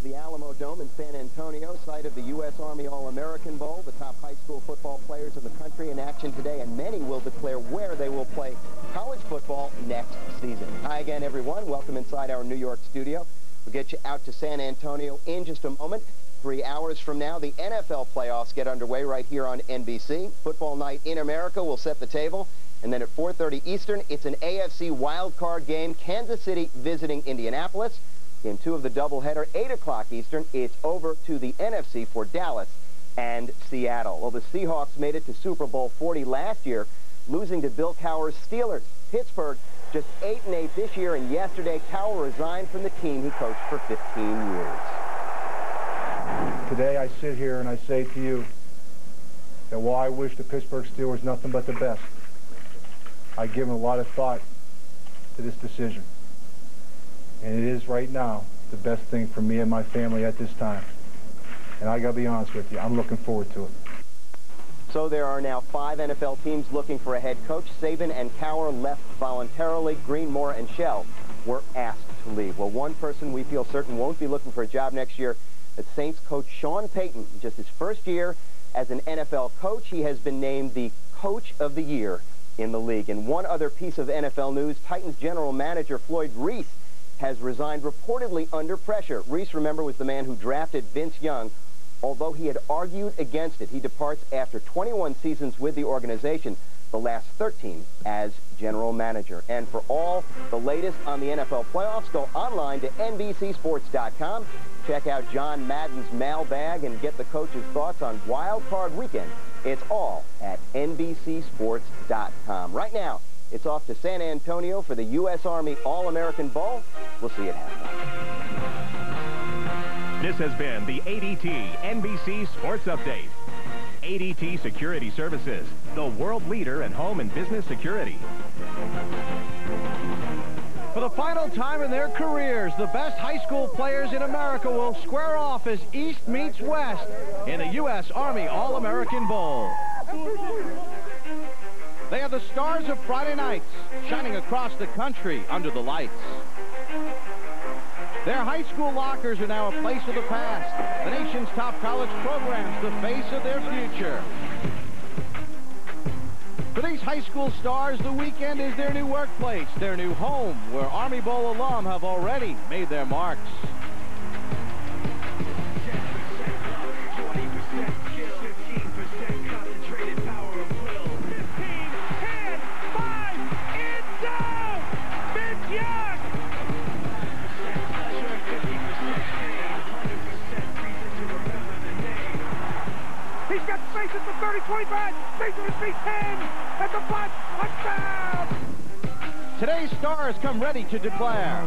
to the Alamo Dome in San Antonio, site of the U.S. Army All-American Bowl. The top high school football players in the country in action today, and many will declare where they will play college football next season. Hi again, everyone. Welcome inside our New York studio. We'll get you out to San Antonio in just a moment. 3 hours from now, the NFL playoffs get underway right here on NBC. Football night in America will set the table. And then at 4:30 Eastern, it's an AFC wildcard game. Kansas City visiting Indianapolis. Game 2 of the doubleheader, 8 o'clock Eastern. It's over to the NFC for Dallas and Seattle. Well, the Seahawks made it to Super Bowl 40 last year, losing to Bill Cowher's Steelers. Pittsburgh just 8-8 this year, and yesterday Cowher resigned from the team he coached for 15 years. Today I sit here and I say to you that while I wish the Pittsburgh Steelers nothing but the best, I've given a lot of thought to this decision. And it is right now the best thing for me and my family at this time. And I gotta be honest with you, I'm looking forward to it. So there are now 5 NFL teams looking for a head coach. Saban and Cowher left voluntarily. Green, Moore, and Shell were asked to leave. Well, one person we feel certain won't be looking for a job next year, that's Saints coach Sean Payton. Just his first year as an NFL coach, he has been named the Coach of the Year in the league. And one other piece of NFL news, Titans general manager Floyd Reese has resigned reportedly under pressure. Reese, remember, was the man who drafted Vince Young. Although he had argued against it, he departs after 21 seasons with the organization, the last 13 as general manager. And for all the latest on the NFL playoffs, go online to NBCSports.com. Check out John Madden's mailbag and get the coach's thoughts on Wild Card Weekend. It's all at NBCSports.com. Right now, it's off to San Antonio for the U.S. Army All-American Bowl. We'll see you at halftime. This has been the ADT NBC Sports Update. ADT Security Services, the world leader in home and business security. For the final time in their careers, the best high school players in America will square off as East meets West in the U.S. Army All-American Bowl. They are the stars of Friday nights, shining across the country under the lights. Their high school lockers are now a place of the past, the nation's top college programs, the face of their future. For these high school stars, the weekend is their new workplace, their new home, where Army Bowl alum have already made their marks. He's got space at the 30, 25, space at his feet, 10, at the 5, touchdown! Today's stars come ready to declare.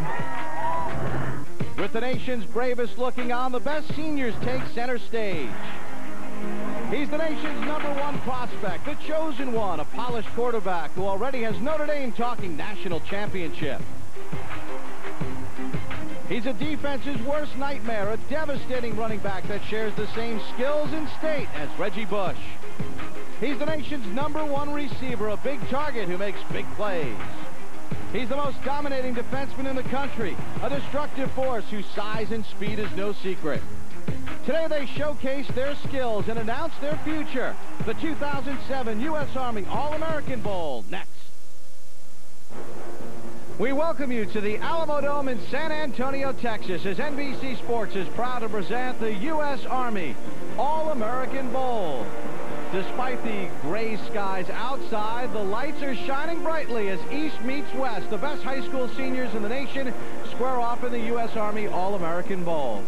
With the nation's bravest looking on, the best seniors take center stage. He's the nation's #1 prospect, the chosen one, a polished quarterback who already has Notre Dame talking national championship. He's a defense's worst nightmare, a devastating running back that shares the same skills and state as Reggie Bush. He's the nation's #1 receiver, a big target who makes big plays. He's the most dominating defenseman in the country, a destructive force whose size and speed is no secret. Today they showcase their skills and announce their future. The 2007 U.S. Army All-American Bowl next. We welcome you to the Alamo Dome in San Antonio, Texas, as NBC Sports is proud to present the U.S. Army All-American Bowl. Despite the gray skies outside, the lights are shining brightly as East meets West. The best high school seniors in the nation square off in the U.S. Army All-American Bowl.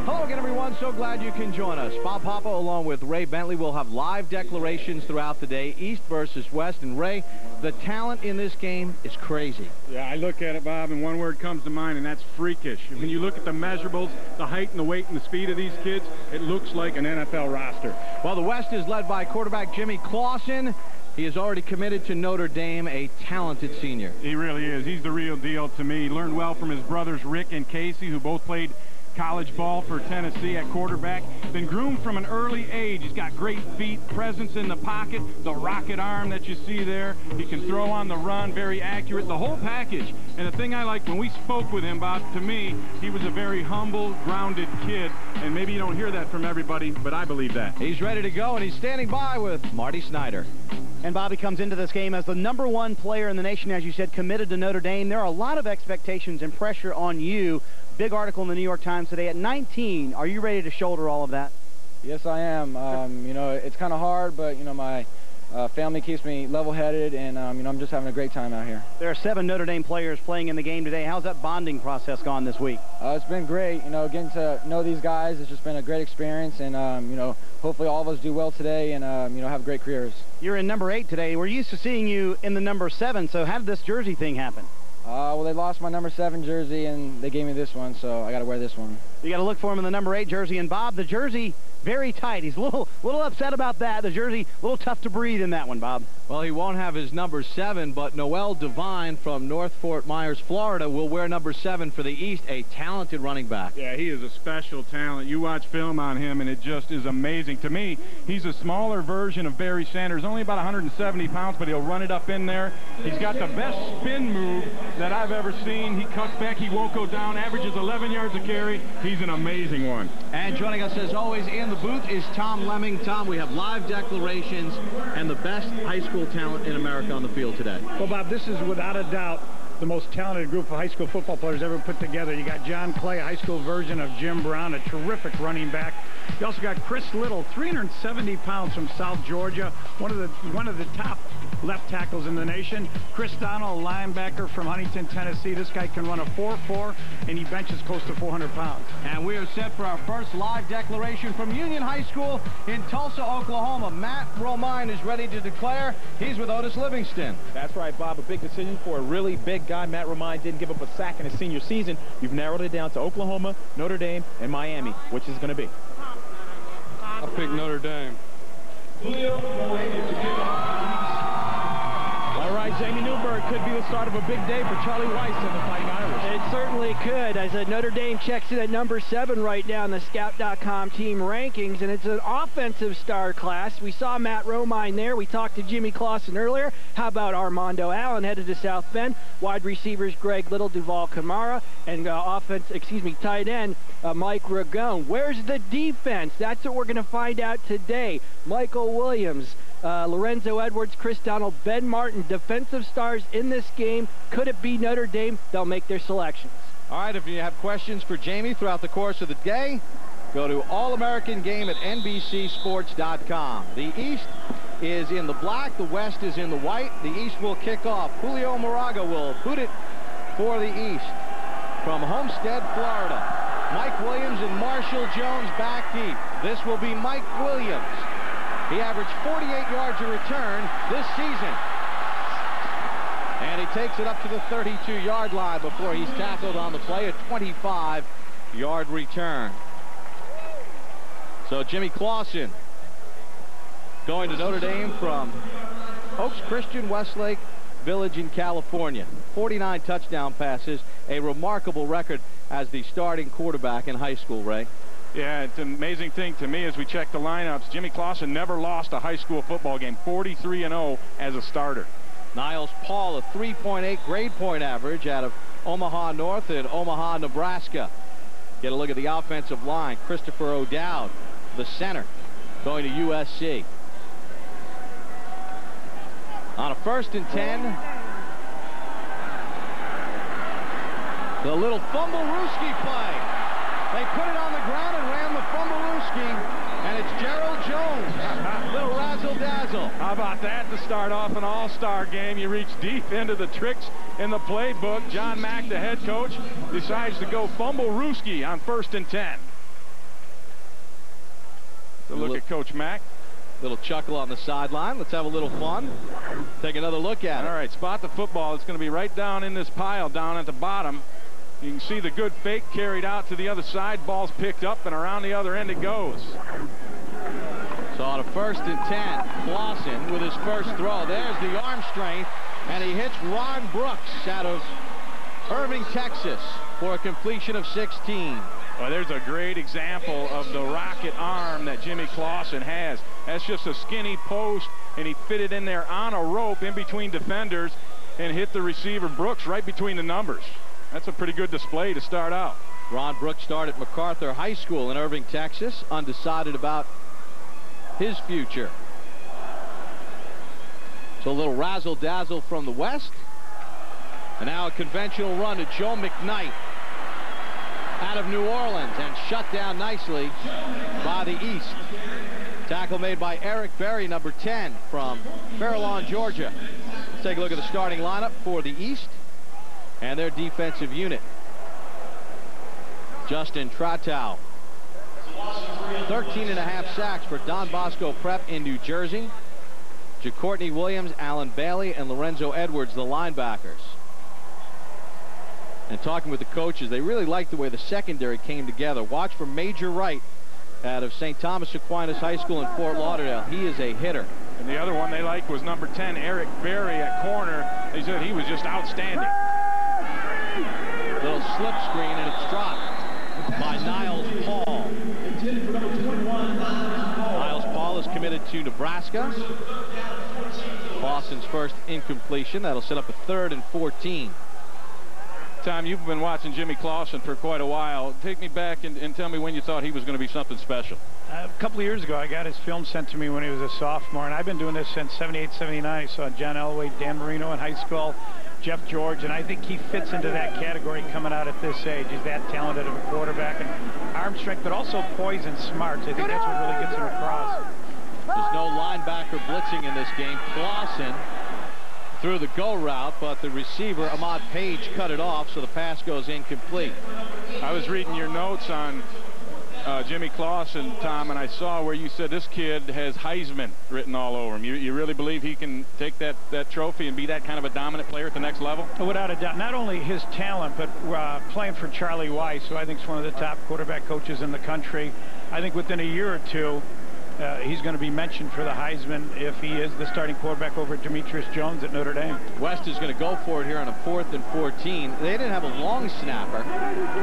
Hello again, everyone. So glad you can join us. Bob Papa, along with Ray Bentley, will have live declarations throughout the day, East versus West. And Ray, the talent in this game is crazy. Yeah, I look at it, Bob, and one word comes to mind, and that's freakish. When you look at the measurables, the height and the weight and the speed of these kids, it looks like an NFL roster. Well, the West is led by quarterback Jimmy Clausen. He is already committed to Notre Dame, a talented senior. He really is. He's the real deal to me. He learned well from his brothers Rick and Casey, who both played college ball for Tennessee at quarterback. Been groomed from an early age. He's got great feet, presence in the pocket, the rocket arm that you see there. He can throw on the run, very accurate, the whole package. And the thing I like, when we spoke with him, Bob, to me, he was a very humble, grounded kid. And maybe you don't hear that from everybody, but I believe that. He's ready to go, and he's standing by with Marty Snyder. And Bobby comes into this game as the #1 player in the nation, as you said, committed to Notre Dame. There are a lot of expectations and pressure on you. Big article in the New York Times today. At 19, are you ready to shoulder all of that? Yes, I am. You know, it's kind of hard, but, you know, my family keeps me level-headed, and, you know, I'm just having a great time out here. There are 7 Notre Dame players playing in the game today. How's that bonding process gone this week? It's been great. You know, getting to know these guys, it's just been a great experience, and, you know, hopefully all of us do well today and, you know, have great careers. You're in number 8 today. We're used to seeing you in the number 7, so how did this jersey thing happen? Well, they lost my number 7 jersey, and they gave me this one, so I got to wear this one. You got to look for him in the number 8 jersey. And Bob, the jersey, very tight. He's a little upset about that. The jersey, a little tough to breathe in that one, Bob. Well, he won't have his number 7, but Noel Devine from North Fort Myers, Florida, will wear number 7 for the East, a talented running back. Yeah, he is a special talent. You watch film on him, and it just is amazing. To me, he's a smaller version of Barry Sanders, only about 170 pounds, but he'll run it up in there. He's got the best spin move that I've ever seen. He cuts back, he won't go down, averages 11 yards a carry. He's an amazing one. And joining us, as always, in the booth is Tom Lemming. Tom, we have live declarations and the best high school talent in America on the field today. Well, Bob, this is without a doubt the most talented group of high school football players ever put together. You got John Clay, a high school version of Jim Brown, a terrific running back. You also got Chris Little, 370 pounds from South Georgia, one of the top left tackles in the nation. Chris Donald, a linebacker from Huntington, Tennessee. This guy can run a 4.4, and he benches close to 400 pounds. And we are set for our first live declaration from Union High School in Tulsa, Oklahoma. Matt Romine is ready to declare. He's with Otis Livingston. That's right, Bob. A big decision for a really big guy. Matt Romine didn't give up a sack in his senior season. You've narrowed it down to Oklahoma, Notre Dame, and Miami. Which is going to be? I'll pick Notre Dame. All right, Jamie Newberg could be the start of a big day for Charlie Weiss and the Fighting Irish. It certainly could. As Notre Dame checks in at number 7 right now in the Scout.com team rankings, and it's an offensive star class. We saw Matt Romine there. We talked to Jimmy Clausen earlier. How about Armando Allen headed to South Bend? Wide receivers Greg Little, Duval Kamara, and tight end Mike Ragone. Where's the defense? That's what we're going to find out today. Michael Williams, Lorenzo Edwards, Chris Donald, Ben Martin, defensive stars in this game. Could it be Notre Dame? They'll make their selections. All right, if you have questions for Jamie throughout the course of the day, go to All-American Game at NBCSports.com. The East is in the black, the West is in the white. The East will kick off. Julio Moraga will boot it for the East. From Homestead, Florida, Mike Williams and Marshall Jones back deep. This will be Mike Williams. He averaged 48 yards a return this season. And he takes it up to the 32-yard line before he's tackled on the play, a 25-yard return. So Jimmy Clausen going to Notre Dame from Oaks Christian Westlake Village in California. 49 touchdown passes, a remarkable record as the starting quarterback in high school, Ray. Yeah, it's an amazing thing to me as we check the lineups. Jimmy Clausen never lost a high school football game, 43-0 as a starter. Niles Paul, a 3.8 grade point average out of Omaha North and Omaha, Nebraska. Get a look at the offensive line. Christopher O'Dowd, the center, going to USC. On a 1st and 10. The little fumble-rooski play. They put it on the ground and ran the fumble-rooski, and it's Gerald Jones. Little razzle-dazzle. How about that to start off an all-star game? You reach deep into the tricks in the playbook. John Mack, the head coach, decides to go fumble-rooski on 1st and 10. So look at Coach Mack. Little chuckle on the sideline. Let's have a little fun. Take another look at it. All right, spot the football. It's going to be right down in this pile down at the bottom. You can see the good fake carried out to the other side. Ball's picked up, and around the other end it goes. So on a 1st and 10, Clausen with his first throw. There's the arm strength, and he hits Ron Brooks out of Irving, Texas, for a completion of 16. Well, there's a great example of the rocket arm that Jimmy Clausen has. That's just a skinny post, and he fit it in there on a rope in between defenders and hit the receiver Brooks right between the numbers. That's a pretty good display to start out. Ron Brooks started at MacArthur High School in Irving, Texas, undecided about his future. So a little razzle-dazzle from the west. And now a conventional run to Joe McKnight out of New Orleans, and shut down nicely by the East. Tackle made by Eric Berry, number 10, from Fairlawn, Georgia. Let's take a look at the starting lineup for the East and their defensive unit. Justin Tratow, 13.5 sacks for Don Bosco Prep in New Jersey. JaCourtney Williams, Alan Bailey, and Lorenzo Edwards, the linebackers. And talking with the coaches, they really liked the way the secondary came together. Watch for Major Wright out of St. Thomas Aquinas High School in Fort Lauderdale. He is a hitter. And the other one they liked was number 10, Eric Berry at corner. They said he was just outstanding. Little slip screen, and it's dropped by Niles Paul. Niles Paul is committed to Nebraska. Boston's first incompletion. That'll set up a 3rd and 14. Tom, you've been watching Jimmy Clausen for quite a while. Take me back and tell me when you thought he was going to be something special. A couple of years ago, I got his film sent to me when he was a sophomore, and I've been doing this since 78, 79. I saw John Elway, Dan Marino in high school, Jeff George, and I think he fits into that category coming out at this age. He's that talented of a quarterback, and arm strength, but also poise and smarts. I think that's what really gets him across. There's no linebacker blitzing in this game. Clausen threw the go route, but the receiver, Ahmad Page, cut it off, so the pass goes incomplete. I was reading your notes on Jimmy Clausen, Tom, and I saw where you said this kid has Heisman written all over him. You really believe he can take that trophy and be that kind of a dominant player at the next level? Without a doubt. Not only his talent, but playing for Charlie Weiss, who I think is one of the top quarterback coaches in the country. I think within a year or two, he's going to be mentioned for the Heisman if he is the starting quarterback over Demetrius Jones at Notre Dame. West is going to go for it here on a 4th and 14. They didn't have a long snapper.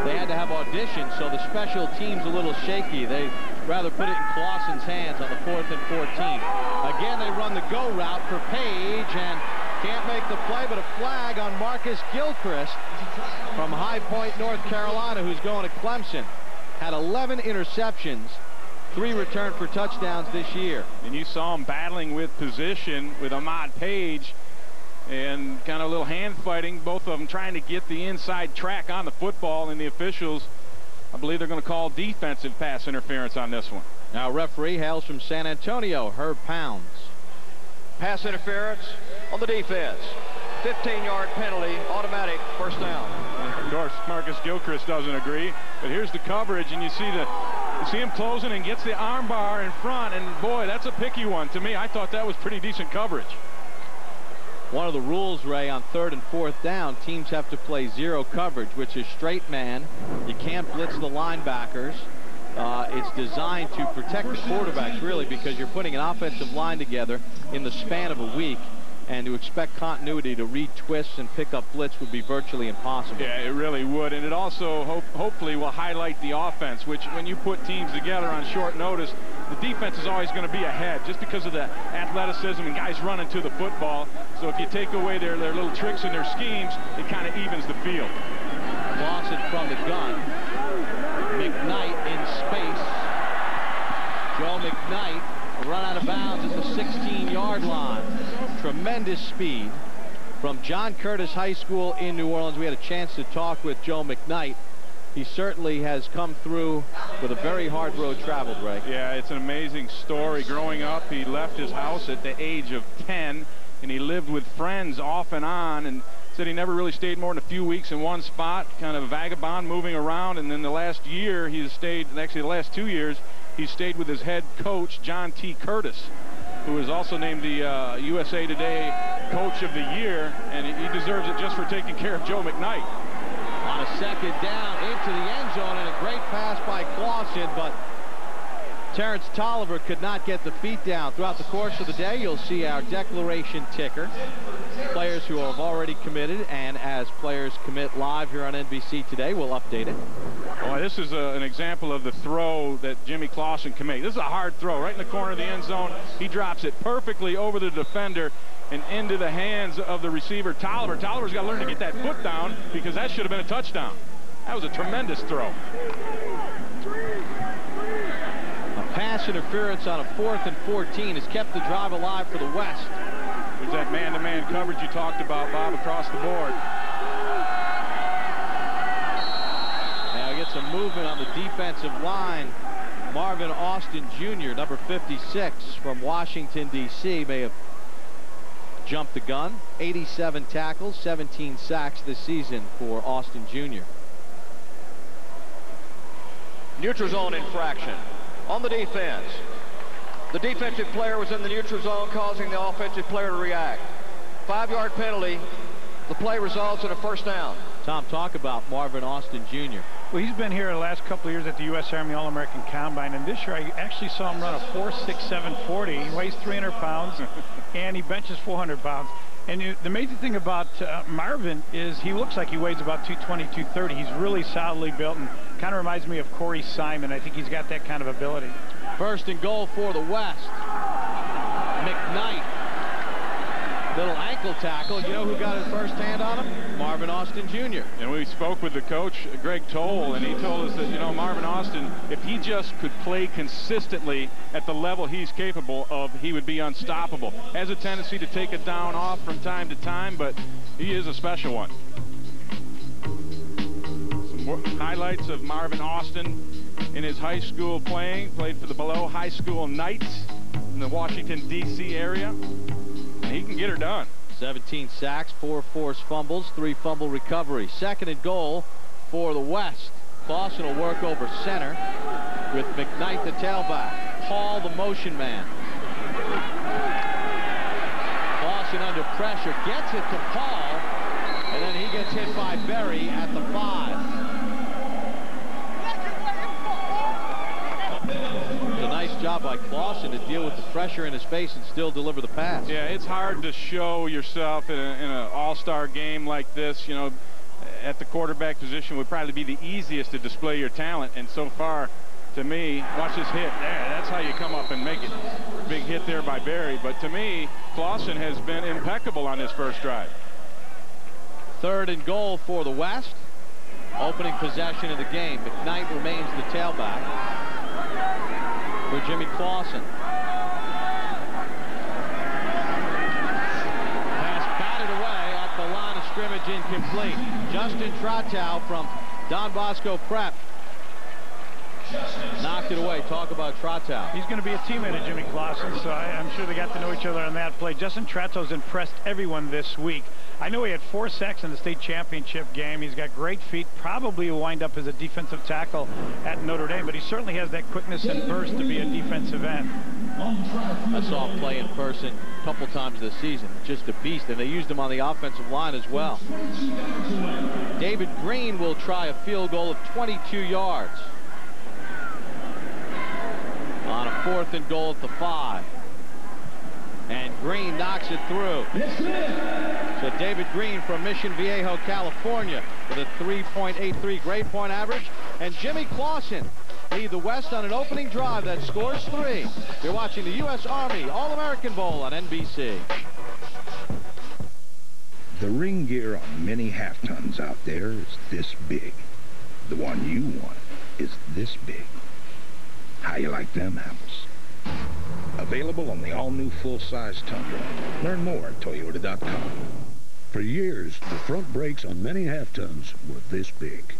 They had to have auditions, so the special team's a little shaky. They'd rather put it in Clausen's hands on the 4th and 14. Again, they run the go route for Page, and can't make the play, but a flag on Marcus Gilchrist from High Point, North Carolina, who's going to Clemson. Had 11 interceptions. 3 returned for touchdowns this year. And you saw him battling with position with Ahmad Page and kind of a little hand fighting, both of them trying to get the inside track on the football, and the officials, I believe they're going to call defensive pass interference on this one. Now referee hails from San Antonio, Herb Pounds. Pass interference on the defense. 15-yard penalty, automatic first down. Of course, Marcus Gilchrist doesn't agree, but here's the coverage, and you see him closing and gets the arm bar in front, and boy, that's a picky one. To me, I thought that was pretty decent coverage. One of the rules, Ray, on 3rd and 4th down, teams have to play 0 coverage, which is straight man. You can't blitz the linebackers. It's designed to protect the quarterbacks, really, because you're putting an offensive line together in the span of a week. And to expect continuity to read twists and pick up blitz would be virtually impossible. Yeah, it really would. And it also hopefully will highlight the offense, which when you put teams together on short notice, the defense is always going to be ahead just because of the athleticism and guys running to the football. So if you take away their little tricks and their schemes, it kind of evens the field. Clausen from the gun. McKnight in space. Joe McKnight run out of bounds at the 16-yard line. Tremendous speed from John Curtis High School in New Orleans. We had a chance to talk with Joe McKnight. He certainly has come through with a very hard road traveled, Ray. Yeah, it's an amazing story. Growing up, he left his house at the age of 10, and he lived with friends off and on, and said he never really stayed more than a few weeks in one spot, kind of a vagabond moving around. And then the last year he has stayed, actually the last 2 years, he stayed with his head coach, John T. Curtis, who is also named the USA Today Coach of the Year, and he deserves it just for taking care of Joe McKnight. On a 2nd down into the end zone, and a great pass by Clausen, but Terrence Tolliver could not get the feet down. Throughout the course of the day, you'll see our declaration ticker. Players who have already committed, and as players commit live here on NBC today, we'll update it. Boy, this is an example of the throw that Jimmy Clausen can make. This is a hard throw right in the corner of the end zone. He drops it perfectly over the defender and into the hands of the receiver, Tolliver. Tolliver's got to learn to get that foot down because that should have been a touchdown. That was a tremendous throw. A pass interference on a 4th and 14 has kept the drive alive for the West. There's that man-to-man coverage you talked about, Bob, across the board. Now get some movement on the defensive line. Marvin Austin Jr., number 56 from Washington, D.C., may have jumped the gun. 87 tackles, 17 sacks this season for Austin Jr. Neutral zone infraction on the defense. The defensive player was in the neutral zone, causing the offensive player to react. 5-yard penalty. The play results in a first down. Tom, talk about Marvin Austin Jr. Well, he's been here the last couple of years at the U.S. Army All-American Combine, and this year I actually saw him run a 4.67 40. He weighs 300 pounds, and he benches 400 pounds. And the amazing thing about Marvin is he looks like he weighs about 220, 230. He's really solidly built and kind of reminds me of Corey Simon. I think he's got that kind of ability. First and goal for the West. McKnight. Little ankle tackle. You know who got his first hand on him? Marvin Austin Jr. And we spoke with the coach, Greg Toll, and he told us that, you know, Marvin Austin, if he just could play consistently at the level he's capable of, he would be unstoppable. Has a tendency to take a down off from time to time, but he is a special one. Some more highlights of Marvin Austin in his high school playing. Played for the Below High School Knights in the Washington, D.C. area. He can get her done. 17 sacks, 4 forced fumbles, 3 fumble recoveries. Second and goal for the West. Clausen will work over center with McKnight the tailback. Paul the motion man. Clausen under pressure, gets it to Paul, and then he gets hit by Berry at the 5. It's a nice job by Clausen to deal with the pressure in his face and still deliver the pass. Yeah, it's hard to show yourself in an all-star game like this. You know, at the quarterback position would probably be the easiest to display your talent. And so far, to me, watch this hit there. That's how you come up and make it. Big hit there by Berry. But to me, Clausen has been impeccable on his first drive. Third and goal for the West. Opening possession of the game. McKnight remains the tailback for Jimmy Clausen. Pass batted away at the line of scrimmage, incomplete. Justin Trottow from Don Bosco Prep knocked it away. Talk about Trottow. He's going to be a teammate of Jimmy Clausen, so I'm sure they got to know each other on that play. Justin Trottow's impressed everyone this week. I know he had 4 sacks in the state championship game. He's got great feet. Probably will wind up as a defensive tackle at Notre Dame, but he certainly has that quickness and burst to be a defensive end. I saw him play in person a couple times this season. Just a beast, and they used him on the offensive line as well. David Green will try a field goal of 22 yards on a 4th and goal at the 5. And Green knocks it through. So David Green from Mission Viejo, California, with a 3.83 grade point average. And Jimmy Clausen lead the West on an opening drive that scores 3. You're watching the U.S. Army All-American Bowl on NBC. The ring gear on many half-tons out there is this big. The one you want is this big. How you like them apples? Available on the all-new full-size Tundra. Learn more at Toyota.com. For years, the front brakes on many half-tons were this big.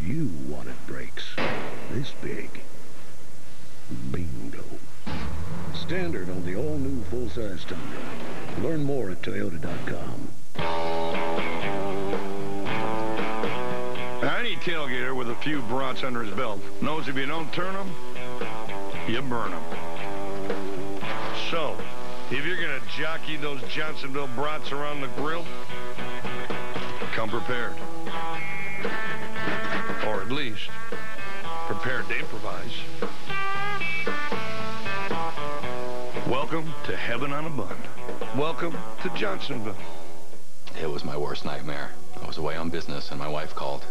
You wanted brakes this big. Bingo. Standard on the all-new full-size Tundra. Learn more at Toyota.com. Any tailgater with a few brats under his belt knows if you don't turn them, you burn them. So, if you're going to jockey those Johnsonville brats around the grill, come prepared. Or at least, prepared to improvise. Welcome to heaven on a bun. Welcome to Johnsonville. It was my worst nightmare. I was away on business and my wife called.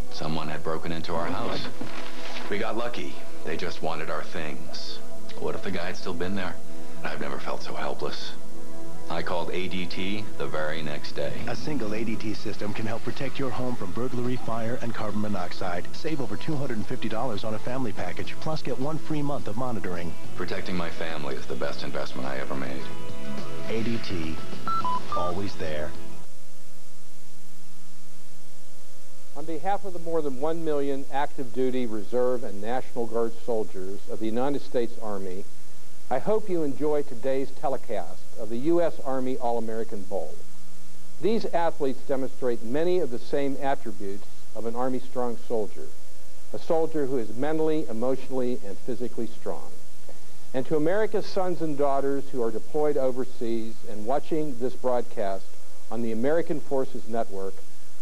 Someone had broken into our house. We got lucky. They just wanted our things. What if the guy had still been there? I've never felt so helpless. I called ADT the very next day. A single ADT system can help protect your home from burglary, fire, and carbon monoxide. Save over $250 on a family package, plus get 1 free month of monitoring. Protecting my family is the best investment I ever made. ADT, always there. On behalf of the more than 1 million active duty, reserve, and National Guard soldiers of the United States Army, I hope you enjoy today's telecast of the U.S. Army All-American Bowl. These athletes demonstrate many of the same attributes of an Army-strong soldier, a soldier who is mentally, emotionally, and physically strong. And to America's sons and daughters who are deployed overseas and watching this broadcast on the American Forces Network,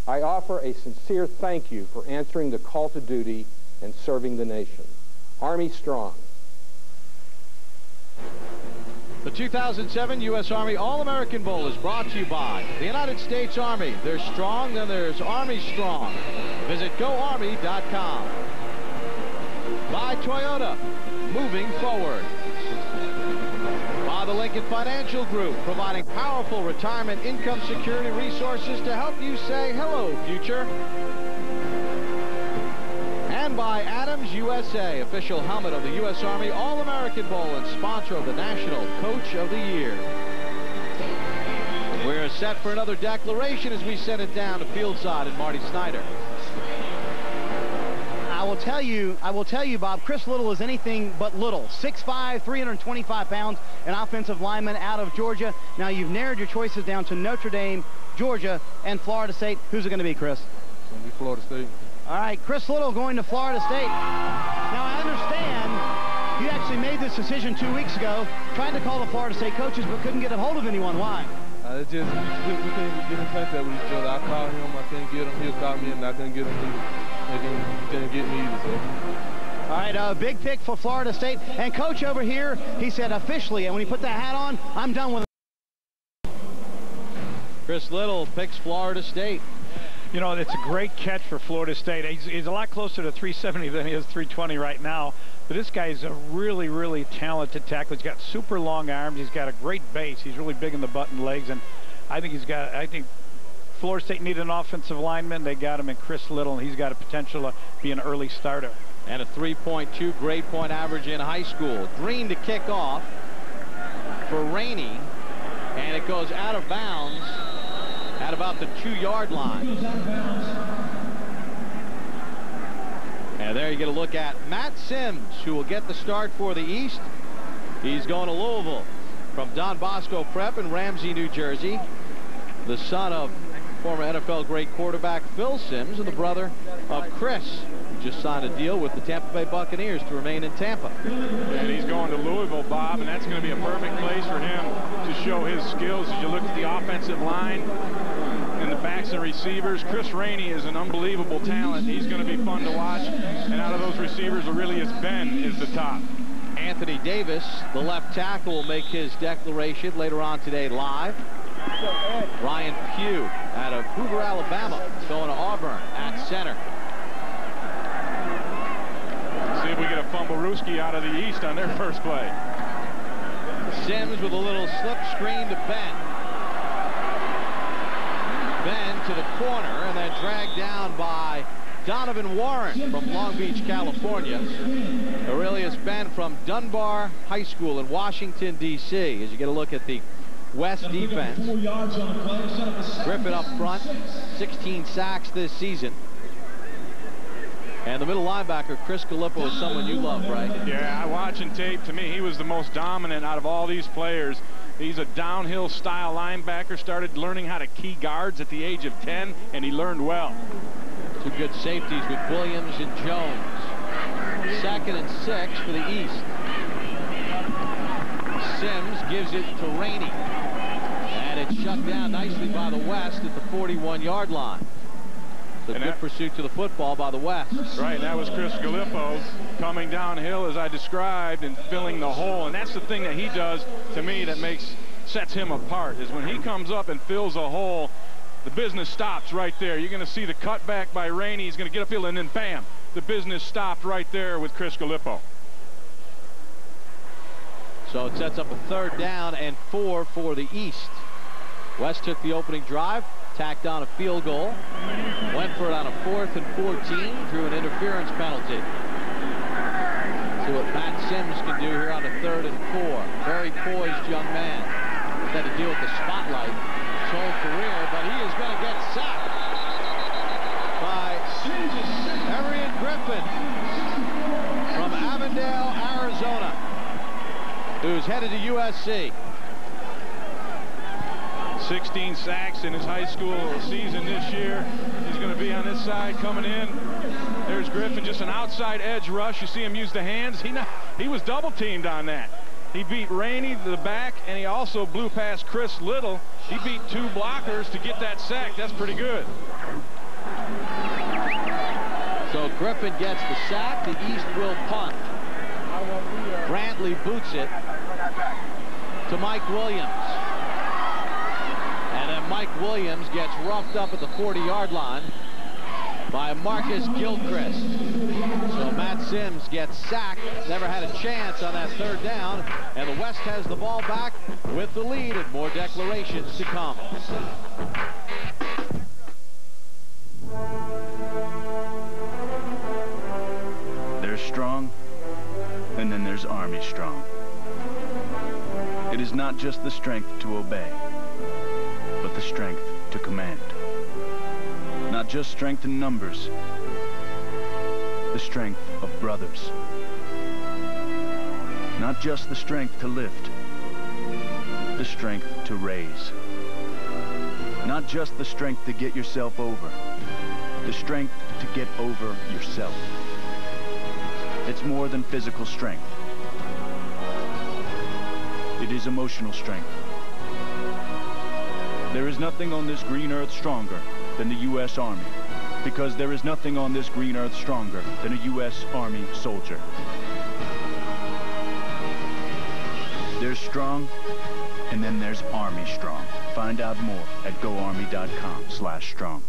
I offer a sincere thank you for answering the call to duty and serving the nation. Army strong. The 2007 U.S. Army All-American Bowl is brought to you by the United States Army. There's strong, then there's Army strong. Visit GoArmy.com. By Toyota, moving forward. By the Lincoln Financial Group, providing powerful retirement income security resources to help you say hello, future. And by Adams USA, official helmet of the U.S. Army All-American Bowl and sponsor of the National Coach of the Year. We're set for another declaration as we send it down to fieldside and Marty Snyder. I will tell you, Bob, Chris Little is anything but little. 6'5", 325 pounds, an offensive lineman out of Georgia. Now you've narrowed your choices down to Notre Dame, Georgia, and Florida State. Who's it going to be, Chris? It's going to be Florida State. All right, Chris Little going to Florida State. Now, I understand you actually made this decision 2 weeks ago, trying to call the Florida State coaches, but couldn't get a hold of anyone. Why? It's just, we couldn't get in contact with each other. I called him, I couldn't get him. He called me, and I couldn't get him either. He couldn't get me either, so. All right, big pick for Florida State. And Coach over here, he said officially, and when he put that hat on, I'm done with it. Chris Little picks Florida State. You know, it's a great catch for Florida State. He's a lot closer to 370 than he is 320 right now. But this guy is a really, really talented tackler. He's got super long arms. He's got a great base. He's really big in the butt and legs. And I think Florida State needed an offensive lineman. They got him in Chris Little, and he's got a potential to be an early starter. And a 3.2 grade point average in high school. Green to kick off for Rainey. And it goes out of bounds at about the 2-yard line. And there you get a look at Matt Sims, who will get the start for the East. He's going to Louisville from Don Bosco Prep in Ramsey, New Jersey. The son of former NFL great quarterback Phil Sims and the brother of Chris, who just signed a deal with the Tampa Bay Buccaneers to remain in Tampa. And he's going to Louisville, Bob, and that's going to be a perfect place for him to show his skills. As you look at the offensive line and the backs and receivers, Chris Rainey is an unbelievable talent. He's going to be fun to watch. And out of those receivers, really is Ben is the top. Anthony Davis, the left tackle, will make his declaration later on today live. Ryan Pugh out of Hoover, Alabama, is going to Auburn at center. See if we get a Fumblerooski out of the East on their first play. Sims with a little slip screen to Ben. Ben to the corner and then dragged down by Donovan Warren from Long Beach, California. Aurelius Ben from Dunbar High School in Washington, D.C. As you get a look at the West defense. Griffin up front, 16 sacks this season. And the middle linebacker, Chris Gallipo, is someone you love, right? Yeah, watching tape, to me, he was the most dominant out of all these players. He's a downhill style linebacker, started learning how to key guards at the age of 10, and he learned well. Two good safeties with Williams and Jones. 2nd and 6 for the East. Sims gives it to Rainey. And it's shut down nicely by the West at the 41-yard line. So good pursuit to the football by the West. Right, and that was Chris Gallipo coming downhill as I described and filling the hole. And that's the thing that he does to me that sets him apart, is when he comes up and fills a hole, the business stops right there. You're going to see the cutback by Rainey. He's going to get upfield, and then bam, the business stopped right there with Chris Gallipo. So it sets up a 3rd down and 4 for the East. West took the opening drive, tacked on a field goal, went for it on a 4th and 14, drew an interference penalty. See what Matt Sims can do here on a 3rd and 4. Very poised young man. He's had to deal with the spotlight his whole career, but he is going to get sacked by Arian Griffin from Avondale, Arizona, who's headed to USC. 16 sacks in his high school season this year. He's going to be on this side coming in. There's Griffin, just an outside edge rush. You see him use the hands. He was double teamed on that. He beat Rainey to the back, and he also blew past Chris Little. He beat 2 blockers to get that sack. That's pretty good. So Griffin gets the sack. The East will punt. Brantley boots it to Mike Williams. And then Mike Williams gets roughed up at the 40-yard line by Marcus Gilchrist. So Matt Sims gets sacked, never had a chance on that 3rd down, and the West has the ball back with the lead and more declarations to come. There's strong, and then there's Army strong. It is not just the strength to obey, but the strength to command. Not just strength in numbers, the strength of brothers. Not just the strength to lift, the strength to raise. Not just the strength to get yourself over, the strength to get over yourself. It's more than physical strength. It is emotional strength. There is nothing on this green earth stronger than the U.S. Army, because there is nothing on this green earth stronger than a U.S. Army soldier. There's strong, and then there's Army strong. Find out more at GoArmy.com/strong.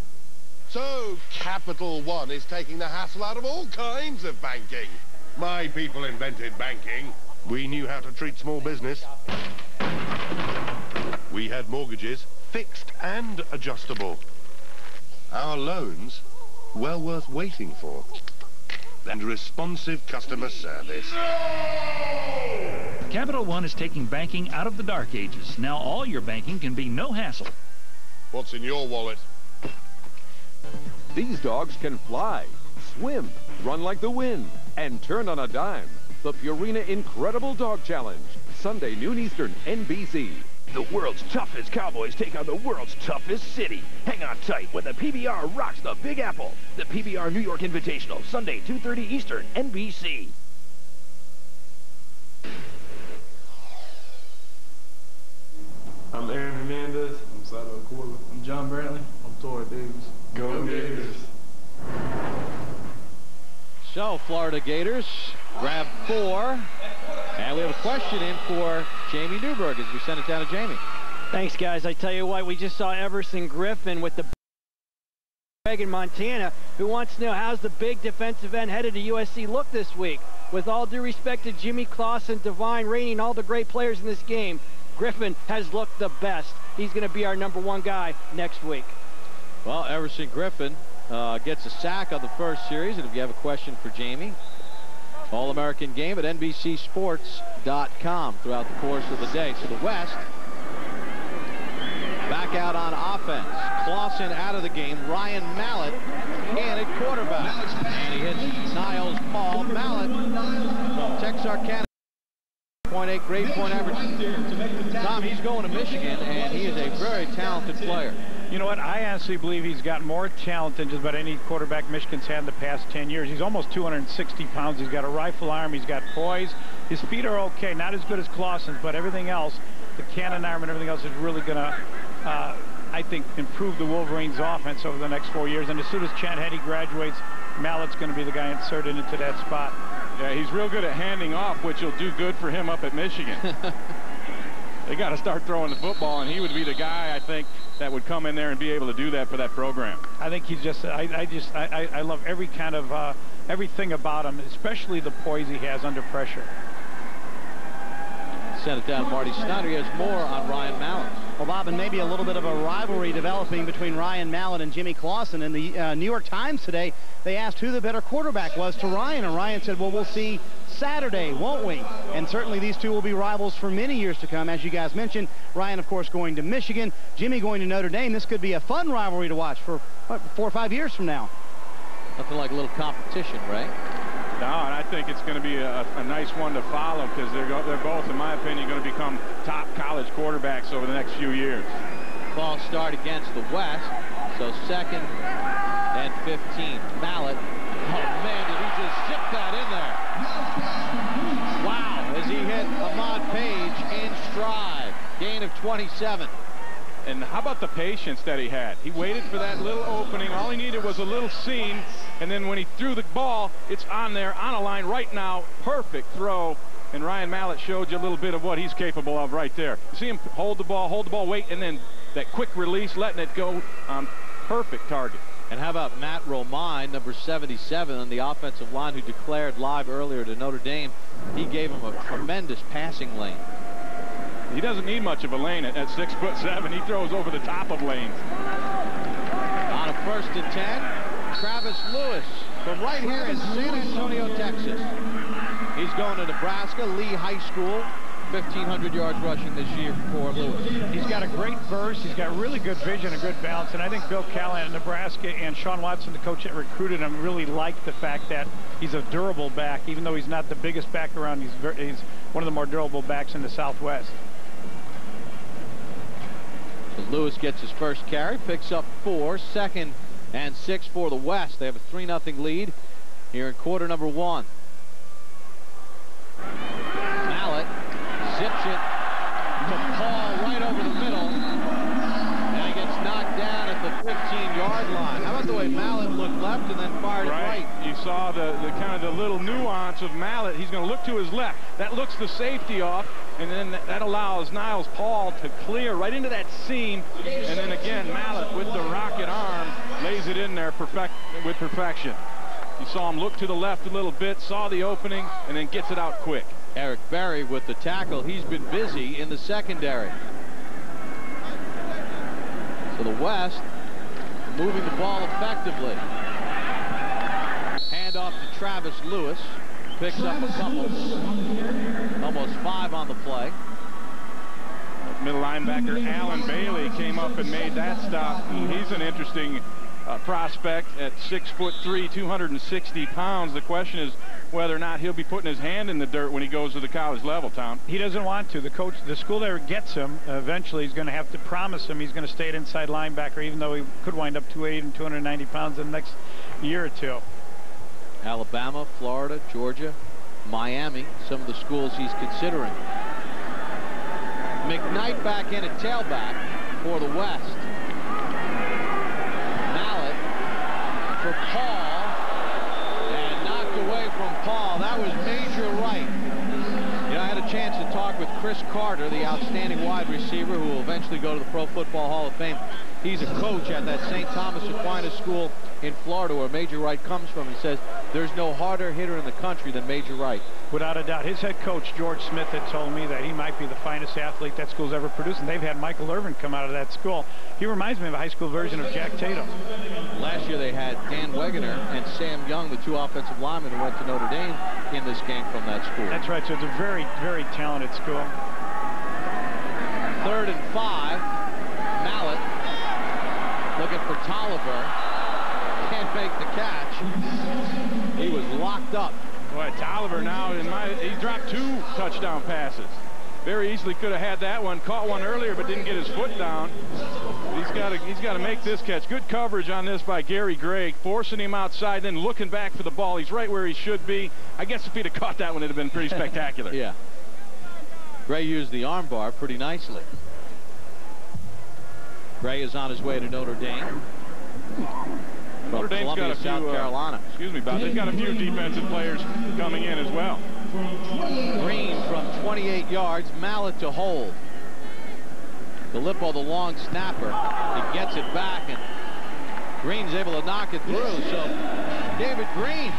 So, Capital One is taking the hassle out of all kinds of banking. My people invented banking. We knew how to treat small business. We had mortgages, fixed and adjustable. Our loans, well worth waiting for. And responsive customer service. Capital One is taking banking out of the dark ages. Now all your banking can be no hassle. What's in your wallet? These dogs can fly, swim, run like the wind, and turn on a dime. The Purina Incredible Dog Challenge. Sunday, noon Eastern, NBC. The world's toughest Cowboys take on the world's toughest city. Hang on tight when the PBR rocks the Big Apple. The PBR New York Invitational, Sunday, 2:30 Eastern, NBC. I'm Aaron Hernandez. I'm Sato Aquila. I'm John Brantley. I'm Torrey Davis. Go Gators. So Florida Gators grab 4. And we have a question in for Jamie Newberg as we send it down to Jamie. Thanks, guys. I tell you what, we just saw Everson Griffin with the in Montana, who wants to know how's the big defensive end headed to USC look this week. With all due respect to Jimmy Clausen, Divine, Rainey, and all the great players in this game, Griffin has looked the best. He's going to be our #1 guy next week. Well, Everson Griffin gets a sack on the first series, and if you have a question for Jamie, All-American game at NBCSports.com throughout the course of the day. So the West back out on offense. Clausen out of the game. Ryan Mallett in at quarterback. And he hits Niles Paul. Mallett from Texarkana. 0.8 grade point average. Tom, he's going to Michigan, and he is a very talented player. You know what? I honestly believe he's got more talent than just about any quarterback Michigan's had in the past 10 years. He's almost 260 pounds. He's got a rifle arm. He's got poise. His feet are okay. Not as good as Clausen's, but everything else, the cannon arm and everything else is really going to, I think, improve the Wolverines' offense over the next 4 years. And as soon as Chad Henne graduates, Mallett's going to be the guy inserted into that spot. Yeah, he's real good at handing off, which will do good for him up at Michigan. They got to start throwing the football, and he would be the guy, I think, that would come in there and be able to do that for that program. I think he's just, I love every kind of, everything about him, especially the poise he has under pressure. Sent it down to Marty Snyder. He has more on Ryan Mallett. Well, Bob, and maybe a little bit of a rivalry developing between Ryan Mallett and Jimmy Clausen. In the New York Times today, they asked who the better quarterback was to Ryan, and Ryan said, well, we'll see Saturday, won't we? And certainly these two will be rivals for many years to come. As you guys mentioned, Ryan, of course, going to Michigan, Jimmy going to Notre Dame. This could be a fun rivalry to watch for, what, 4 or 5 years from now. Nothing like a little competition, right? No, and I think it's going to be a nice one to follow because they're both, in my opinion, going to become top college quarterbacks over the next few years. False start against the West, so 2nd and 15. Mallett. Oh, man, did he just zip that in there. Wow, as he hit Ahmad Page in stride. Gain of 27. And how about the patience that he had? He waited for that little opening. All he needed was a little seam. And then when he threw the ball, it's on there, on a line right now. Perfect throw. And Ryan Mallett showed you a little bit of what he's capable of right there. You see him hold the ball, wait, and then that quick release, letting it go on perfect target. And how about Matt Romine, number 77 on the offensive line, who declared live earlier to Notre Dame. He gave him a tremendous passing lane. He doesn't need much of a lane at 6'7". He throws over the top of lanes. On a 1st and 10, Travis Lewis from right here in San Antonio, Texas. He's going to Nebraska, Lee High School. 1,500 yards rushing this year for Lewis. He's got a great burst. He's got really good vision and good balance. And I think Bill Callahan at Nebraska and Sean Watson, the coach that recruited him, really liked the fact that he's a durable back. Even though he's not the biggest back around, he's one of the more durable backs in the Southwest. So Lewis gets his first carry, picks up 4, 2nd and 6 for the West. They have a 3-0 lead here in quarter number 1. Mallett zips it to Paul right over the middle, and he gets knocked down at the 15-yard line. How about the way Mallett looked left and then fired right? You saw the kind of the little nuance of Mallett. He's going to look to his left. That looks the safety off, and then that allows Niles Paul to clear right into that seam. And then again, Mallett with the rocket arm lays it in there with perfection. You saw him look to the left a little bit, saw the opening, and then gets it out quick. Eric Berry with the tackle. He's been busy in the secondary. So the West moving the ball effectively. Hand off to Travis Lewis. Picks up a couple. Almost 5 on the play. Middle linebacker Alan Bailey came up and made that stop. He's an interesting prospect at 6'3", 260 pounds. The question is whether or not he'll be putting his hand in the dirt when he goes to the college level, Tom. He doesn't want to. The school that gets him, eventually is going to have to promise him he's going to stay at inside linebacker, even though he could wind up 280 and 290 pounds in the next year or two. Alabama, Florida, Georgia, Miami, some of the schools he's considering. McKnight back in at tailback for the West. Mallett for Paul, and knocked away from Paul. That was Major Wright. You know, I had a chance to talk with Chris Carter, the outstanding wide receiver who will eventually go to the Pro Football Hall of Fame. He's a coach at that St. Thomas Aquinas school in Florida where Major Wright comes from. He says there's no harder hitter in the country than Major Wright. Without a doubt. His head coach, George Smith, had told me that he might be the finest athlete that school's ever produced, and they've had Michael Irvin come out of that school. He reminds me of a high school version of Jack Tatum. Last year they had Dan Wegener and Sam Young, the 2 offensive linemen who went to Notre Dame in this game from that school. That's right, so it's a very, very talented school. 3rd and 5. Mallett looking for Tolliver. Can't make the catch. He was locked up. Boy, Tolliver now, he dropped 2 touchdown passes. Very easily could have had that one. Caught one earlier, but didn't get his foot down. He's got to make this catch. Good coverage on this by Gary Gray, forcing him outside, then looking back for the ball. He's right where he should be. I guess if he'd have caught that one, it'd have been pretty spectacular. Yeah. Gray used the arm bar pretty nicely. Gray is on his way to Notre Dame. Notre Dame's Columbia, got a few, South Carolina. Excuse me, Bob. They've got a few defensive players coming in as well. Green from 28 yards, Mallett to hold. Filippo, the long snapper, he gets it back, and Green's able to knock it through. So David Green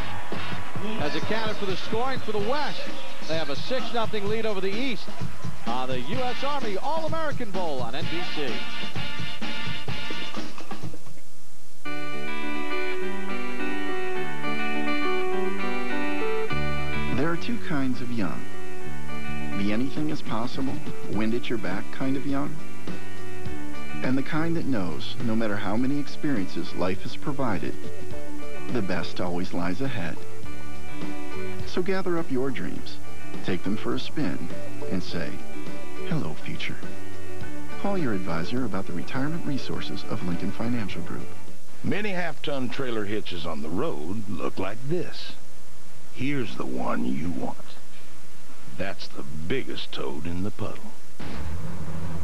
has accounted for the scoring for the West. They have a 6-0 lead over the East on the U.S. Army All-American Bowl on NBC. There are two kinds of young. The anything is possible, wind at your back kind of young. And the kind that knows, no matter how many experiences life has provided, the best always lies ahead. So gather up your dreams, take them for a spin, and say, hello, future. Call your advisor about the retirement resources of Lincoln Financial Group. Many half-ton trailer hitches on the road look like this. Here's the one you want. That's the biggest toad in the puddle.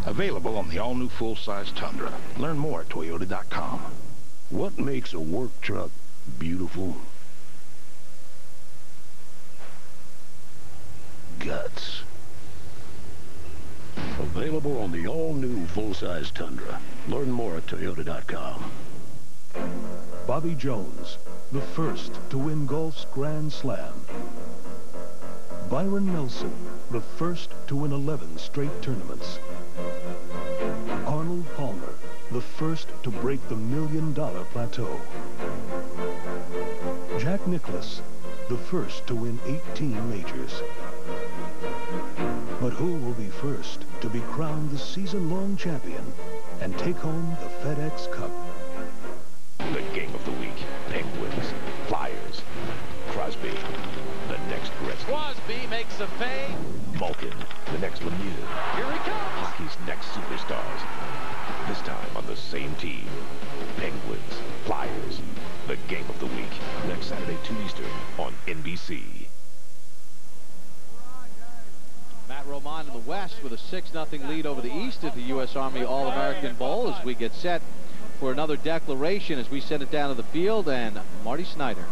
Available on the all-new full-size Tundra. Learn more at Toyota.com. What makes a work truck beautiful? Guts. Available on the all-new full-size Tundra. Learn more at Toyota.com. Bobby Jones, the first to win golf's Grand Slam. Byron Nelson, the first to win 11 straight tournaments. Arnold Palmer, the first to break the $1 million plateau. Jack Nicklaus, the first to win 18 majors. But who will be first to be crowned the season-long champion and take home the FedEx Cup? The game of the week. Penguins, Flyers, Crosby, the next Gretzky. Crosby makes a fade. Malkin, the next Lemieux. Here he comes. Hockey's next superstars. This time on the same team. Penguins, Flyers, the game of the week. Next Saturday, 2 Eastern on NBC. Matt Romine in the West with a 6-0 lead over the East at the U.S. Army All-American Bowl as we get set for another declaration as we send it down to the field, and Marty Snyder.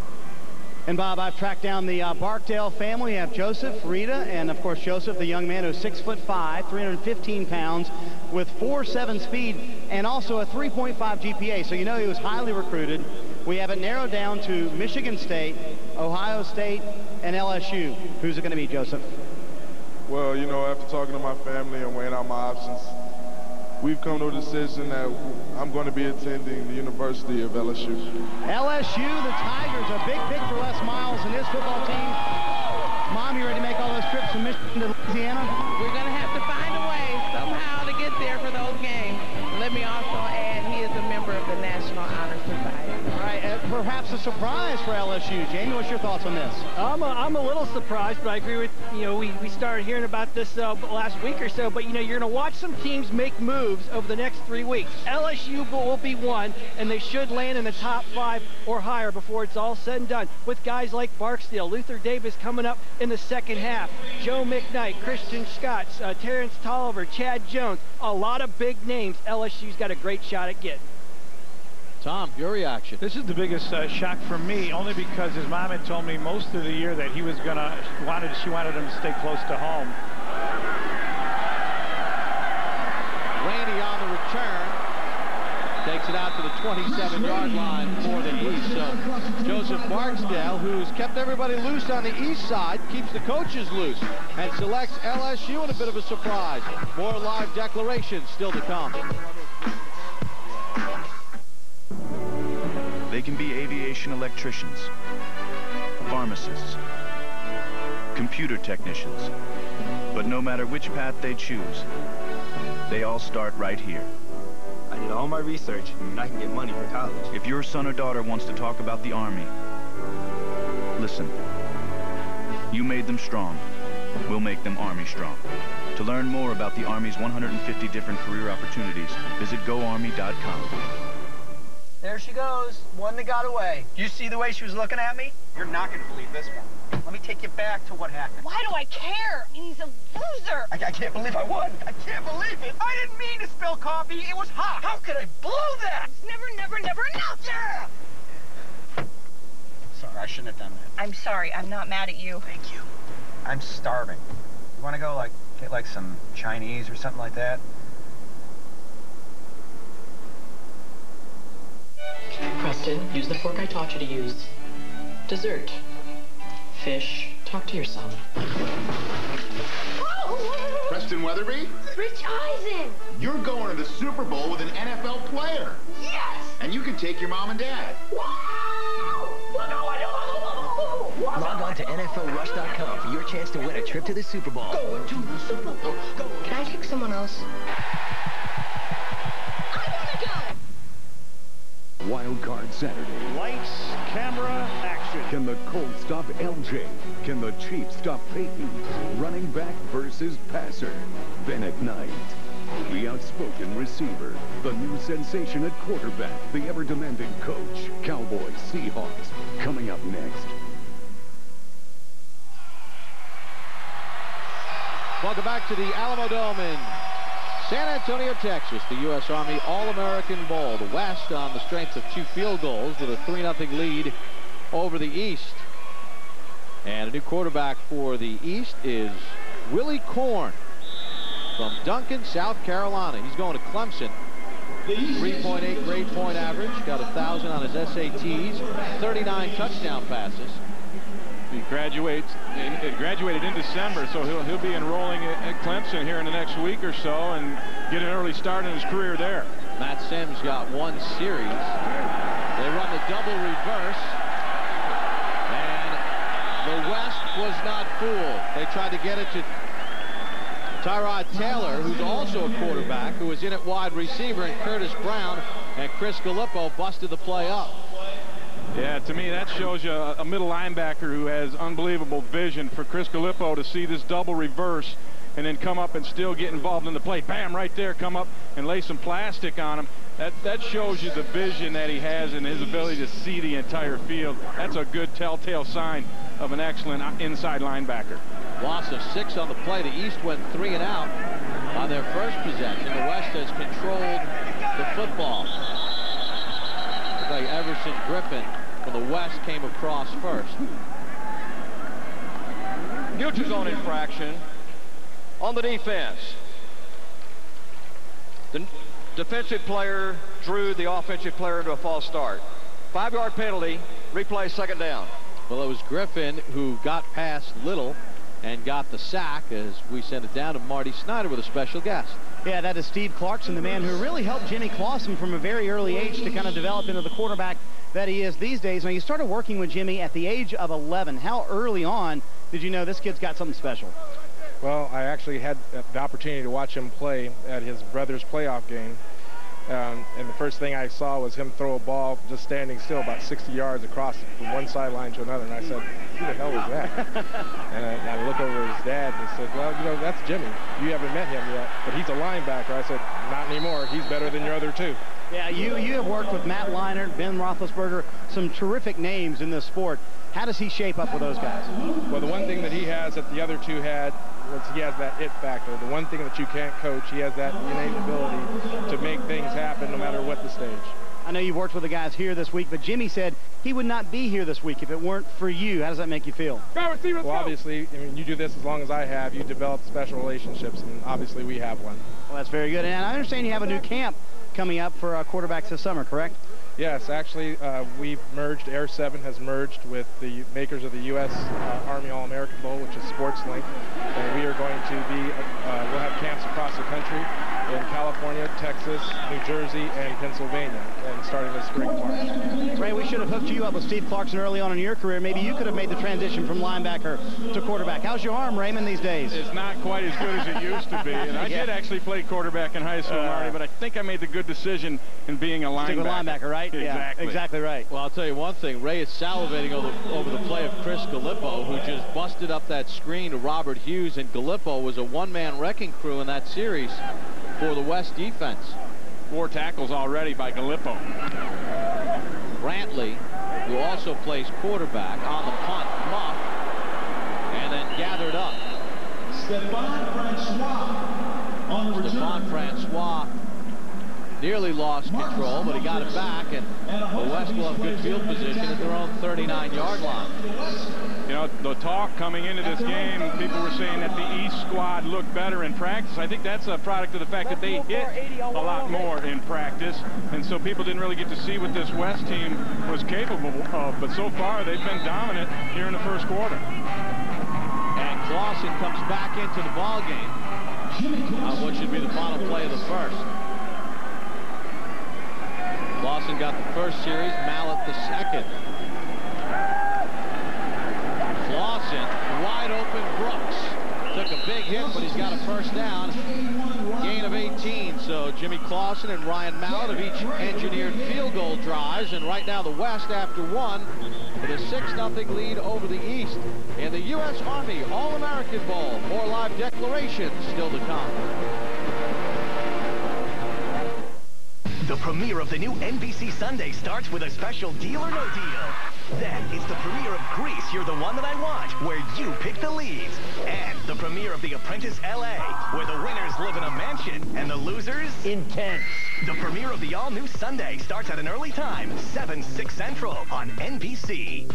And Bob, I've tracked down the Barkdale family. We have Joseph, Rita, and of course Joseph, the young man who's 6'5", 315 pounds, with 4.7 speed and also a 3.5 GPA. So you know he was highly recruited. We have it narrowed down to Michigan State, Ohio State, and LSU. Who's it going to be, Joseph? Well, you know, after talking to my family and weighing out my options, we've come to a decision that I'm going to be attending the University of LSU. LSU, the Tigers, a big pick for Les Miles and his football team. Mom, you ready to make all those trips from Michigan to Louisiana? We're going to have to find a way somehow to get there for those games. Let me also add, he is a member of the National Honor Society. All right, perhaps a surprise for LSU. Jamie, what's your thoughts on this? I'm a little surprised, but I agree with, you know, we started hearing about this last week or so, but, you know, you're going to watch some teams make moves over the next 3 weeks. LSU will be one, and they should land in the top 5 or higher before it's all said and done, with guys like Barksdale, Luther Davis coming up in the second half, Joe McKnight, Christian Scott, Terrence Tolliver, Chad Jones, a lot of big names LSU's got a great shot at getting. Tom, your reaction? This is the biggest shock for me, only because his mom had told me most of the year that he was she wanted him to stay close to home. Rainey on the return. Takes it out to the 27-yard line for the East. So Joseph Barksdale, who's kept everybody loose on the East side, keeps the coaches loose and selects LSU in a bit of a surprise. More live declarations still to come. They can be aviation electricians, pharmacists, computer technicians, but no matter which path they choose, they all start right here. I did all my research, and I can get money for college. If your son or daughter wants to talk about the Army, listen. You made them strong. We'll make them Army strong. To learn more about the Army's 150 different career opportunities, visit GoArmy.com. There she goes, one that got away. You see the way she was looking at me? You're not going to believe this one. Let me take take you back to what happened. Why do I care? I mean, he's a loser. I can't believe I won. I can't believe it. I didn't mean to spill coffee. It was hot. How could I blow that? It's never, never, never enough. Yeah! Sorry, I shouldn't have done that. I'm sorry. I'm not mad at you. Thank you. I'm starving. You want to go, get, some Chinese or something like that? Preston, use the fork I taught you to use. Dessert. Fish. Talk to your son. Preston Weatherby? Rich Eisen! You're going to the Super Bowl with an NFL player. Yes! And you can take your mom and dad. Log on to NFLRush.com for your chance to win a trip to the Super Bowl. Going to the Super Bowl. Go. Can I take someone else? Wild Card Saturday. Lights, camera, action. Can the Colts stop LJ? Can the Chiefs stop Peyton? Running back versus passer. Bennett Knight. The outspoken receiver. The new sensation at quarterback. The ever-demanding coach. Cowboys, Seahawks. Coming up next. Welcome back to the Alamo Dome in San Antonio, Texas, the U.S. Army All-American Bowl. The West on the strength of 2 field goals with a 3-0 lead over the East. And a new quarterback for the East is Willie Korn from Duncan, South Carolina. He's going to Clemson. 3.8 grade point average, got 1,000 on his SATs, 39 touchdown passes. He graduated in December, so he'll be enrolling at Clemson here in the next week or so and get an early start in his career there. Matt Sims got 1 series. They run the double reverse, and the West was not fooled. They tried to get it to Tyrod Taylor, who's also a quarterback, who was in at wide receiver, and Curtis Brown, and Chris Gallipo busted the play up. Yeah, to me, that shows you a middle linebacker who has unbelievable vision. For Chris Gallipo to see this double reverse and then come up and still get involved in the play. Bam, right there, come up and lay some plastic on him. That shows you the vision that he has and his ability to see the entire field. That's a good telltale sign of an excellent inside linebacker. Loss of 6 on the play. The East went 3 and out on their first possession. The West has controlled the football. Looks like Everson Griffin from the West came across first. Neutral zone infraction on the defense. The defensive player drew the offensive player into a false start. 5-yard penalty, replay, 2nd down. Well, it was Griffin who got past Little and got the sack as we send it down to Marty Snyder with a special guest. Yeah, that is Steve Clarkson, the man who really helped Jimmy Clausen from a very early age to kind of develop into the quarterback that he is these days. Now, you started working with Jimmy at the age of 11. How early on did you know this kid's got something special? Well, I actually had the opportunity to watch him play at his brother's playoff game. And the first thing I saw was him throw a ball just standing still about 60 yards across from one sideline to another. And I said, who the hell is that? And I looked over at his dad and said, well, you know, that's Jimmy. You haven't met him yet, but he's a linebacker. I said, not anymore. He's better than your other 2. Yeah, you have worked with Matt Leinart, Ben Roethlisberger, some terrific names in this sport. How does he shape up with those guys? Well, the one thing that he has that the other 2 had was he has that it factor. The one thing that you can't coach, he has that innate ability to make things happen no matter what the stage. I know you've worked with the guys here this week, but Jimmy said he would not be here this week if it weren't for you. How does that make you feel? Well, obviously, I mean, you do this as long as I have. You develop special relationships, and obviously we have one. Well, that's very good. And I understand you have a new camp coming up for quarterbacks this summer, correct? Yes, actually, we've merged. Air 7 has merged with the makers of the U.S. Army All-American Bowl, which is SportsLink. And we are going to be, we'll have camps across the country in California, Texas, New Jersey, and Pennsylvania, and starting this spring March. Ray, we should have hooked you up with Steve Clarkson early on in your career. Maybe you could have made the transition from linebacker to quarterback. How's your arm, Raymond, these days? It's not quite as good as it used to be. And I did actually play quarterback in high school, Marty, but I think I made the good decision in being a linebacker. Stick with linebacker, right? Exactly. Yeah, exactly right. Well, I'll tell you one thing. Ray is salivating over the play of Chris Gallipo, who just busted up that screen to Robert Hughes, and Gallipo was a one-man wrecking crew in that series for the West defense. 4 tackles already by Gallipo. Brantley, who also plays quarterback, on the punt. Muff Stephon Francois nearly lost control, but he got it back, and the West will have good field position at their own 39-yard line. You know, the talk coming into this game, people were saying that the East squad looked better in practice. I think that's a product of the fact that they hit a lot more in practice, and so people didn't really get to see what this West team was capable of. But so far, they've been dominant here in the first quarter. And Clausen comes back into the ball game on what should be the final play of the first. Clausen got the first series, Mallett the second. Clausen, wide open Brooks. Took a big hit, but he's got a first down. Gain of 18, so Jimmy Clausen and Ryan Mallett have each engineered field goal drives, and right now the West, after one, with a 6-0 lead over the East in the U.S. Army All-American Bowl. More live declarations still to come. The premiere of the new NBC Sunday starts with a special Deal or No Deal. Then it's the premiere of Grease, You're the One That I Want, where you pick the leads. And the premiere of The Apprentice LA, where the winners live in a mansion and the losers intense. The premiere of the all-new Sunday starts at an early time, 7/6 Central on NBC.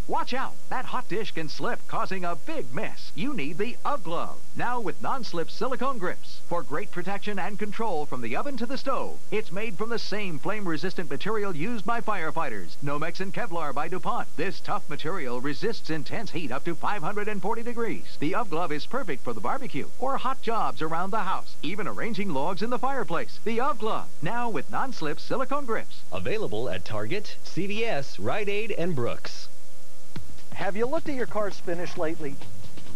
Watch out, that hot dish can slip, causing a big mess. You need the UGG Glove, now with non-slip silicone grips for great protection and control from the oven to the stove. It's made from the same flame-resistant material used by firefighters, Nomex and Kevlar by DuPont. This tough material resists intense heat up to 540 degrees. The UGG Glove is perfect for the barbecue or hot jobs around the house, even arranging logs in the fireplace. The UGG Glove, now with non-slip silicone grips. Available at Target, CVS, Rite Aid, and Brooks. Have you looked at your car's finish lately?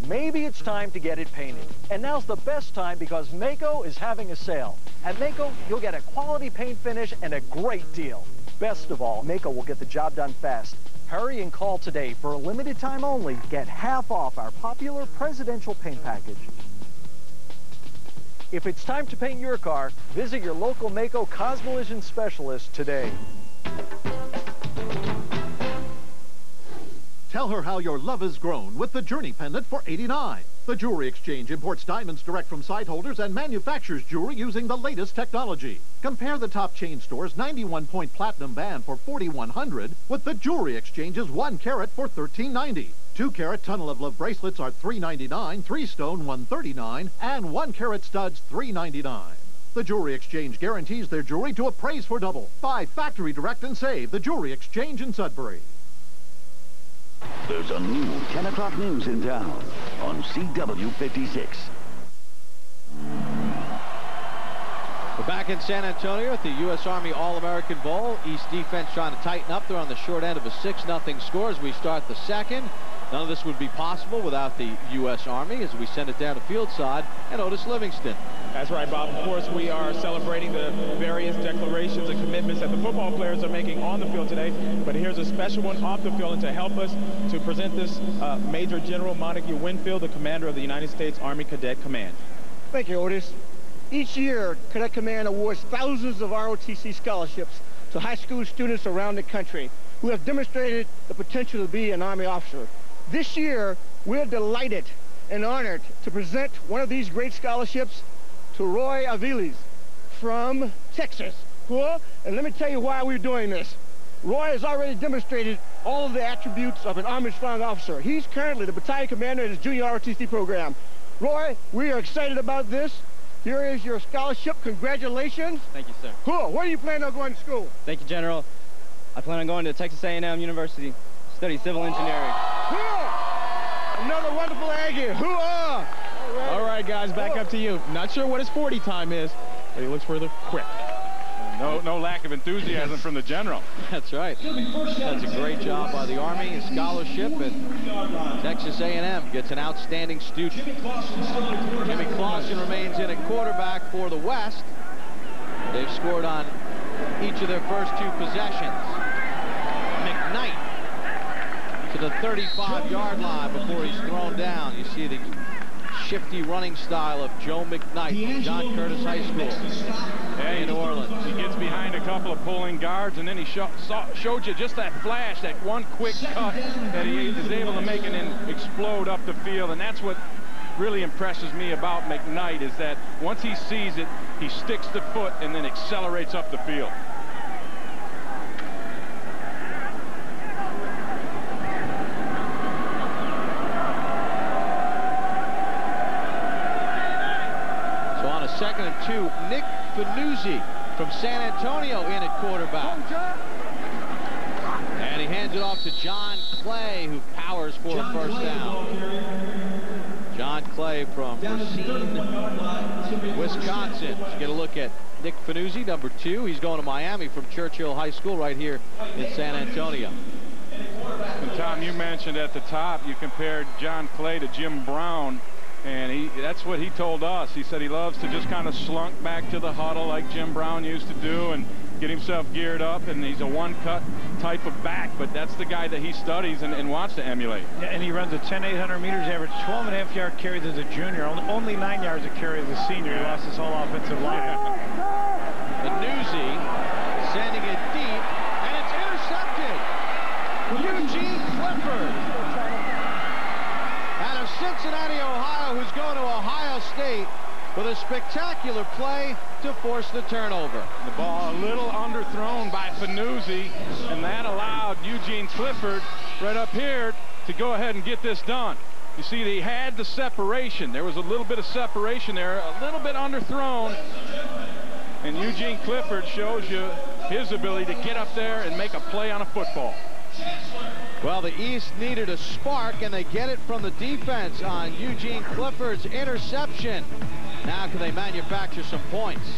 Maybe it's time to get it painted. And now's the best time because Maaco is having a sale. At Maaco, you'll get a quality paint finish and a great deal. Best of all, Maaco will get the job done fast. Hurry and call today. For a limited time only, get half off our popular presidential paint package. If it's time to paint your car, visit your local Maaco Cosmovision specialist today. Tell her how your love has grown with the Journey pendant for $89. The Jewelry Exchange imports diamonds direct from site holders and manufactures jewelry using the latest technology. Compare the top chain store's 91-point platinum band for $4,100 with the Jewelry Exchange's 1 carat for $1,390. 2-carat Tunnel of Love bracelets are $399, 3-stone $139, and 1-carat studs $399. The Jewelry Exchange guarantees their jewelry to appraise for double. Buy factory direct and save. The Jewelry Exchange in Sudbury. There's a new 10 o'clock news in town on CW56. We're back in San Antonio at the U.S. Army All-American Bowl. East defense trying to tighten up. They're on the short end of a 6-0 score as we start the second. None of this would be possible without the U.S. Army as we send it down to field side and Otis Livingston. That's right, Bob. Of course, we are celebrating the various declarations and commitments that the football players are making on the field today. But here's a special one off the field, and to help us to present this, Major General Montague Winfield, the commander of the United States Army Cadet Command. Thank you, Otis. Each year, Cadet Command awards thousands of ROTC scholarships to high school students around the country who have demonstrated the potential to be an Army officer. This year, we're delighted and honored to present one of these great scholarships to Roy Aviles from Texas. Cool? And let me tell you why we're doing this. Roy has already demonstrated all of the attributes of an Army strong officer. He's currently the battalion commander in his junior ROTC program. Roy, we are excited about this. Here is your scholarship. Congratulations. Thank you, sir. Cool. Where do you plan on going to school? Thank you, General. I plan on going to Texas A&M University, study civil engineering. Cool. Another wonderful Aggie. Hoo-ah! All right, guys, back up to you. Not sure what his 40 time is, but he looks further quick. No lack of enthusiasm from the general. That's right. That's a great job by the Army. A scholarship, and Texas A&M gets an outstanding student. Jimmy Clausen remains in at quarterback for the West. They've scored on each of their first 2 possessions. McKnight to the 35-yard line before he's thrown down. You see the shifty running style of Joe McKnight from John Curtis High School in New Orleans. He gets behind a couple of pulling guards, and then he showed you just that flash, that one quick cut that he is able to make and then explode up the field, and that's what really impresses me about McKnight is that once he sees it, he sticks the foot and then accelerates up the field. So on a 2nd and 2, Nick Fanuzzi from San Antonio in at quarterback. And he hands it off to John Clay, who powers for a first down. John Clay from Racine, Wisconsin. You get a look at Nick Fanuzzi, number 2. He's going to Miami from Churchill High School right here in San Antonio. And Tom, you mentioned at the top, you compared John Clay to Jim Brown. And that's what he told us. He said he loves to just kind of slunk back to the huddle like Jim Brown used to do and get himself geared up. And he's a one-cut type of back, but that's the guy that he studies and wants to emulate. Yeah, and he runs a 10-800 meters average, 12.5-yard carry as a junior, only 9 yards a carry as a senior. He lost his whole offensive line. Fanuzzi sending it deep, and it's intercepted. Eugene Clifford out of Cincinnati, Ohio, who's going to Ohio State with a spectacular play to force the turnover. The ball a little underthrown by Fanuzzi, and that allowed Eugene Clifford right up here to go ahead and get this done. You see, he had the separation. There was a little bit of separation there, a little bit underthrown, and Eugene Clifford shows you his ability to get up there and make a play on a football. Well, the East needed a spark, and they get it from the defense on Eugene Clifford's interception. Now can they manufacture some points?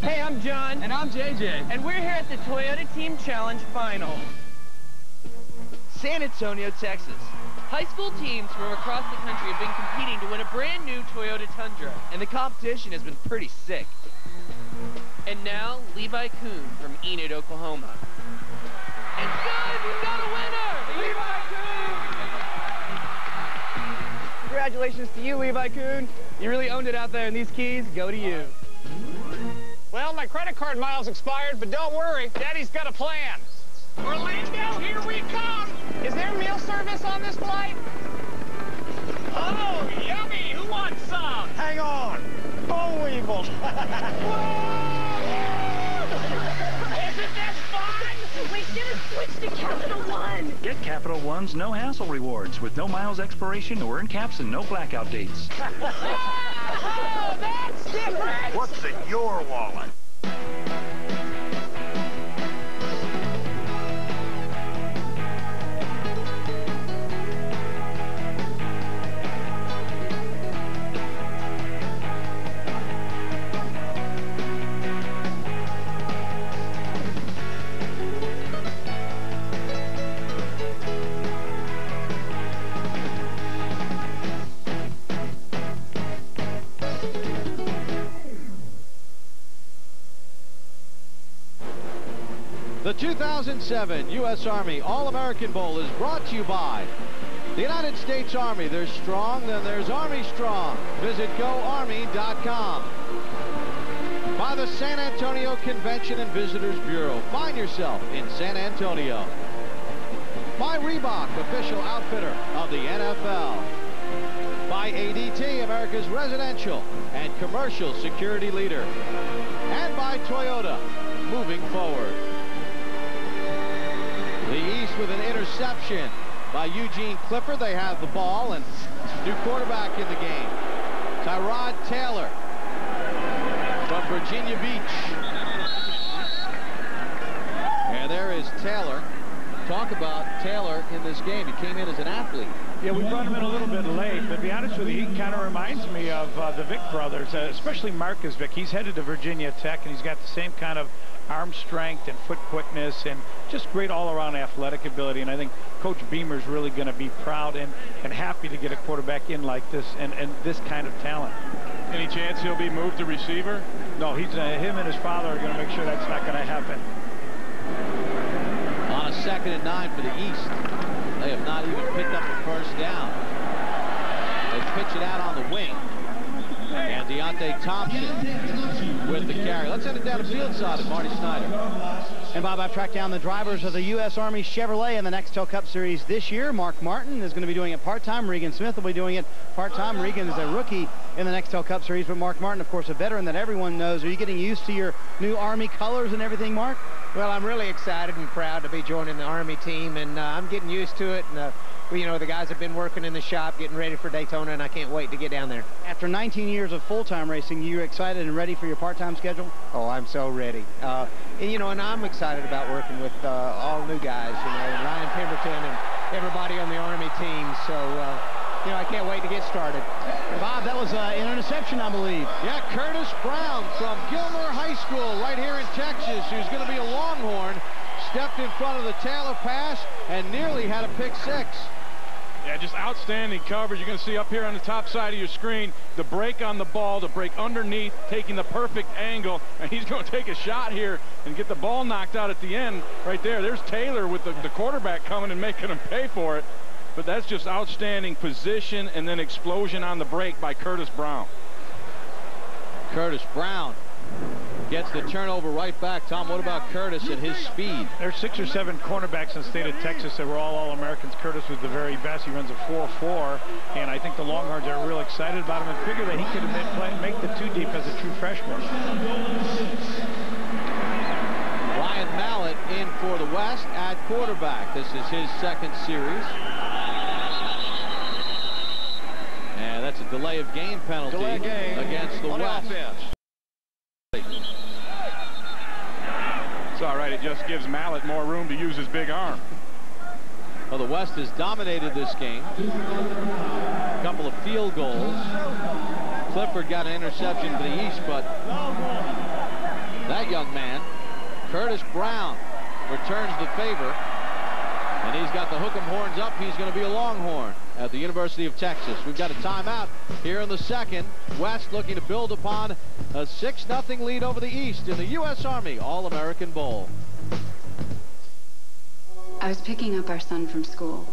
Hey, I'm John. And I'm JJ. And we're here at the Toyota Team Challenge Final. San Antonio, Texas. High school teams from across the country have been competing to win a brand new Toyota Tundra. And the competition has been pretty sick. And now, Levi Kuhn from Enid, Oklahoma. And good, we've got a winner! Levi Kuhn! Congratulations to you, Levi Kuhn. You really owned it out there, and these keys go to you. Well, my credit card miles expired, but don't worry, Daddy's got a plan. Orlando, here we come! Is there meal service on this flight? Oh, yummy! Who wants some? Hang on! Boll weevils! Isn't this fun? We should have switched to Capital One. Get Capital One's no hassle rewards with no miles expiration or earn caps and no blackout dates. Oh, that's different! What's in your wallet? The 2007 U.S. Army All-American Bowl is brought to you by the United States Army. There's strong, then there's Army strong. Visit GoArmy.com. By the San Antonio Convention and Visitors Bureau. Find yourself in San Antonio. By Reebok, official outfitter of the NFL. By ADT, America's residential and commercial security leader. And by Toyota, moving forward. The East with an interception by Eugene Clifford. They have the ball, and new quarterback in the game, Tyrod Taylor from Virginia Beach. And there is Taylor. Talk about Taylor in this game. He came in as an athlete. Yeah, we brought him in a little bit late, but to be honest with you, he kind of reminds me of the Vick brothers, especially Marcus Vick. He's headed to Virginia Tech, and he's got the same kind of arm strength and foot quickness and just great all-around athletic ability. And I think Coach Beamer's really going to be proud and happy to get a quarterback in like this and this kind of talent. Any chance he'll be moved to receiver? No, him and his father are going to make sure that's not going to happen. On a 2nd and 9 for the East. They have not even picked up a first down. They pitch it out on the wing. And Deontay Thompson with the carry. Let's send it down the field side at Marty Snyder. And Bob, I've tracked down the drivers of the U.S. Army Chevrolet in the Nextel Cup Series this year. Mark Martin is going to be doing it part-time. Regan Smith will be doing it part-time. Regan is a rookie in the Nextel Cup Series, but Mark Martin, of course, a veteran that everyone knows. Are you getting used to your new Army colors and everything, Mark? Well, I'm really excited and proud to be joining the Army team, and I'm getting used to it. And you know, the guys have been working in the shop, getting ready for Daytona, and I can't wait to get down there. After 19 years of full-time racing, you're excited and ready for your part-time schedule? Oh, I'm so ready. And, you know, and I'm excited about working with all new guys, you know, Ryan Pemberton and everybody on the Army team. So, you know, I can't wait to get started. Bob, that was an interception, I believe. Yeah, Curtis Brown from Gilmer High School right here in Texas, who's going to be a Longhorn, stepped in front of the Taylor pass and nearly had a pick six. Yeah, just outstanding coverage. You're going to see up here on the top side of your screen the break on the ball, the break underneath, taking the perfect angle, and he's going to take a shot here and get the ball knocked out at the end right there. There's Taylor with the quarterback coming and making him pay for it. But that's just outstanding position and then explosion on the break by Curtis Brown. Curtis Brown gets the turnover right back. Tom, what about Curtis and his speed? There's 6 or 7 cornerbacks in the state of Texas that were all-Americans. Curtis was the very best. He runs a 4.4, and I think the Longhorns are real excited about him and figure that he could make the 2 deep as a true freshman. Ryan Mallett in for the West at quarterback. This is his second series. And that's a delay of game penalty against the West. It's all right. It just gives Mallett more room to use his big arm. Well, the West has dominated this game. A couple of field goals. Clifford got an interception to the East, but that young man, Curtis Brown, returns the favor. And he's got the hook'em horns up. He's going to be a Longhorn at the University of Texas. We've got a timeout here in the second. West looking to build upon a 6-0 lead over the East in the U.S. Army All-American Bowl. I was picking up our son from school.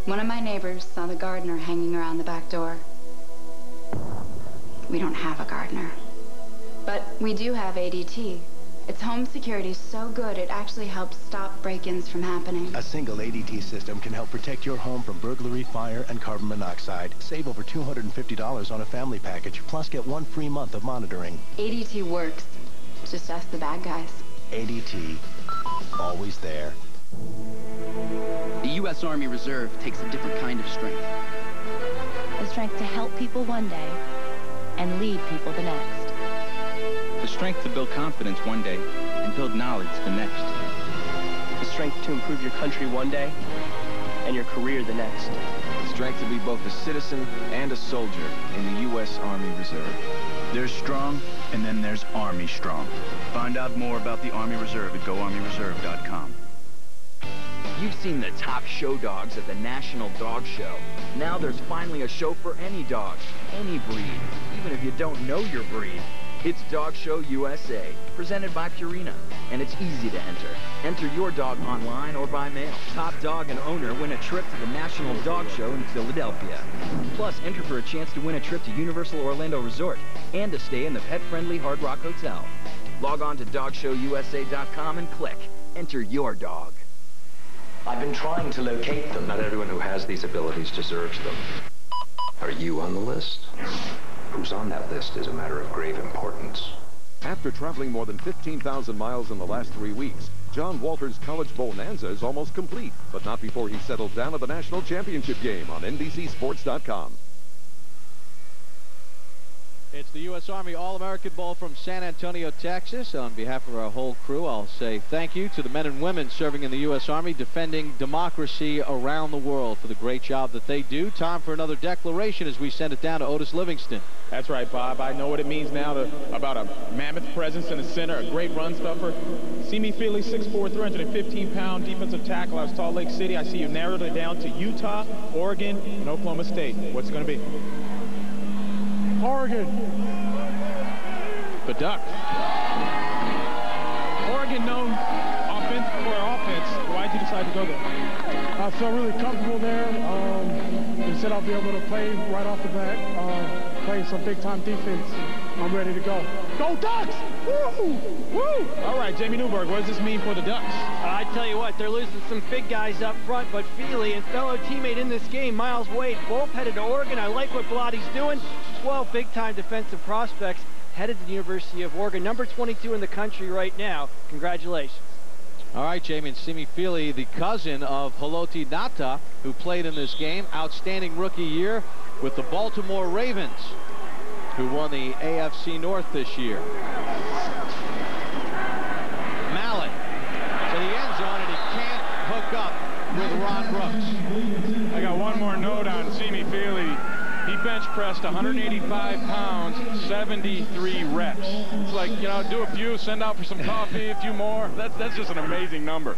One of my neighbors saw the gardener hanging around the back door. We don't have a gardener, but we do have ADT. Its home security is so good, it actually helps stop break-ins from happening. A single ADT system can help protect your home from burglary, fire, and carbon monoxide. Save over $250 on a family package, plus get 1 free month of monitoring. ADT works. Just us, the bad guys. ADT. Always there. The U.S. Army Reserve takes a different kind of strength. The strength to help people one day and lead people the next. The strength to build confidence one day and build knowledge the next. The strength to improve your country one day and your career the next. The strength to be both a citizen and a soldier in the U.S. Army Reserve. There's strong, and then there's Army Strong. Find out more about the Army Reserve at GoArmyReserve.com. You've seen the top show dogs at the National Dog Show. Now there's finally a show for any dog, any breed, even if you don't know your breed. It's Dog Show USA, presented by Purina, and it's easy to enter. Enter your dog online or by mail. Top dog and owner win a trip to the National Dog Show in Philadelphia. Plus, enter for a chance to win a trip to Universal Orlando Resort and to stay in the pet-friendly Hard Rock Hotel. Log on to DogShowUSA.com and click Enter your dog. I've been trying to locate them. Not everyone who has these abilities deserves them. Are you on the list? Who's on that list is a matter of grave importance. After traveling more than 15,000 miles in the last 3 weeks, John Walters' College Bonanza is almost complete, but not before he settled down at the National Championship game on NBCSports.com. It's the U.S. Army All-American Bowl from San Antonio, Texas. On behalf of our whole crew, I'll say thank you to the men and women serving in the U.S. Army, defending democracy around the world for the great job that they do. Time for another declaration as we send it down to Otis Livingston. That's right, Bob. I know what it means now about a mammoth presence in the center, a great run stuffer. Simi Feely, 6'4", 315-pound defensive tackle out of Salt Lake City. I see you narrowed it down to Utah, Oregon, and Oklahoma State. What's it going to be? Oregon. The Duck. Oregon known for offense. Why did you decide to go there? I felt really comfortable there. They said I'll be able to play right off the bat, play some big-time defense. I'm ready to go. Go Ducks! Woo! Woo! All right, Jamie Newberg, what does this mean for the Ducks? I tell you what, they're losing some big guys up front, but Feely and fellow teammate in this game, Miles Wade, both headed to Oregon. I like what Blotty's doing. 12 big-time defensive prospects headed to the University of Oregon. Number 22 in the country right now. Congratulations. All right, Jamie, and Simi Feely, the cousin of Haloti Ngata, who played in this game. Outstanding rookie year with the Baltimore Ravens, who won the AFC North this year. Mallett to the end zone, and he can't hook up with Ron Brooks. I got one more note on Simi Feely. He bench pressed 185 pounds, 73 reps. It's like, you know, do a few, send out for some coffee, a few more. That's just an amazing number.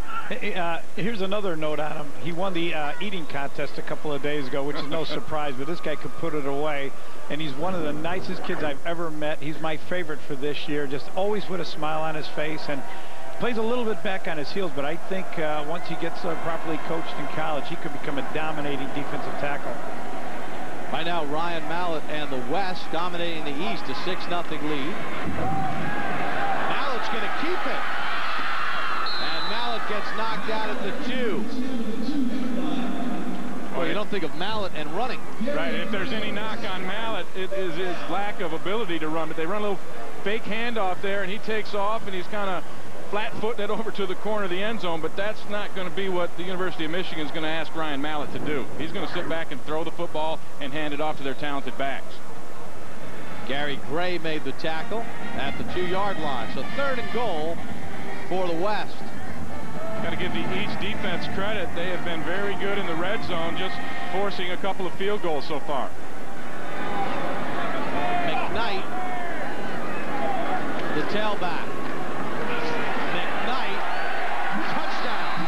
Here's another note on him. He won the eating contest a couple of days ago, which is no surprise, but this guy could put it away. And he's one of the nicest kids I've ever met. He's my favorite for this year, just always with a smile on his face, and plays a little bit back on his heels, but I think once he gets properly coached in college, he could become a dominating defensive tackle. Right now, Ryan Mallett and the West dominating the East, a 6-0 lead. Mallett's going to keep it. And Mallett gets knocked out at the 2. Well, you don't think of Mallett and running. Right, if there's any knock on Mallett, it is his lack of ability to run. But they run a little fake handoff there, and he takes off, and he's kind of flat-footing it over to the corner of the end zone, but that's not going to be what the University of Michigan is going to ask Ryan Mallett to do. He's going to sit back and throw the football and hand it off to their talented backs. Gary Gray made the tackle at the 2-yard line. So 3rd and goal for the West. Got to give the East defense credit. They have been very good in the red zone, just forcing a couple of field goals so far. McKnight, the tailback. McKnight, touchdown.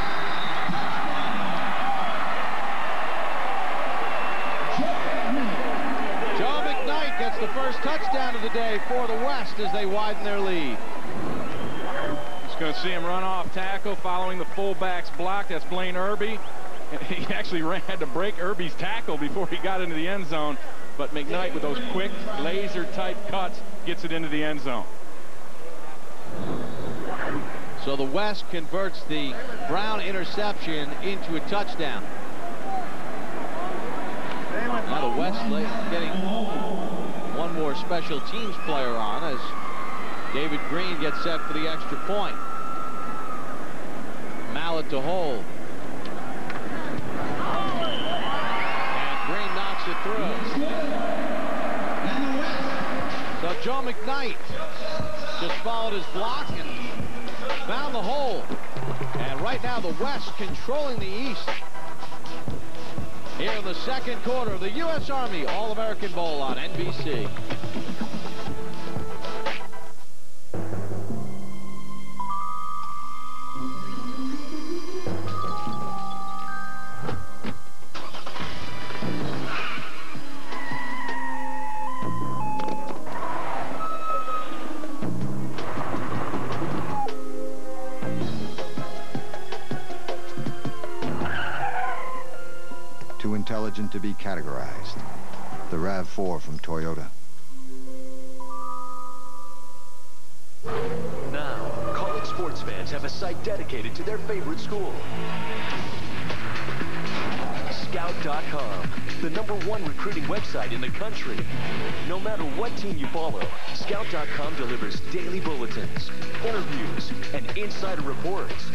Joe McKnight gets the first touchdown of the day for the West as they widen their lead. Going to see him run off tackle following the fullback's block. That's Blaine Irby. He actually had to break Irby's tackle before he got into the end zone. But McKnight, with those quick laser-type cuts, gets it into the end zone. So the West converts the Brown interception into a touchdown. Now the West getting one more special teams player on as David Green gets set for the extra point. Mallett to hold. And Green knocks it through. So Joe McKnight just followed his block and found the hole. And right now the West controlling the East. Here in the second quarter of the U.S. Army All-American Bowl on NBC. Intelligent to be categorized. The RAV4 from Toyota. Now, college sports fans have a site dedicated to their favorite school. Scout.com, the #1 recruiting website in the country. No matter what team you follow, Scout.com delivers daily bulletins, interviews, and insider reports.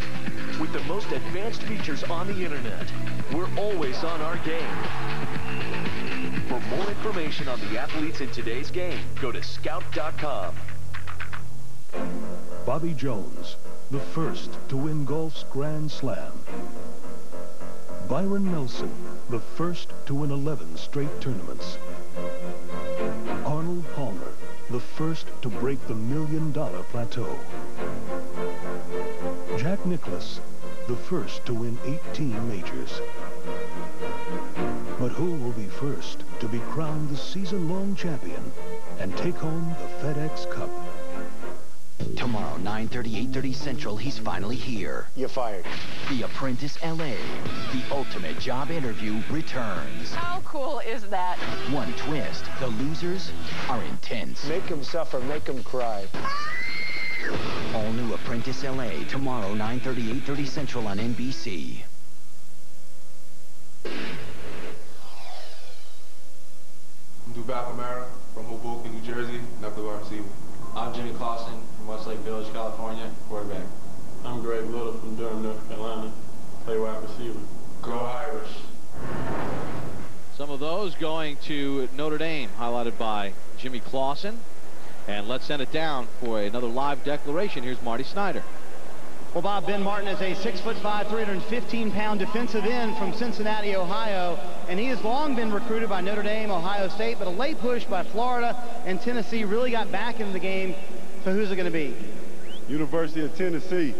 With the most advanced features on the internet, we're always on our game. For more information on the athletes in today's game, go to Scout.com. Bobby Jones, the first to win golf's Grand Slam. Byron Nelson, the first to win 11 straight tournaments. Arnold Palmer, the first to break the $1 million plateau. Jack Nicklaus, the first to win 18 majors. But who will be first to be crowned the season-long champion and take home the FedEx Cup? Tomorrow, 9:30, 8:30 Central, he's finally here. You're fired. The Apprentice LA, the ultimate job interview, returns. How cool is that? One twist, the losers are intense. Make them suffer, make them cry. All new Apprentice LA, tomorrow, 9:30, 8:30 Central on NBC. I'm Dubai Camara from Hoboken, New Jersey, left wide receiver. I'm Jimmy Clausen from Westlake Village, California, quarterback. I'm Greg Little from Durham, North Carolina, play wide receiver. Go Irish. Some of those going to Notre Dame, highlighted by Jimmy Clausen. And let's send it down for another live declaration. Here's Marty Snyder. Well, Bob, Ben Martin is a 6'5", 315-pound defensive end from Cincinnati, Ohio, and he has long been recruited by Notre Dame, Ohio State, but a late push by Florida and Tennessee really got back into the game. So who's it going to be? University of Tennessee.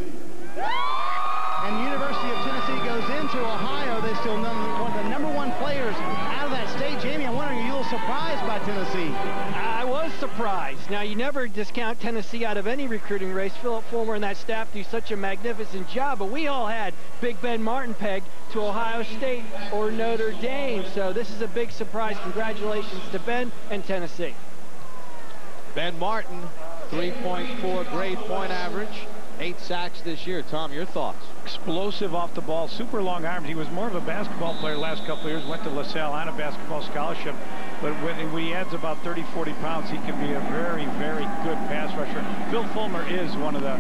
And University of Tennessee goes into Ohio. They still one of the #1 players out of that state. Jamie, I'm wondering, are you a little surprised by Tennessee? I was surprised. Now, you never discount Tennessee out of any recruiting race. Philip Fulmer and that staff do such a magnificent job, but we all had Big Ben Martin pegged to Ohio State or Notre Dame. So this is a big surprise. Congratulations to Ben and Tennessee. Ben Martin, 3.4 grade point average. 8 sacks this year. Tom, your thoughts? Explosive off the ball, super long arms. He was more of a basketball player last couple of years, went to LaSalle on a basketball scholarship. But when he adds about 30, 40 pounds, he can be a very, very good pass rusher. Phil Fulmer is one of the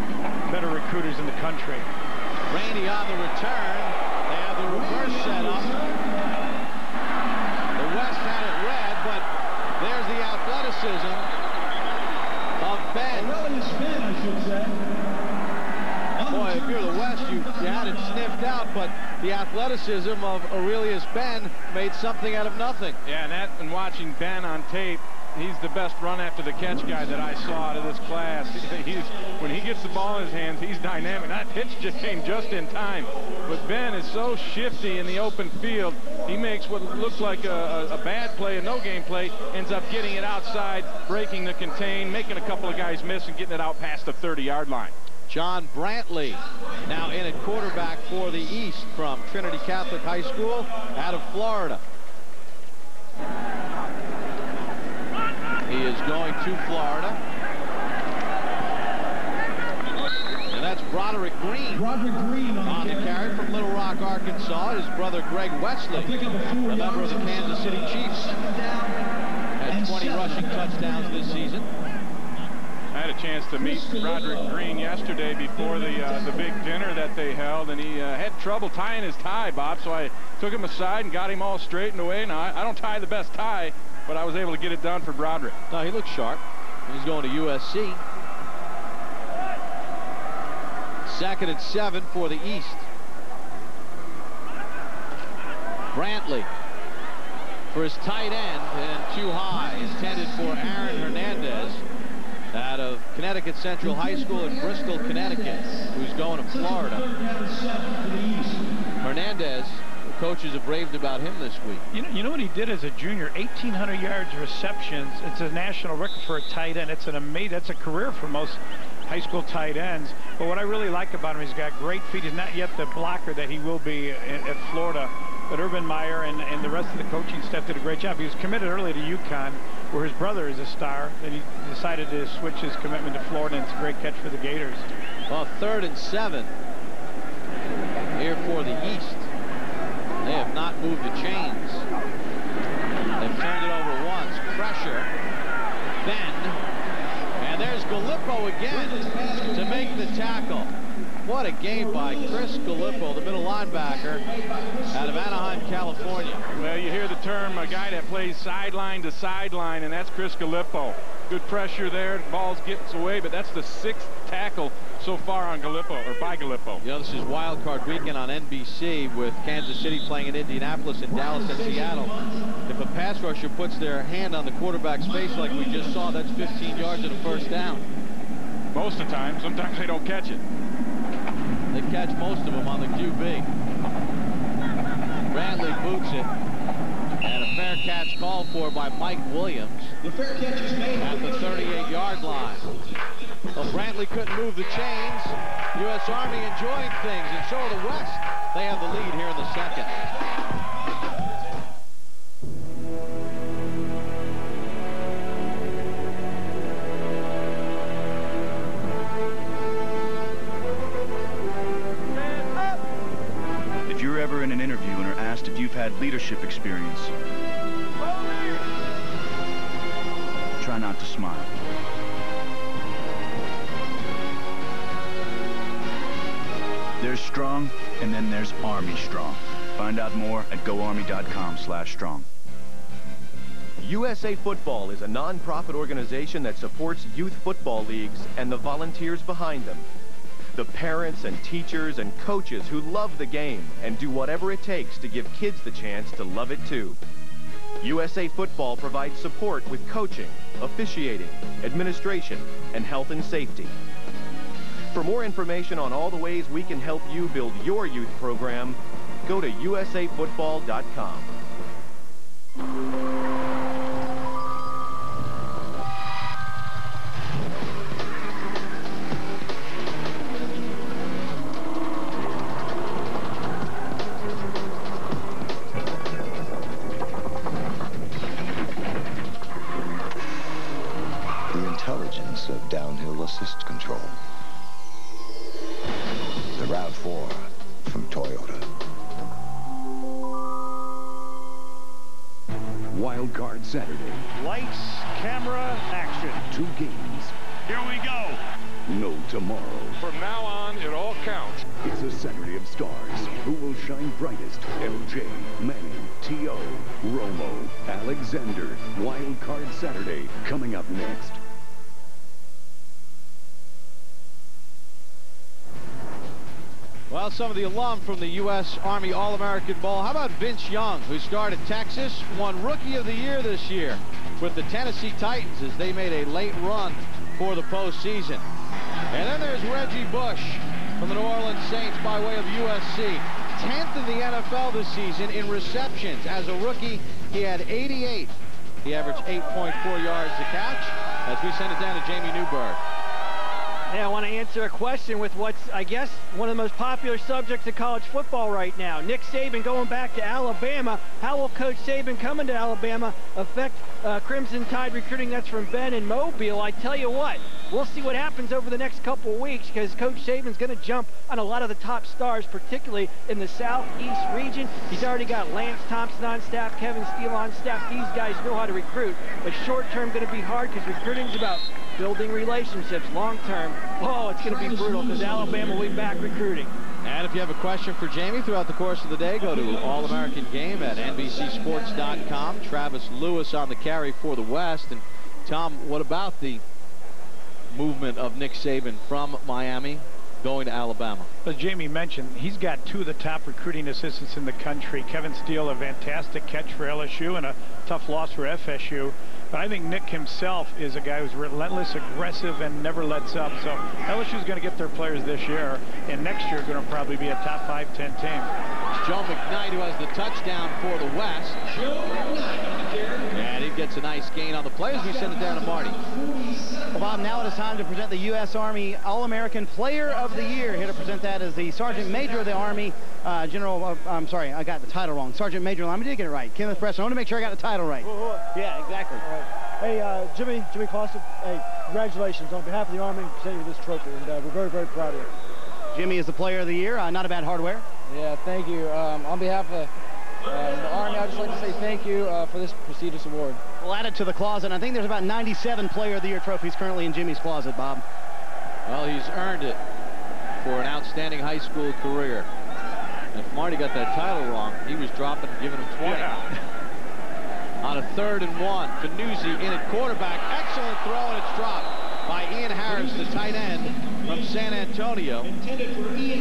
better recruiters in the country. Rainey on the return. They have the reverse setup. The West had it red, but there's the athleticism of Ben. Aurelius Ben, I should say. Boy, if you're the West, you had it sniffed out, but the athleticism of Aurelius Ben made something out of nothing. Yeah, and watching Ben on tape, he's the best run after the catch guy that I saw out of this class. When he gets the ball in his hands, he's dynamic. That pitch just came just in time. But Ben is so shifty in the open field. He makes what looks like a bad play, a no-game play, ends up getting it outside, breaking the contain, making a couple of guys miss, and getting it out past the 30-yard line. John Brantley now in at quarterback for the East from Trinity Catholic High School out of Florida. He is going to Florida. And that's Broderick Green on the carry from Little Rock, Arkansas. His brother Greg Wesley, a member of the Kansas City Chiefs, had 20 rushing touchdowns this season. I had a chance to meet Broderick Green yesterday before the big dinner that they held, and he had trouble tying his tie, Bob, so I took him aside and got him all straightened away. Now, I don't tie the best tie, but I was able to get it done for Broderick. No, he looks sharp. He's going to USC. 2nd and 7 for the East. Brantley for his tight end, and too high, intended for Aaron Hernandez out of Connecticut Central High School in Bristol, Connecticut, who's going to Florida. Hernandez, the coaches have raved about him this week. You know what he did as a junior? 1,800 yards receptions. It's a national record for a tight end. It's an amazing. That's a career for most high school tight ends. But what I really like about him, he's got great feet. He's not yet the blocker that he will be at Florida. But Urban Meyer and the rest of the coaching staff did a great job. He was committed early to UConn, where his brother is a star. Then he decided to switch his commitment to Florida, and it's a great catch for the Gators. Well, 3rd and 7 here for the East. They have not moved the chains. They've turned it over once. Pressure. Ben. And there's Gallipo again to make the tackle. What a game by Chris Gallipo, the middle linebacker out of Anaheim, California. Well, you hear the term, a guy that plays sideline to sideline, and that's Chris Gallipo. Good pressure there. The ball gets away, but that's the 6th tackle so far on Gallipo, or by Gallipo. You know, this is wild card weekend on NBC with Kansas City playing in Indianapolis and Dallas and Seattle. If a pass rusher puts their hand on the quarterback's face like we just saw, that's 15 yards and a first down. Most of the time. Sometimes they don't catch it. They catch most of them on the QB. Brantley boots it. And a fair fair catch called for by Mike Williams The fair catch is made at the 38-yard line. Well, Brantley couldn't move the chains. U.S. Army enjoying things, and so are the West. They have the lead here in the second. If you're ever in an interview and are asked if you've had leadership experience, try not to smile. There's strong, and then there's Army Strong. Find out more at goarmy.com/strong. USA Football is a non-profit organization that supports youth football leagues and the volunteers behind them. The parents and teachers and coaches who love the game and do whatever it takes to give kids the chance to love it too. USA Football provides support with coaching, officiating, administration, and health and safety. For more information on all the ways we can help you build your youth program, go to usafootball.com. The intelligence of downhill assist control. The RAV4 from Toyota. Wild Card Saturday. Lights, camera, action. 2 games. Here we go. No tomorrow. From now on, it all counts. It's a Saturday of stars. Who will shine brightest? LJ, Manning, T.O., Romo, Alexander. Wild Card Saturday, coming up next. Well, some of the alum from the U.S. Army All-American Bowl. How about Vince Young, who started Texas, won Rookie of the Year this year with the Tennessee Titans as they made a late run for the postseason. And then there's Reggie Bush from the New Orleans Saints by way of USC. 10th in the NFL this season in receptions. As a rookie, he had 88. He averaged 8.4 yards a catch as we send it down to Jamie Newberg. Yeah, I want to answer a question with what's, I guess, one of the most popular subjects in college football right now. Nick Saban going back to Alabama. How will Coach Saban coming to Alabama affect Crimson Tide recruiting? That's from Ben in Mobile. I tell you what, we'll see what happens over the next couple of weeks because Coach Saban's going to jump on a lot of the top stars, particularly in the Southeast region. He's already got Lance Thompson on staff, Kevin Steele on staff. These guys know how to recruit. But short-term going to be hard because recruiting's about building relationships. Long-term, oh, it's going to be brutal because Alabama will be back recruiting. And if you have a question for Jamie throughout the course of the day, go to All-American Game at NBCSports.com. Travis Lewis on the carry for the West. And Tom, what about the movement of Nick Saban from Miami going to Alabama? As Jamie mentioned, he's got 2 of the top recruiting assistants in the country. Kevin Steele, a fantastic catch for LSU and a tough loss for FSU. But I think Nick himself is a guy who's relentless, aggressive, and never lets up. So LSU's going to get their players this year, and next year going to probably be a top 5-10 team. It's Joe McKnight who has the touchdown for the West. And he gets a nice gain on the play as we send it down to Marty. Well, Bob, now it is time to present the U.S. Army All-American Player of the Year. Here to present that is the Sergeant Major of the Army, I'm sorry, I got the title wrong. Sergeant Major, I did get it right. Kenneth Preston. I want to make sure I got the title right. Yeah, exactly. All right. Hey, Jimmy Costa, hey, congratulations on behalf of the Army presenting you this trophy, and we're very, very proud of you. Jimmy is the Player of the Year. Not a bad hardware. Yeah, thank you. On behalf of the Army, I'd just like to say thank you for this prestigious award. We'll add it to the closet. I think there's about 97 Player of the Year trophies currently in Jimmy's closet, Bob. Well, he's earned it for an outstanding high school career. And if Marty got that title wrong, he was dropping and giving him 20. Yeah. On a 3rd and 1, Vanuzzi in at quarterback. Excellent throw, and it's dropped by Ian Harris, the tight end from San Antonio.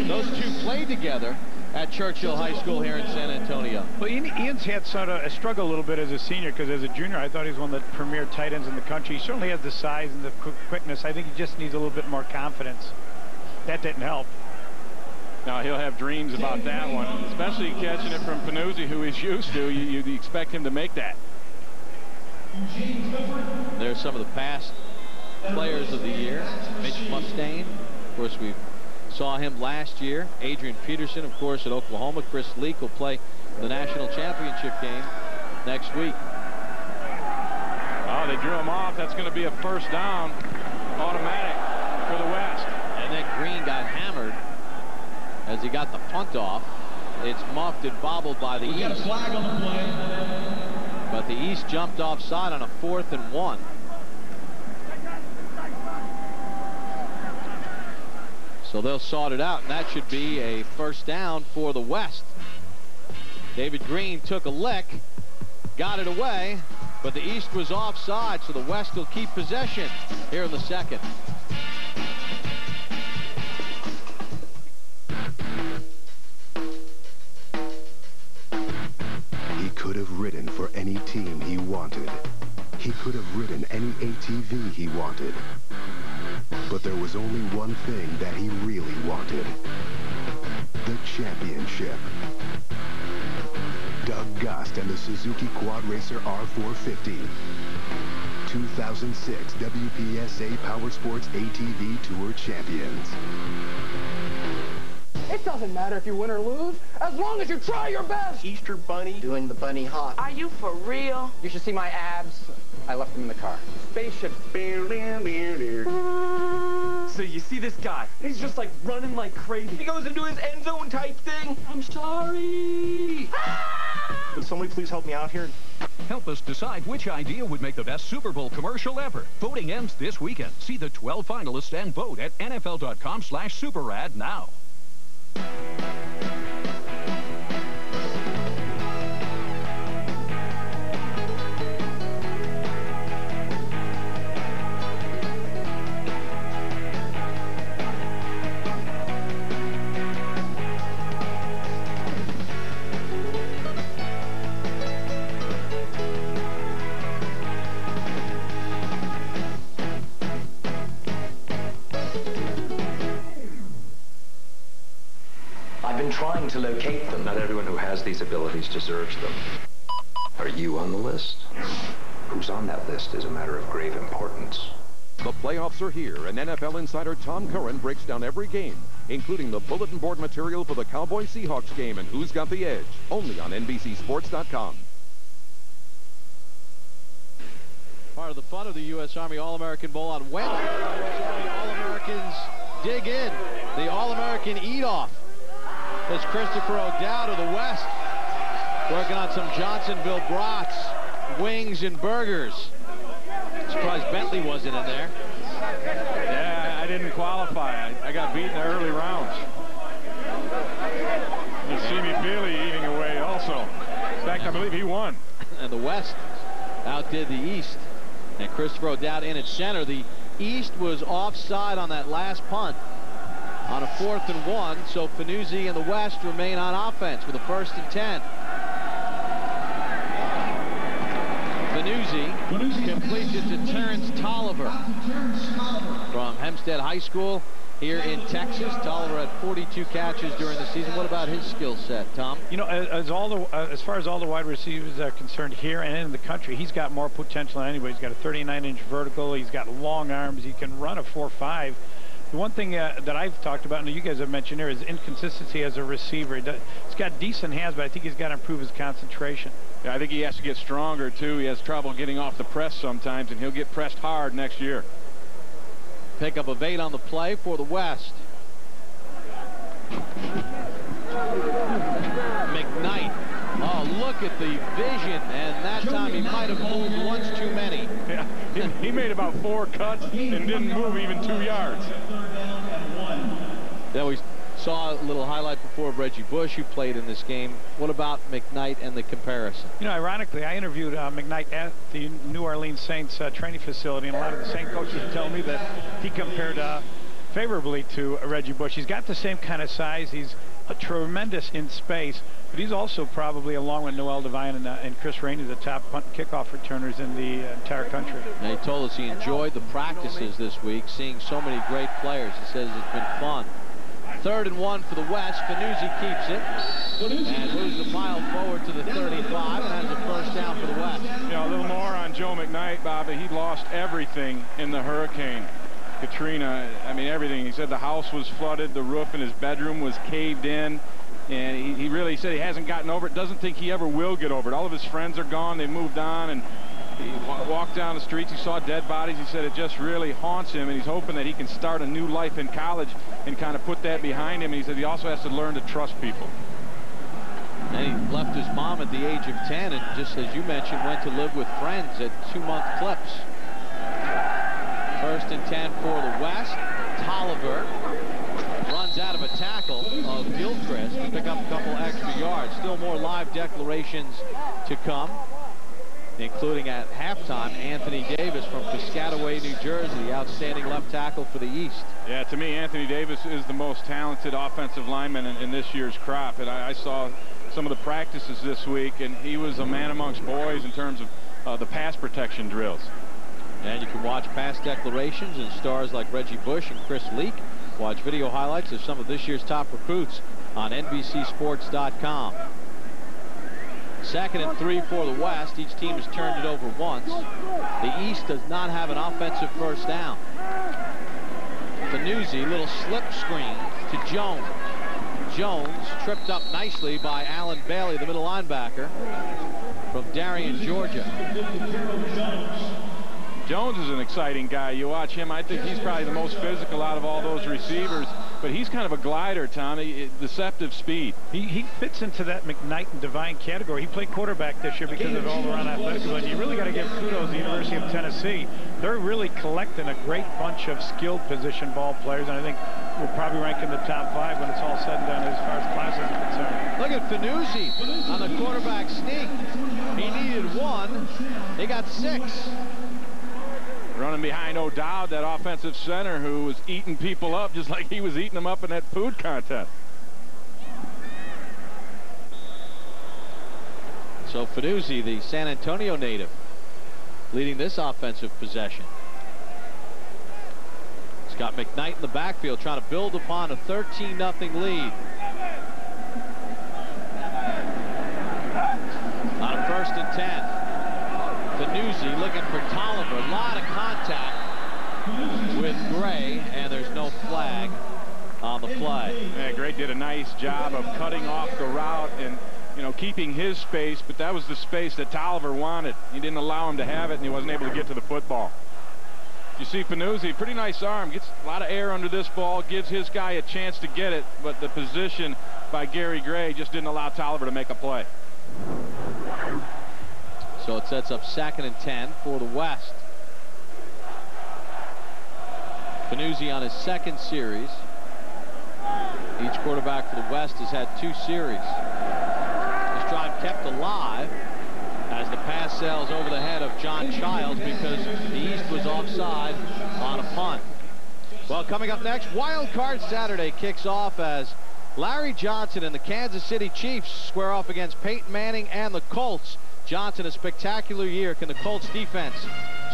Those two played together at Churchill High School here in San Antonio. Well, Ian's had sort of a struggle a little bit as a senior because as a junior, I thought he was one of the premier tight ends in the country. He certainly has the size and the quickness. I think he just needs a little bit more confidence. That didn't help. Now he'll have dreams about that one, especially catching it from Panuzzi, who he's used to. You'd expect him to make that. There's some of the past players of the year. Mitch Mustaine, of course, we saw him last year. Adrian Peterson, of course, at Oklahoma. Chris Leak will play the national championship game next week. Oh, they drew him off. That's going to be a first down, automatic for the West. And then Green got hammered as he got the punt off. It's muffed and bobbled by the East. Got a flag on the play. But the East jumped offside on a 4th and 1. So they'll sort it out, and that should be a first down for the West. David Green took a lick, got it away, but the East was offside, so the West will keep possession here in the second. He could have ridden for any team he wanted. He could have ridden any ATV he wanted. But there was only one thing that he really wanted. The championship. Doug Gust and the Suzuki Quad Racer R450. 2006 WPSA Power Sports ATV Tour champions. It doesn't matter if you win or lose, as long as you try your best. Easter Bunny doing the bunny hop. Are you for real? You should see my abs. I left them in the car. Spaceship. So you see this guy, he's just like running like crazy. He goes into his end zone type thing. I'm sorry. Would somebody please help me out here? Help us decide which idea would make the best Super Bowl commercial ever. Voting ends this weekend. See the 12 finalists and vote at NFL.com/SuperAd now. Trying to locate them. Not everyone who has these abilities deserves them. Are you on the list? Who's on that list is a matter of grave importance. The playoffs are here, and NFL insider Tom Curran breaks down every game, including the bulletin board material for the Cowboys-Seahawks game and who's got the edge, only on NBCSports.com. Part of the fun of the U.S. Army All-American Bowl on Wednesday. U.S. Army All-Americans dig in. The All-American eat-off. As Christopher O'Dowd of the West working on some Johnsonville brats, wings, and burgers. Surprised Bentley wasn't in there. Yeah, I didn't qualify. I got beat in the early rounds. You see me Bailey eating away also. In fact, I believe he won. And the West outdid the East. And Christopher O'Dowd in at center. The East was offside on that last punt on a 4th and 1, so Panuzzi and the West remain on offense with a 1st and 10. Panuzzi completes it to Terrence Tolliver from Hempstead High School here in Texas. Tolliver had 42 catches during the season. What about his skill set, Tom? You know, as far as all the wide receivers are concerned here and in the country, he's got more potential than anybody. He's got a 39-inch vertical. He's got long arms. He can run a 4.5. The one thing that I've talked about, and you guys have mentioned here, is inconsistency as a receiver. He's got decent hands, but I think he's got to improve his concentration. Yeah, I think he has to get stronger, too. He has trouble getting off the press sometimes, and he'll get pressed hard next year. Pick up of 8 on the play for the West. McKnight. Oh, look at the vision, and that time he might have moved once too many. Yeah, he made about 4 cuts and didn't move even 2 yards. Then we saw a little highlight before of Reggie Bush, who played in this game. What about McKnight and the comparison? You know, ironically, I interviewed McKnight at the New Orleans Saints training facility, and a lot of the Saint coaches tell me that he compared favorably to Reggie Bush. He's got the same kind of size. He's tremendous in space, but he's also probably, along with Noel Devine and Chris Rainey, the top punt and kickoff returners in the entire country. And he told us he enjoyed the practices this week, seeing so many great players. He says it's been fun. 3rd and 1 for the West. Fanuzzi keeps it and moves the pile forward to the 35 and has a first down for the West. You know, a little more on Joe McKnight, Bobby. He lost everything in the hurricane. Katrina, I mean, everything. He said the house was flooded, the roof in his bedroom was caved in, and he really said he hasn't gotten over it, doesn't think he ever will get over it. All of his friends are gone, they moved on, and he walked down the streets, he saw dead bodies. He said it just really haunts him, and he's hoping that he can start a new life in college and kind of put that behind him. And he said he also has to learn to trust people. And he left his mom at the age of 10 and, just as you mentioned, went to live with friends at 2-month clips. 1st and 10 for the West. Tolliver runs out of a tackle of Gilchrist to pick up a couple extra yards. Still more live declarations to come, including at halftime, Anthony Davis from Piscataway, New Jersey, the outstanding left tackle for the East. Yeah, to me, Anthony Davis is the most talented offensive lineman in this year's crop. And I saw some of the practices this week, and he was a man amongst boys in terms of the pass protection drills. And you can watch pass declarations and stars like Reggie Bush and Chris Leak. Watch video highlights of some of this year's top recruits on NBCSports.com. 2nd and 3 for the West. Each team has turned it over once. The East does not have an offensive first down. Fanuzzi, little slip screen to Jones. Jones tripped up nicely by Alan Bailey, the middle linebacker from Darien, Georgia. Jones is an exciting guy. You watch him, I think he's probably the most physical out of all those receivers, but he's kind of a glider, Tommy. Deceptive speed. He fits into that McKnight and Devine category. He played quarterback this year because of all-around athleticism, and you really got to give kudos to the University of Tennessee. They're really collecting a great bunch of skilled position ball players, and I think we'll probably rank in the top 5 when it's all said and done as far as classes are concerned. Look at Fanuzzi on the quarterback sneak. He needed 1. He got 6. Running behind O'Dowd, that offensive center who was eating people up just like he was eating them up in that food contest. So Fanuzzi, the San Antonio native, leading this offensive possession. He's got McKnight in the backfield trying to build upon a 13-0 lead. On a 1st and 10. Fanuzzi looking for Tolliver. A lot of contact with Gray, and there's no flag on the play. Yeah, Gray did a nice job of cutting off the route and, you know, keeping his space, but that was the space that Tolliver wanted. He didn't allow him to have it, and he wasn't able to get to the football. You see Fanuzzi, pretty nice arm, gets a lot of air under this ball, gives his guy a chance to get it, but the position by Gary Gray just didn't allow Tolliver to make a play. So it sets up 2nd and 10 for the West. Fanuzzi on his 2nd series. Each quarterback for the West has had 2 series. This drive kept alive as the pass sails over the head of John Childs because the East was offside on a punt. Well, coming up next, Wild Card Saturday kicks off as Larry Johnson and the Kansas City Chiefs square off against Peyton Manning and the Colts. Johnson, a spectacular year. Can the Colts defense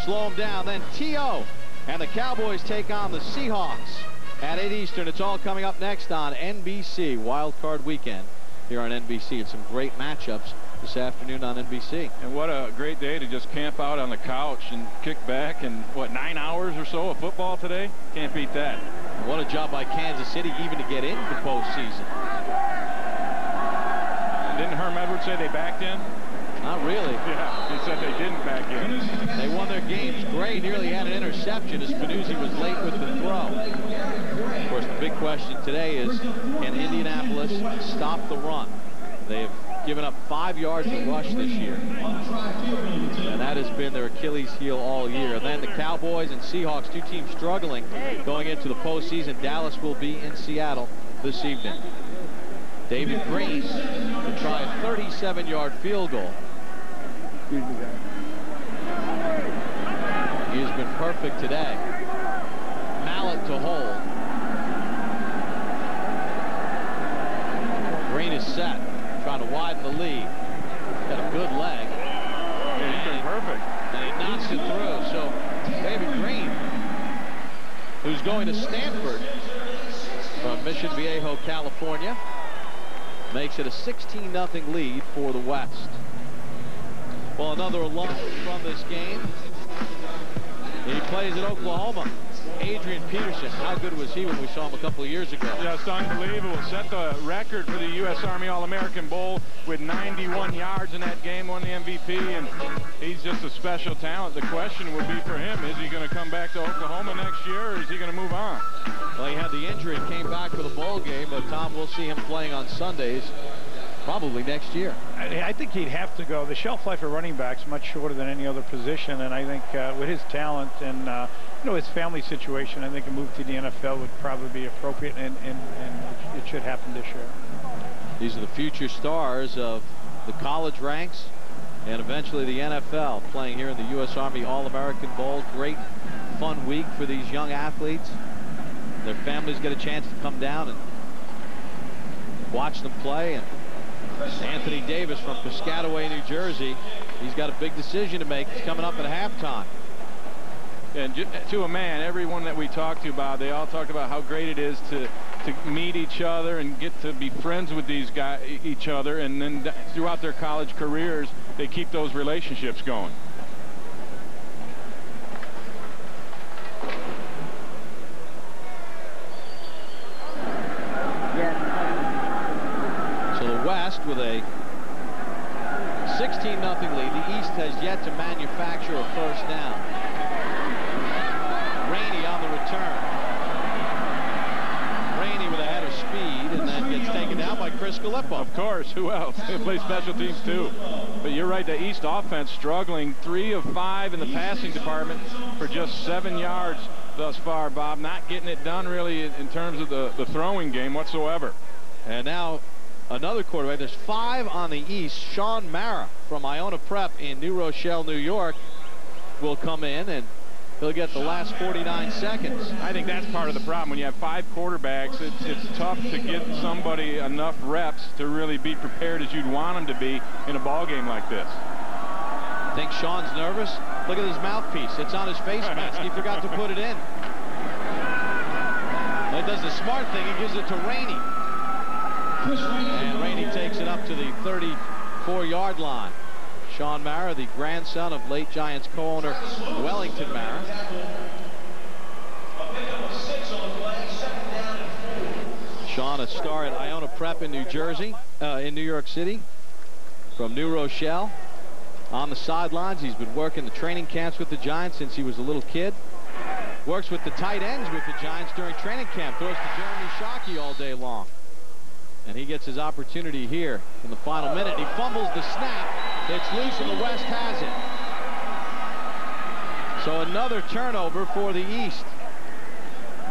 slow him down? Then T.O. and the Cowboys take on the Seahawks at 8 Eastern. It's all coming up next on NBC. Wild Card Weekend here on NBC. And some great matchups this afternoon on NBC. And what a great day to just camp out on the couch and kick back and, what, 9 hours or so of football today? Can't beat that. And what a job by Kansas City even to get into the postseason. And didn't Herm Edwards say they backed in? Not really. Yeah, he said they didn't back in. They won their games. Gray nearly had an interception as Fanuzzi was late with the throw. Of course, the big question today is, can Indianapolis stop the run? They have given up 5 yards a rush this year. And that has been their Achilles heel all year. And then the Cowboys and Seahawks, 2 teams struggling going into the postseason. Dallas will be in Seattle this evening. David Green to try a 37-yard field goal. He has been perfect today. Mallet to hold. Green is set, trying to widen the lead. Got a good leg. Yeah, he's been perfect. And he knocks it through. So David Green, who's going to Stanford, from Mission Viejo, California. Makes it a 16-0 lead for the West. Well, another alum from this game. He plays at Oklahoma. Adrian Peterson. How good was he when we saw him a couple of years ago? Yeah, it's unbelievable. Set the record for the U.S. Army All-American Bowl with 91 yards in that game, won the MVP, and he's just a special talent. The question would be for him, is he going to come back to Oklahoma next year, or is he going to move on? Well, he had the injury, came back for the bowl game, but Tom, we'll see him playing on Sundays probably next year. I think he'd have to go. The shelf life of running backs much shorter than any other position, and I think with his talent and his family situation, I think a move to the NFL would probably be appropriate, and it should happen this year. These are the future stars of the college ranks and eventually the NFL, playing here in the U.S. Army All-American Bowl. Great fun week for these young athletes. Their families get a chance to come down and watch them play. And Anthony Davis from Piscataway, New Jersey, he's got a big decision to make. It's coming up at halftime. And to a man, everyone that we talked to, Bob, they all talked about how great it is to meet each other and get to be friends with these guys, each other, and then throughout their college careers, they keep those relationships going. So the West with a 16-0 lead. The East has yet to manufacture a first down. Rainey on the return. Rainey with a head of speed, and then gets taken down by Chris Gallipo. Of course, who else? They play special teams too. But you're right, the East offense struggling. 3 of 5 in the passing department for just 7 yards thus far, Bob. Not getting it done really in terms of the throwing game whatsoever. And now another quarterback. There's 5 on the East. Sean Mara from Iona Prep in New Rochelle, New York, will come in, and he'll get the last 49 seconds. I think that's part of the problem. When you have 5 quarterbacks, it's tough to get somebody enough reps to really be prepared as you'd want them to be in a ball game like this. Think Sean's nervous? Look at his mouthpiece. It's on his face mask. He forgot to put it in. He does the smart thing. He gives it to Rainey. And Rainey takes it up to the 34-yard line. Sean Mara, the grandson of late Giants co-owner Wellington Mara. Sean, a star at Iona Prep in New Jersey, in New York City, from New Rochelle. On the sidelines, he's been working the training camps with the Giants since he was a little kid. Works with the tight ends with the Giants during training camp. Throws to Jeremy Shockey all day long. And he gets his opportunity here in the final minute. He fumbles the snap. It's loose, and the West has it. So another turnover for the East.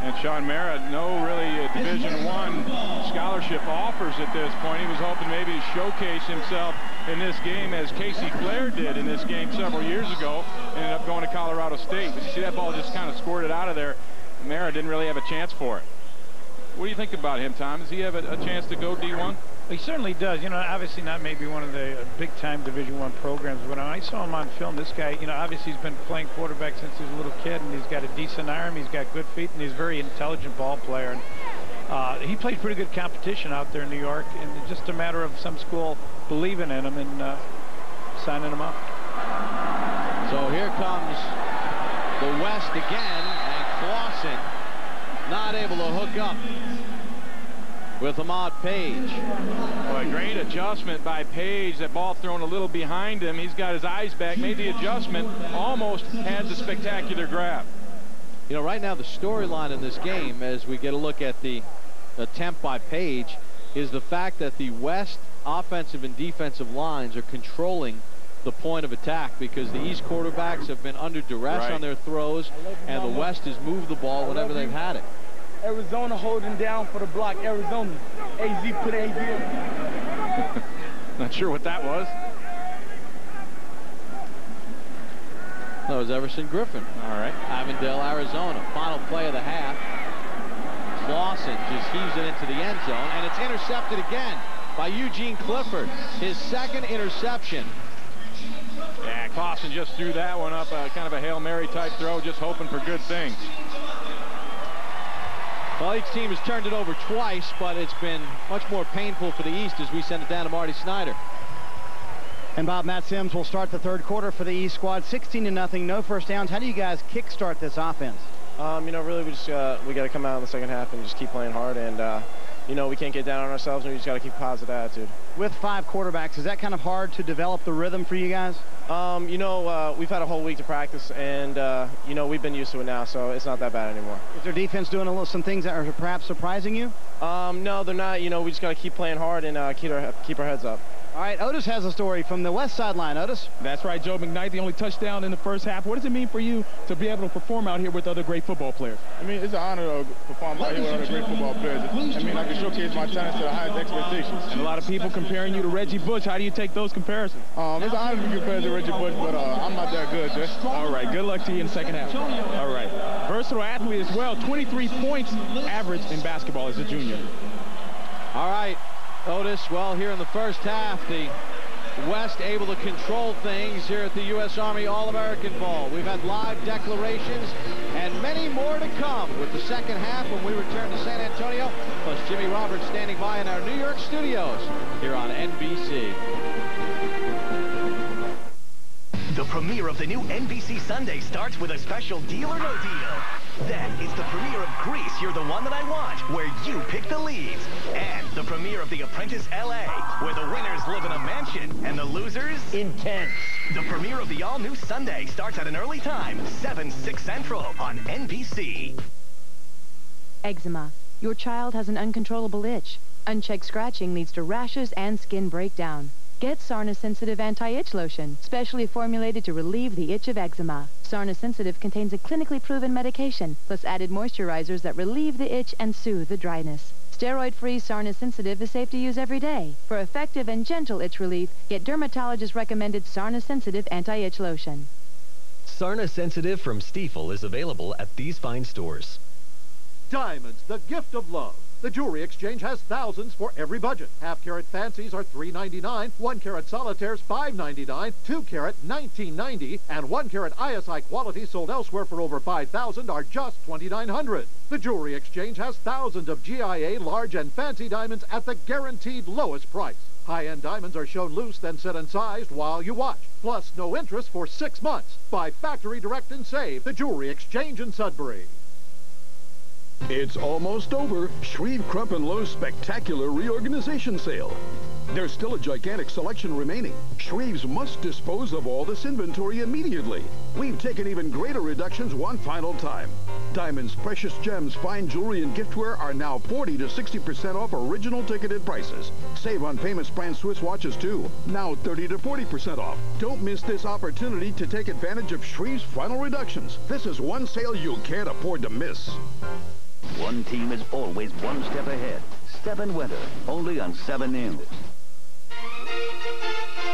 And Sean Mara, no really Division I scholarship offers at this point. He was hoping maybe to showcase himself in this game as Casey Flair did in this game several years ago. Ended up going to Colorado State. But you see that ball just kind of squirted out of there. Mara didn't really have a chance for it. What do you think about him, Tom? Does he have a chance to go D1? He certainly does. Obviously not maybe one of the big-time Division I programs, but when I saw him on film, this guy, obviously he's been playing quarterback since he was a little kid, and he's got a decent arm, he's got good feet, and he's a very intelligent ball player. And he played pretty good competition out there in New York, and it's just a matter of some school believing in him and signing him up. So here comes the West again, and Clausen not able to hook up with Ahmad Page. Well, a great adjustment by Page. That ball thrown a little behind him. He's got his eyes back, made the adjustment, almost had the spectacular grab. Right now the storyline in this game, as we get a look at the attempt by Page, is the fact that the West offensive and defensive lines are controlling the point of attack, because the East quarterbacks have been under duress on their throws, and the West has moved the ball whenever they've had it. Arizona holding down for the block. Arizona. AZ put AZ in. Not sure what that was. That was Everson Griffin. All right. Avondale, Arizona. Final play of the half. Clausen just heaves it into the end zone, and it's intercepted again by Eugene Clifford. His second interception. Yeah, Clausen just threw that one up, kind of a Hail Mary type throw, just hoping for good things. Well, each team has turned it over twice, but it's been much more painful for the East as we send it down to Marty Snyder. And Bob, Matt Sims will start the third quarter for the East squad, 16-0, no first downs. How do you guys kickstart this offense? You know, really, we got to come out in the second half and just keep playing hard. And, you know, we can't get down on ourselves, and we just got to keep a positive attitude. With 5 quarterbacks, is that kind of hard to develop the rhythm for you guys? You know, we've had a whole week to practice, and, you know, we've been used to it now, so it's not that bad anymore. Is their defense doing some things that are perhaps surprising you? No, they're not. You know, we just got to keep playing hard and keep our heads up. All right, Otis has a story from the west sideline. Otis? That's right, Joe McKnight, the only touchdown in the first half. What does it mean for you to be able to perform out here with other great football players? I mean, it's an honor to perform out here with other great football players. I mean, I can showcase my talents to the highest expectations. And a lot of people comparing you to Reggie Bush. How do you take those comparisons? It's an honor to be compared to Reggie Bush, but I'm not that good, Jay. All right, good luck to you in the second half. All right, versatile athlete as well. 23 points average in basketball as a junior. All right, Otis, well, here in the first half, the West able to control things here at the U.S. Army All-American Bowl. We've had live declarations and many more to come with the second half when we return to San Antonio, plus Jimmy Roberts standing by in our New York studios here on NBC. The premiere of the new NBC Sunday starts with a special Deal or No Deal. Then it's the premiere of Grease, You're the One That I Want, where you pick the leads. And the premiere of The Apprentice LA, where the winners live in a mansion and the losers... intense. The premiere of the all-new Sunday starts at an early time, 7/6 Central on NBC. Eczema. Your child has an uncontrollable itch. Unchecked scratching leads to rashes and skin breakdown. Get Sarna Sensitive Anti-Itch Lotion, specially formulated to relieve the itch of eczema. Sarna Sensitive contains a clinically proven medication, plus added moisturizers that relieve the itch and soothe the dryness. Steroid-free Sarna Sensitive is safe to use every day. For effective and gentle itch relief, get dermatologist-recommended Sarna Sensitive Anti-Itch Lotion. Sarna Sensitive from Stiefel is available at these fine stores. Diamonds, the gift of love. The Jewelry Exchange has thousands for every budget. Half-carat fancies are $3.99, 1-carat solitaires $5.99, 2-carat $19.90, and 1-carat ISI quality sold elsewhere for over $5,000 are just $2,900. The Jewelry Exchange has thousands of GIA large and fancy diamonds at the guaranteed lowest price. High-end diamonds are shown loose, then set and sized while you watch. Plus, no interest for 6 months. Buy factory direct and save. The Jewelry Exchange in Sudbury. It's almost over. Shreve, Crump & Lowe's spectacular reorganization sale. There's still a gigantic selection remaining. Shreve's must dispose of all this inventory immediately. We've taken even greater reductions one final time. Diamonds, precious gems, fine jewelry, and giftware are now 40 to 60% off original ticketed prices. Save on famous brand Swiss watches too. Now 30 to 40% off. Don't miss this opportunity to take advantage of Shreve's final reductions. This is one sale you can't afford to miss. One team is always one step ahead. Step in Winter, only on 7 News.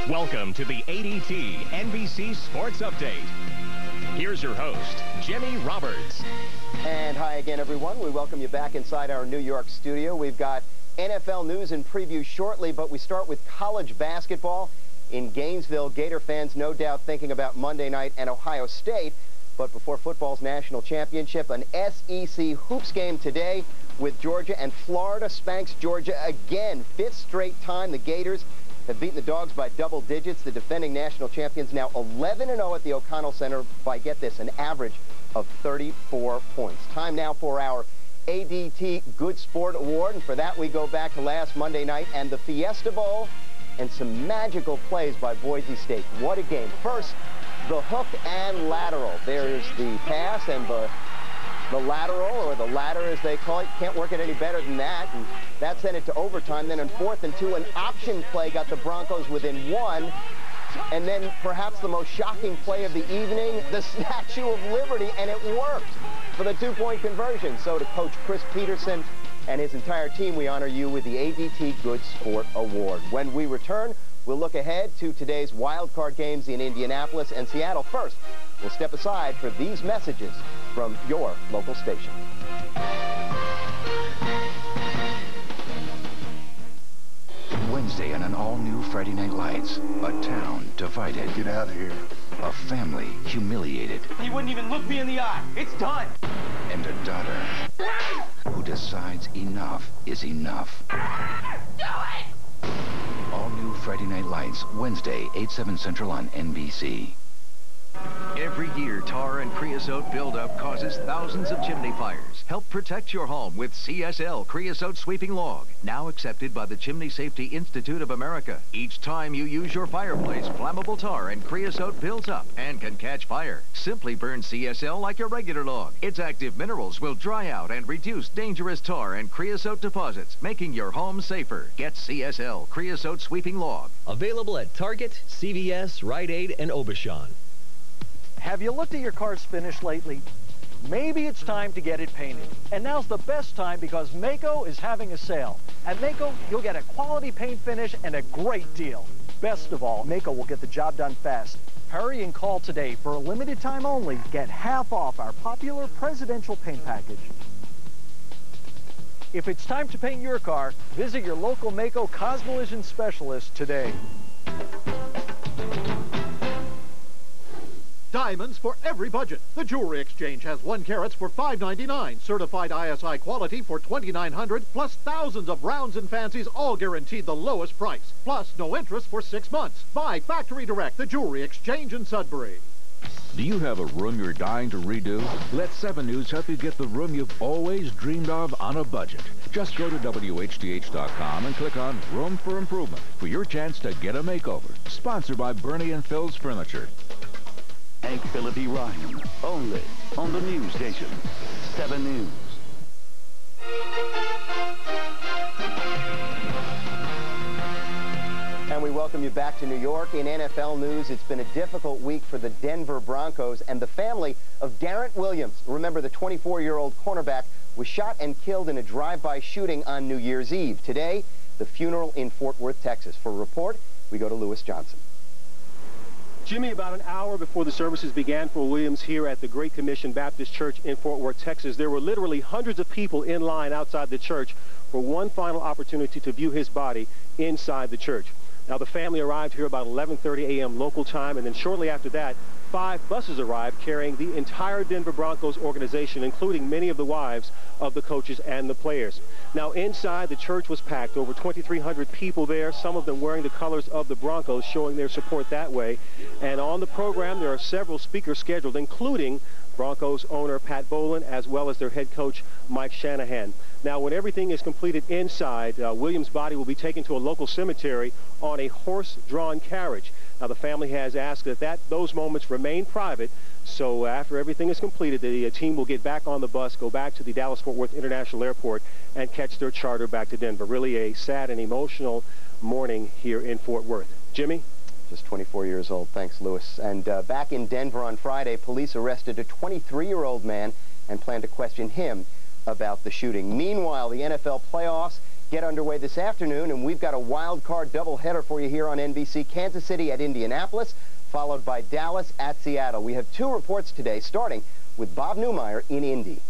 Welcome to the ADT NBC Sports Update. Here's your host, Jimmy Roberts. And hi again, everyone. We welcome you back inside our New York studio. We've got NFL news and preview shortly, but we start with college basketball in Gainesville. Gator fans no doubt thinking about Monday night and Ohio State. But before football's national championship, an SEC hoops game today with Georgia, and Florida spanks Georgia again. 5th straight time the Gators have beaten the Dogs by double digits. The defending national champions now 11-0 at the O'Connell Center by, get this, an average of 34 points. Time now for our ADT Good Sport Award, and for that we go back to last Monday night and the Fiesta Bowl and some magical plays by Boise State. What a game. First, the hook and lateral. There's the pass and the lateral, or the ladder as they call it. Can't work it any better than that. And that sent it to overtime. Then in 4th and 2, an option play got the Broncos within 1. And then perhaps the most shocking play of the evening, the Statue of Liberty, and it worked for the 2-point conversion. So to Coach Chris Peterson and his entire team, we honor you with the ADT Good Sport Award. When we return, we'll look ahead to today's wild card games in Indianapolis and Seattle. First, we'll step aside for these messages from your local station. Wednesday in an all All new Friday Night Lights. A town divided. Get out of here. A family humiliated. He wouldn't even look me in the eye. It's done. And a daughter who decides enough is enough. Do it! All new Friday Night Lights, Wednesday, 8/7 Central on NBC. Every year, tar and creosote buildup causes thousands of chimney fires. Help protect your home with CSL Creosote Sweeping Log, now accepted by the Chimney Safety Institute of America. Each time you use your fireplace, flammable tar and creosote builds up and can catch fire. Simply burn CSL like a regular log. Its active minerals will dry out and reduce dangerous tar and creosote deposits, making your home safer. Get CSL Creosote Sweeping Log. Available at Target, CVS, Rite Aid, and Aubuchon. Have you looked at your car's finish lately? Maybe it's time to get it painted. And now's the best time because Maaco is having a sale. At Maaco, you'll get a quality paint finish and a great deal. Best of all, Maaco will get the job done fast. Hurry and call today. For a limited time only, get half off our popular presidential paint package. If it's time to paint your car, visit your local Maaco Cosmovision specialist today. Diamonds for every budget. The Jewelry Exchange has 1 carats for $5.99, certified ISI quality for $2,900, plus thousands of rounds and fancies, all guaranteed the lowest price. Plus, no interest for 6 months. Buy Factory Direct, the Jewelry Exchange in Sudbury. Do you have a room you're dying to redo? Let 7 News help you get the room you've always dreamed of on a budget. Just go to WHDH.com and click on Room for Improvement for your chance to get a makeover. Sponsored by Bernie and Phil's Furniture. Hank Phillippe Ryan, only on the news station, 7 News. And we welcome you back to New York. In NFL news, it's been a difficult week for the Denver Broncos and the family of Garrett Williams. Remember, the 24-year-old cornerback was shot and killed in a drive-by shooting on New Year's Eve. Today, the funeral in Fort Worth, Texas. For a report, we go to Lewis Johnson. Jimmy, about an hour before the services began for Williams here at the Great Commission Baptist Church in Fort Worth, Texas, there were literally hundreds of people in line outside the church for one final opportunity to view his body inside the church. Now, the family arrived here about 11:30 a.m. local time, and then shortly after that, 5 buses arrived carrying the entire Denver Broncos organization, including many of the wives of the coaches and the players. Now, inside, the church was packed. Over 2,300 people there, some of them wearing the colors of the Broncos, showing their support that way. And on the program, there are several speakers scheduled, including Broncos owner Pat Bowlen, as well as their head coach Mike Shanahan. Now, when everything is completed inside, Williams' body will be taken to a local cemetery on a horse-drawn carriage. Now, the family has asked that those moments remain private, so after everything is completed, the team will get back on the bus, go back to the Dallas-Fort Worth International Airport, and catch their charter back to Denver. Really a sad and emotional morning here in Fort Worth. Jimmy? Just 24 years old. Thanks, Lewis. And back in Denver on Friday, police arrested a 23-year-old man and plan to question him about the shooting. Meanwhile, the NFL playoffs get underway this afternoon, and we've got a wild card doubleheader for you here on NBC. Kansas City at Indianapolis, followed by Dallas at Seattle. We have 2 reports today, starting with Bob Newmeyer in Indy.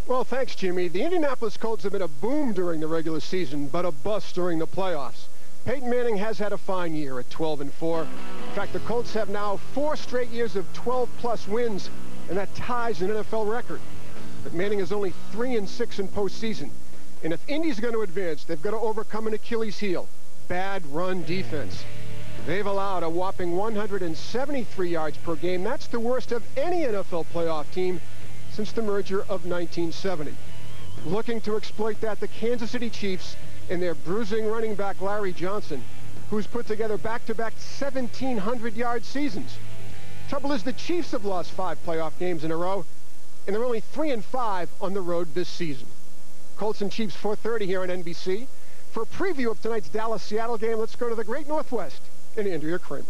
Well, thanks, Jimmy. The Indianapolis Colts have been a boom during the regular season, but a bust during the playoffs. Peyton Manning has had a fine year at 12-4. In fact, the Colts have now 4 straight years of 12-plus wins, and that ties an NFL record. But Manning is only 3-6 in postseason. And if Indy's going to advance, they've got to overcome an Achilles heel, bad run defense. They've allowed a whopping 173 yards per game. That's the worst of any NFL playoff team since the merger of 1970. Looking to exploit that, the Kansas City Chiefs and their bruising running back Larry Johnson, who's put together back-to-back 1,700-yard seasons. Trouble is, the Chiefs have lost 5 playoff games in a row, and they're only 3-5 on the road this season. Colts and Chiefs 4:30 here on NBC. For a preview of tonight's Dallas-Seattle game, let's go to the Great Northwest and Andrea Kramer.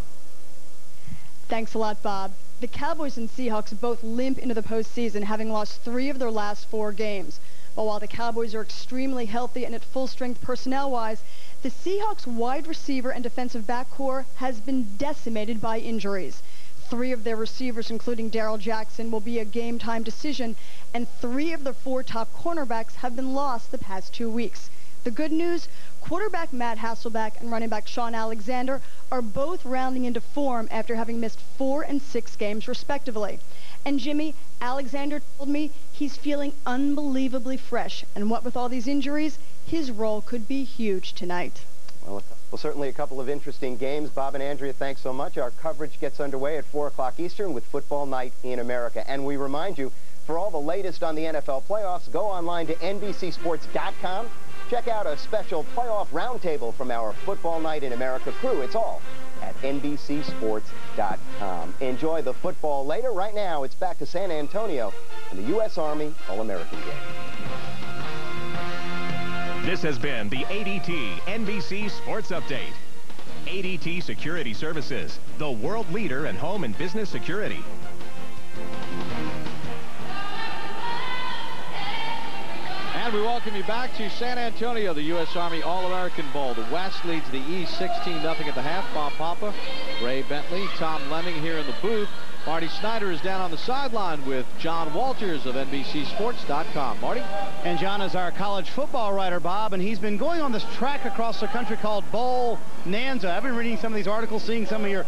Thanks a lot, Bob. The Cowboys and Seahawks both limp into the postseason, having lost 3 of their last 4 games. But while the Cowboys are extremely healthy and at full strength personnel-wise, the Seahawks wide receiver and defensive back core has been decimated by injuries. 3 of their receivers, including Darrell Jackson, will be a game-time decision, and 3 of the 4 top cornerbacks have been lost the past 2 weeks. The good news, quarterback Matt Hasselbeck and running back Sean Alexander are both rounding into form after having missed 4 and 6 games respectively. And Jimmy, Alexander told me he's feeling unbelievably fresh, and what with all these injuries, his role could be huge tonight. Well, certainly a couple of interesting games. Bob and Andrea, thanks so much. Our coverage gets underway at 4 o'clock Eastern with Football Night in America. And we remind you, for all the latest on the NFL playoffs, go online to NBCSports.com. Check out a special playoff roundtable from our Football Night in America crew. It's all at NBCSports.com. Enjoy the football later. Right now, it's back to San Antonio and the U.S. Army All-American game. This has been the ADT NBC Sports Update. ADT Security Services, the world leader in home and business security. And we welcome you back to San Antonio, the U.S. Army All-American Bowl. The West leads the East 16-0 at the half. Bob Papa, Ray Bentley, Tom Lemming here in the booth. Marty Snyder is down on the sideline with John Walters of NBCSports.com. Marty? And John is our college football writer, Bob, and he's been going on this track across the country called Bonanza. I've been reading some of these articles, seeing some of your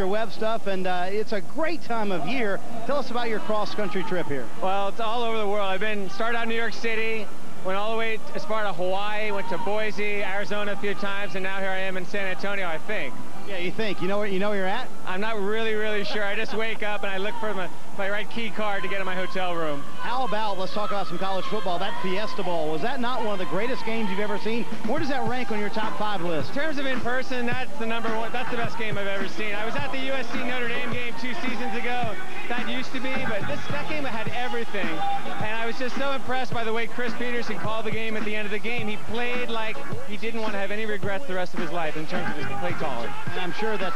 web stuff, and it's a great time of year. Tell us about your cross-country trip here. Well, it's all over the world. Started out in New York City, went all the way as far to Hawaii, went to Boise, Arizona a few times, and now here I am in San Antonio, I think. Yeah, you think. You know where you're at? I'm not really sure. I just wake up and I look for my right key card to get in my hotel room. How about, let's talk about some college football, that Fiesta Bowl. Was that not one of the greatest games you've ever seen? Where does that rank on your top 5 list? In terms of in-person, that's the #1. That's the best game I've ever seen. I was at the USC Notre Dame game 2 seasons ago. That used to be, but that game had everything. And I was just so impressed by the way Chris Peterson called the game at the end of the game. He played like he didn't want to have any regrets the rest of his life in terms of his play calling. And I'm sure that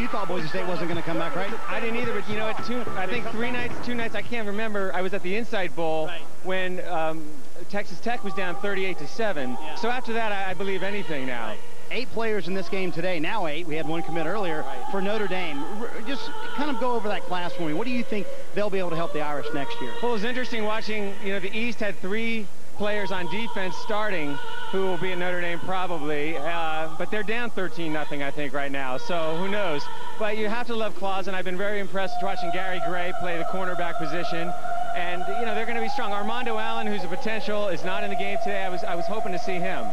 you thought Boise State wasn't going to come back, right? I didn't either, but you know, I think 2 nights, I can't remember. I was at the Inside Bowl when Texas Tech was down 38-7. Yeah. So after that, I believe anything now. Right. 8 players in this game today, now 8. We had 1 commit earlier for Notre Dame. Just kind of go over that class for me. What do you think they'll be able to help the Irish next year? Well, it was interesting watching, the East had 3 players on defense starting who will be in Notre Dame probably, but they're down 13-0 I think right now, so who knows. But you have to love Clausen. I've been very impressed watching Gary Gray play the cornerback position, and they're going to be strong. Armando Allen, who's a potential, is not in the game today. I was hoping to see him.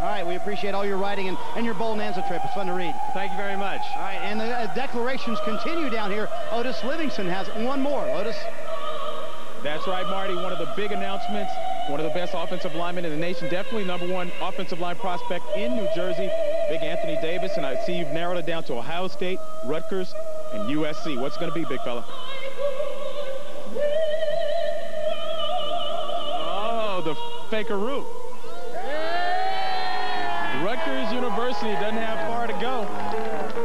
All right, we appreciate all your writing and your Bonanza trip. It's fun to read. Thank you very much. All right, and the declarations continue down here. Otis Livingston has 1 more. Otis? That's right, Marty. One of the big announcements, one of the best offensive linemen in the nation, definitely #1 offensive line prospect in New Jersey, Big Anthony Davis, and I see you've narrowed it down to Ohio State, Rutgers, and USC. What's going to be, big fella? Oh, the fakeroo. Rutgers University doesn't have far to go.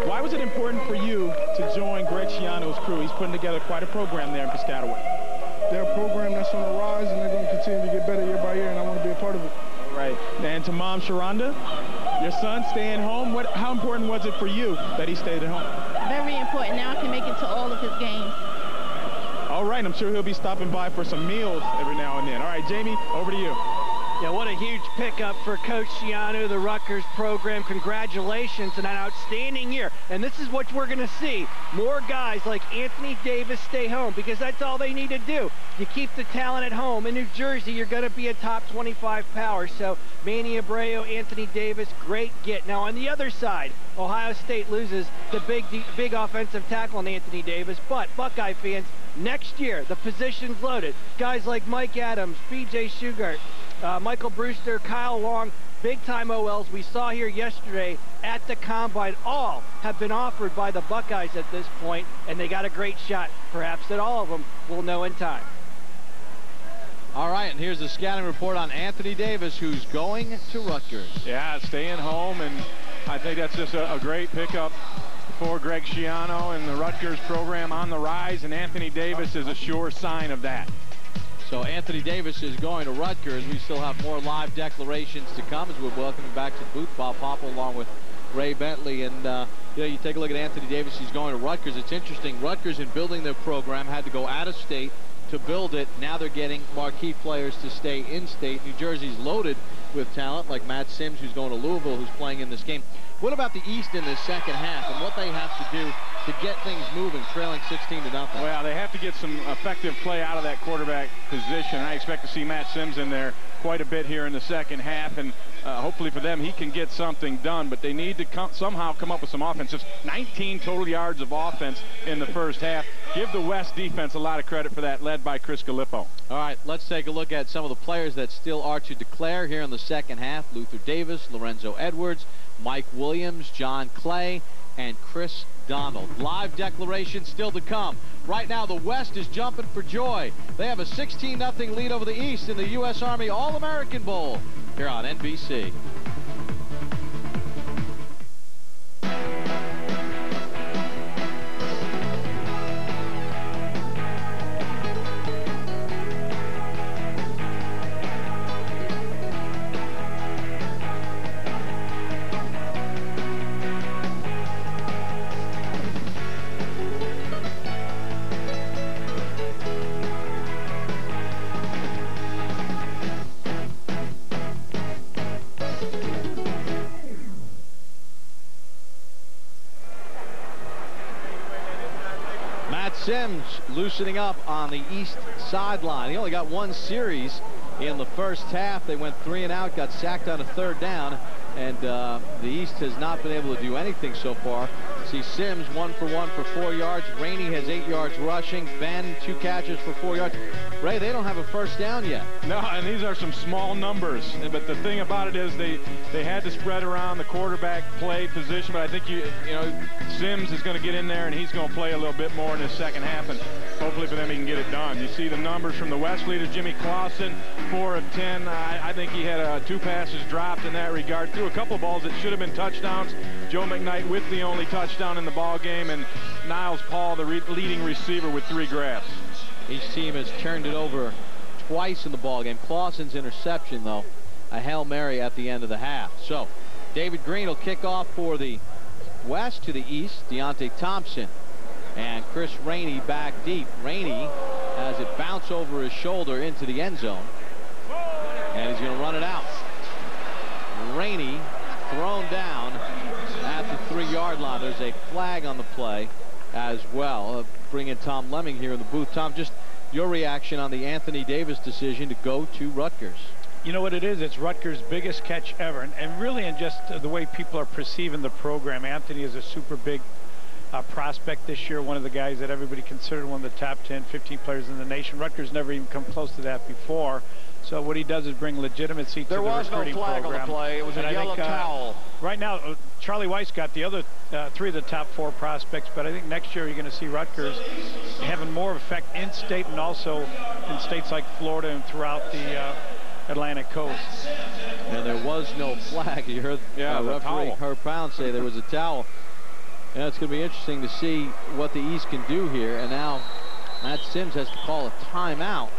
Why was it important for you to join Greg Schiano's crew? He's putting together quite a program there in Piscataway. They're a program that's on the rise, and they're going to continue to get better year by year, and I want to be a part of it. All right. And to Mom Sharonda, your son staying home, how important was it for you that he stayed at home? Very important. Now I can make it to all of his games. All right. I'm sure he'll be stopping by for some meals every now and then. All right, Jamie, over to you. Yeah, what a huge pickup for Coach Schiano, the Rutgers program. Congratulations on an outstanding year. And this is what we're going to see. More guys like Anthony Davis stay home because that's all they need to do. You keep the talent at home. In New Jersey, you're going to be a top 25 power. So Manny Abreu, Anthony Davis, great get. Now on the other side, Ohio State loses the big offensive tackle on Anthony Davis. But Buckeye fans, next year, the position's loaded. Guys like Mike Adams, B.J. Shugart, Michael Brewster, Kyle Long, big-time OLs we saw here yesterday at the Combine, all have been offered by the Buckeyes at this point, and they got a great shot. Perhaps that all of them will know in time. All right, and here's the scouting report on Anthony Davis, who's going to Rutgers. Yeah, staying home, and I think that's just a great pickup for Greg Schiano and the Rutgers program on the rise, and Anthony Davis is a sure sign of that. So Anthony Davis is going to Rutgers. We still have more live declarations to come as we're welcoming back to the booth Bob Papa along with Ray Bentley. And you take a look at Anthony Davis. He's going to Rutgers. It's interesting. Rutgers, in building their program, had to go out of state to build it. Now they're getting marquee players to stay in state. New Jersey's loaded with talent like Matt Sims, who's going to Louisville, who's playing in this game. What about the East in this second half and what they have to do to get things moving, trailing 16-0? Well, they have to get some effective play out of that quarterback position. I expect to see Matt Sims in there quite a bit here in the second half, and hopefully for them he can get something done, but they need to somehow come up with some offense. Just 19 total yards of offense in the first half. Give the West defense a lot of credit for that, led by Chris Gallipo. All right, let's take a look at some of the players that still are to declare here in the second half. Luther Davis, Lorenzo Edwards, Mike Williams, John Clay, and Chris Donald. Live declaration still to come. Right now, the West is jumping for joy. They have a 16-0 lead over the East in the U.S. Army All-American Bowl here on NBC. Sims loosening up on the East sideline. He only got one series in the first half. They went 3 and out, got sacked on a 3rd down, and the East has not been able to do anything so far. See Sims 1 for 1 for 4 yards. Rainey has 8 yards rushing. Ben 2 catches for 4 yards. Ray, they don't have a first down yet. No, and these are some small numbers. But the thing about it is they had to spread around the quarterback play position. But I think you know Sims is going to get in there and he's going to play a little bit more in the second half, and hopefully for them he can get it done. You see the numbers from the West leader, Jimmy Clausen, 4 of 10. I think he had 2 passes dropped in that regard. Threw a couple of balls that should have been touchdowns. Joe McKnight with the only touchdown in the ball game, and Niles Paul, the leading receiver, with 3 grabs. Each team has turned it over twice in the ball game. Clausen's interception, though, a Hail Mary at the end of the half. So David Green will kick off for the West. To the East, Deontay Thompson and Chris Rainey back deep. Rainey has it bounce over his shoulder into the end zone, and he's going to run it out. Rainey thrown down at the 3-yard line. There's a flag on the play as well. Bring in Tom Lemming here in the booth. Tom, just your reaction on the Anthony Davis decision to go to Rutgers. You know what it is? It's Rutgers' biggest catch ever. And really in just the way people are perceiving the program, Anthony is a super big prospect this year, one of the guys that everybody considered one of the top 10, 15 players in the nation. Rutgers never even come close to that before. So what he does is bring legitimacy to the recruiting program. There was no flag on the play. It was a yellow towel. Right now, Charlie Weiss got the other 3 of the top 4 prospects, but I think next year you're going to see Rutgers having more effect in state and also in states like Florida and throughout the Atlantic coast. And there was no flag. You heard referee Herb Pound say there was a towel. And it's going to be interesting to see what the East can do here. And now Matt Sims has to call a timeout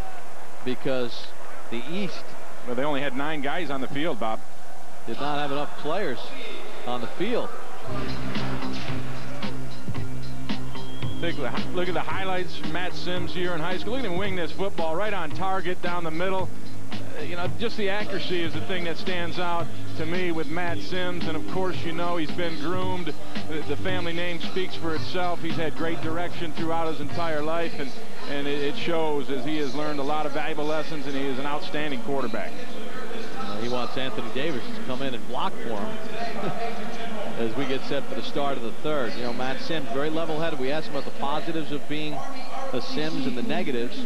because the East, well, they only had 9 guys on the field, Bob. Did not have enough players on the field. Look at the highlights from Matt Sims here in high school. Look at him wing this football right on target down the middle. You know, just the accuracy is the thing that stands out to me with Matt Sims. And of course, you know, he's been groomed. The family name speaks for itself. He's had great direction throughout his entire life, and it shows as he has learned a lot of valuable lessons, and he is an outstanding quarterback. He wants Anthony Davis to come in and block for him as we get set for the start of the 3rd. You know, Matt Sims, very level-headed. We asked him about the positives of being a Sims and the negatives.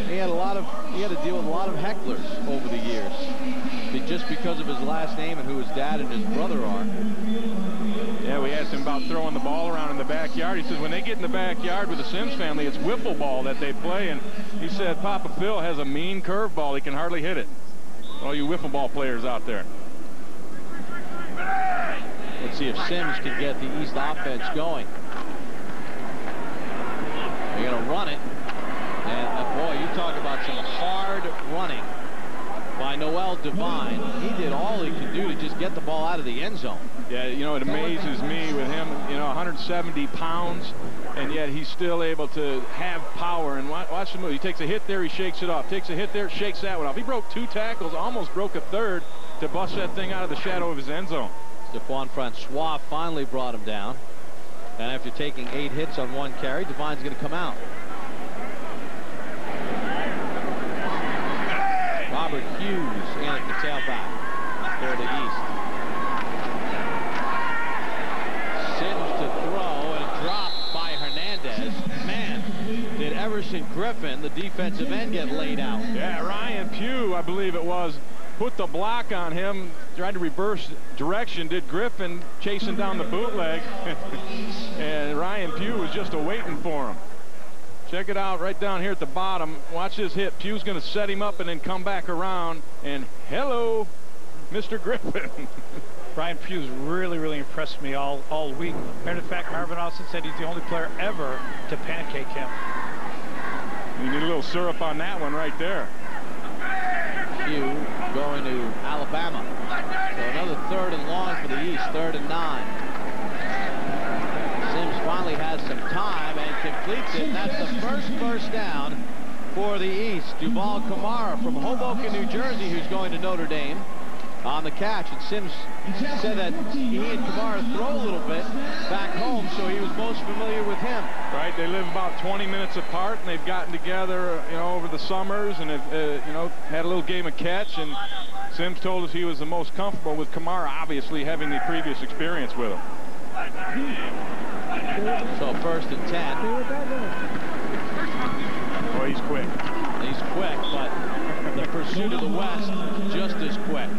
He had to deal with a lot of hecklers over the years, just because of his last name and who his dad and his brother are. Yeah, we asked him about throwing the ball around in the backyard. He says when they get in the backyard with the Sims family, it's wiffle ball that they play. And he said Papa Phil has a mean curveball. He can hardly hit it. All you wiffle ball players out there. Let's see if Sims can get the East offense going. They're going to run it. And boy, you talk about some hard running. by Noel Devine. He did all he could do to just get the ball out of the end zone. Yeah, you know, it amazes me with him, you know, 170 pounds, and yet he's still able to have power. And watch the move. He takes a hit there, he shakes it off. Takes a hit there, shakes that one off. He broke 2 tackles, almost broke a third to bust that thing out of the shadow of his end zone. Stephon Francois finally brought him down. And after taking 8 hits on 1 carry, Devine's going to come out. Robert Hughes in at the tailback for the East. Sims to throw and dropped by Hernandez. Man, did Everson Griffin, the defensive end, get laid out. Yeah, Ryan Pugh, I believe it was, put the block on him, tried to reverse direction, did Griffin, chasing down the bootleg, and Ryan Pugh was just waiting for him. Check it out right down here at the bottom. Watch this hit. Pugh's going to set him up and then come back around, and hello, Mr. Griffin. Ryan Pugh's really impressed me all week. Matter of fact, Marvin Austin said he's the only player ever to pancake him. You need a little syrup on that one right there. Pugh going to Alabama. So another 3rd and long for the East, 3rd and 9. Sims finally has some time and completes it. And that's the first down for the East. Duval Kamara from Hoboken, New Jersey, who's going to Notre Dame on the catch. And Sims said that he and Kamara throw a little bit back home, so he was most familiar with him. Right, they live about 20 minutes apart, and they've gotten together, you know, over the summers, and have, you know, had a little game of catch. And Sims told us he was the most comfortable with Kamara, obviously having the previous experience with him. So 1st and 10. Boy, he's quick. He's quick, but the pursuit of the West just as quick.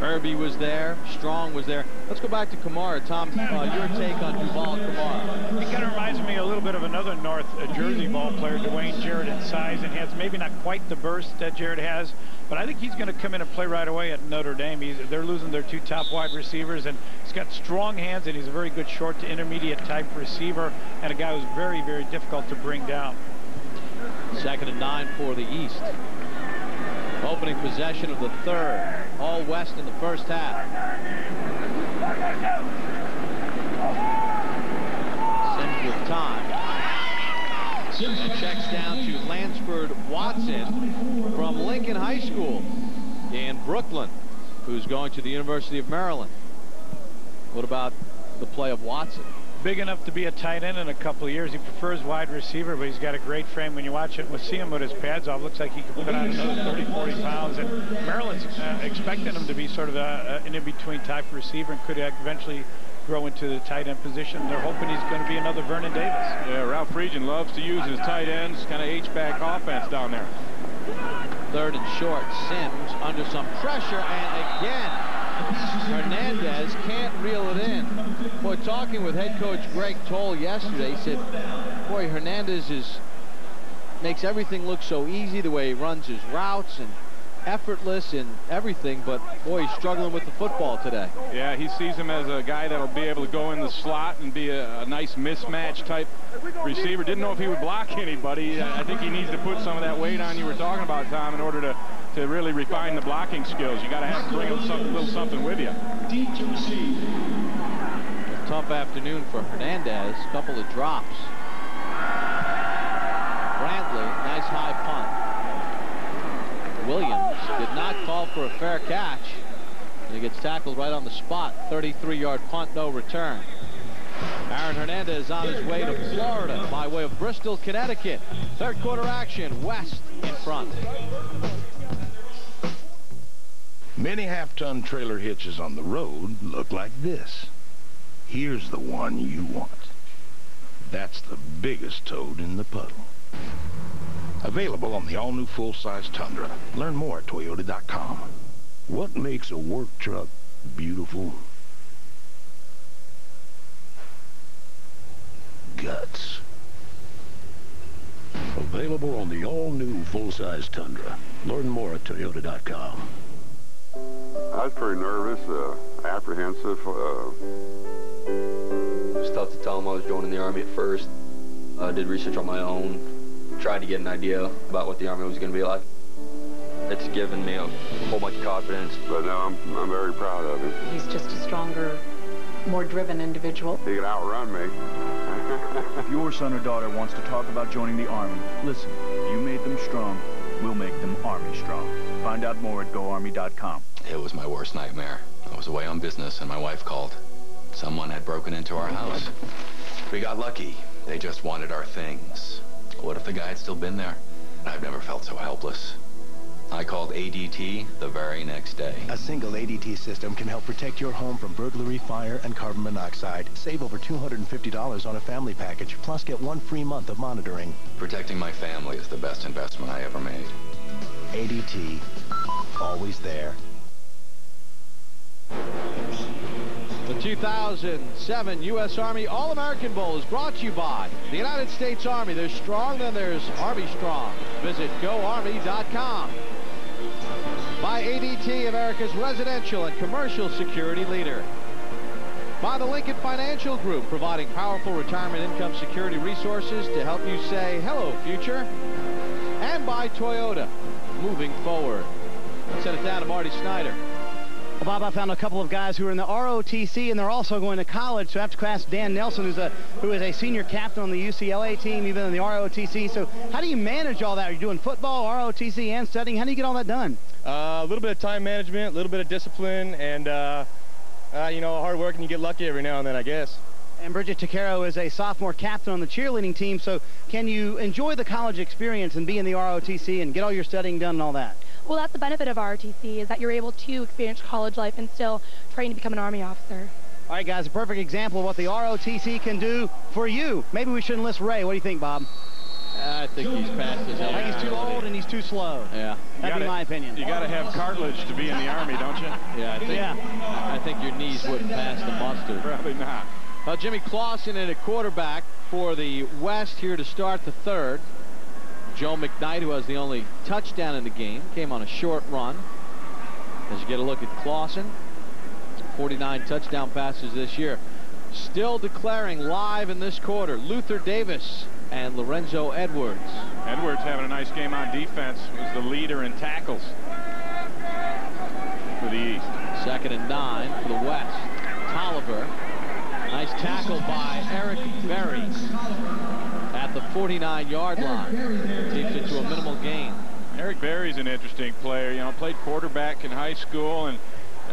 Irby was there. Strong was there. Let's go back to Kamara. Tom, your take on Duval Kamara. He kind of reminds me a little bit of another North Jersey ball player, Dwayne Jarrett, in size, and he has maybe not quite the burst that Jarrett has, but I think he's going to come in and play right away at Notre Dame. They're losing their 2 top wide receivers, and he's got strong hands, and he's a very good short to intermediate type receiver, and a guy who's very difficult to bring down. 2nd and 9 for the East. Opening possession of the 3rd. All West in the first half. Sims with time. And checks down to Lansford Watson from Lincoln High School in Brooklyn, who's going to the University of Maryland. What about the play of Watson? Big enough to be a tight end in a couple of years. He prefers wide receiver, but he's got a great frame. When you watch it, we'll see him with his pads off. Looks like he can put on another 30-40 pounds. And Maryland's expecting him to be sort of an in-between type receiver and could eventually grow into the tight end position. They're hoping he's going to be another Vernon Davis. Yeah, Ralph Friedgen loves to use his tight ends, kind of H-back offense down there. 3rd and short. Sims under some pressure, and again, Hernandez can't reel it in. Boy, talking with head coach Greg Toll yesterday, he said, boy, Hernandez makes everything look so easy, the way he runs his routes and effortless and everything, but boy, he's struggling with the football today. Yeah, he sees him as a guy that'll be able to go in the slot and be a nice mismatch type receiver. Didn't know if he would block anybody. I think he needs to put some of that weight on you were talking about, Tom, in order to really refine the blocking skills. You got to have to bring a little something with you. A tough afternoon for Hernandez. Couple of drops. Brantley, nice high punt. Williams did not call for a fair catch, and he gets tackled right on the spot. 33-yard punt, no return. Aaron Hernandez on his way to Florida by way of Bristol, Connecticut. 3rd quarter action, West in front. Many half-ton trailer hitches on the road look like this. Here's the one you want. That's the biggest toad in the puddle. Available on the all-new full-size Tundra. Learn more at Toyota.com. What makes a work truck beautiful? Guts. Available on the all-new full-size Tundra. Learn more at Toyota.com. I was pretty nervous, apprehensive. It was tough to tell him I was joining the Army at first. I did research on my own, tried to get an idea about what the Army was going to be like. It's given me a whole bunch of confidence. But no, I'm very proud of him. He's just a stronger, more driven individual. He can outrun me. If your son or daughter wants to talk about joining the Army, listen, you made them strong, we'll make them Army strong. Find out more at GoArmy.com. It was my worst nightmare. I was away on business and my wife called. Someone had broken into our house. We got lucky. They just wanted our things. What if the guy had still been there? I've never felt so helpless. I called ADT the very next day. A single ADT system can help protect your home from burglary, fire, and carbon monoxide. Save over $250 on a family package, plus get 1 free month of monitoring. Protecting my family is the best investment I ever made. ADT, always there. The 2007 U.S. Army All-American Bowl is brought to you by the United States Army. There's strong, then there's Army strong. Visit GoArmy.com. By ADT, America's residential and commercial security leader. By the Lincoln Financial Group, providing powerful retirement income security resources to help you say, hello, future. And by Toyota, moving forward. Let's send it down to Marty Snyder. Well, Bob, I found a couple of guys who are in the ROTC, and they're also going to college. So I have to ask Dan Nelson, who is a senior captain on the UCLA team, even in the ROTC. So how do you manage all that? Are you doing football, ROTC, and studying? How do you get all that done? A little bit of time management, a little bit of discipline, and, you know, hard work, and you get lucky every now and then, I guess. And Bridget Takero is a sophomore captain on the cheerleading team. So can you enjoy the college experience and be in the ROTC and get all your studying done and all that? Well, that's the benefit of ROTC, is that you're able to experience college life and still train to become an Army officer. All right, guys, a perfect example of what the ROTC can do for you. Maybe we should enlist Ray. What do you think, Bob? I think he's past his age. I think he's too old and he's too slow. Yeah. That'd be my opinion. You got to have cartilage to be in the Army, don't you? Yeah, I think your knees wouldn't pass the muster. Probably not. Jimmy Clausen in at quarterback for the West here to start the third. Joe McKnight, who has the only touchdown in the game, came on a short run. As you get a look at Clausen, 49 touchdown passes this year. Still declaring live in this quarter, Luther Davis and Lorenzo Edwards. Edwards having a nice game on defense. Was the leader in tackles for the East. 2nd and 9 for the West. Tolliver. Nice tackle by Eric Berry at the 49-yard line. Takes it to a minimal gain. Eric Berry's an interesting player. You know, played quarterback in high school and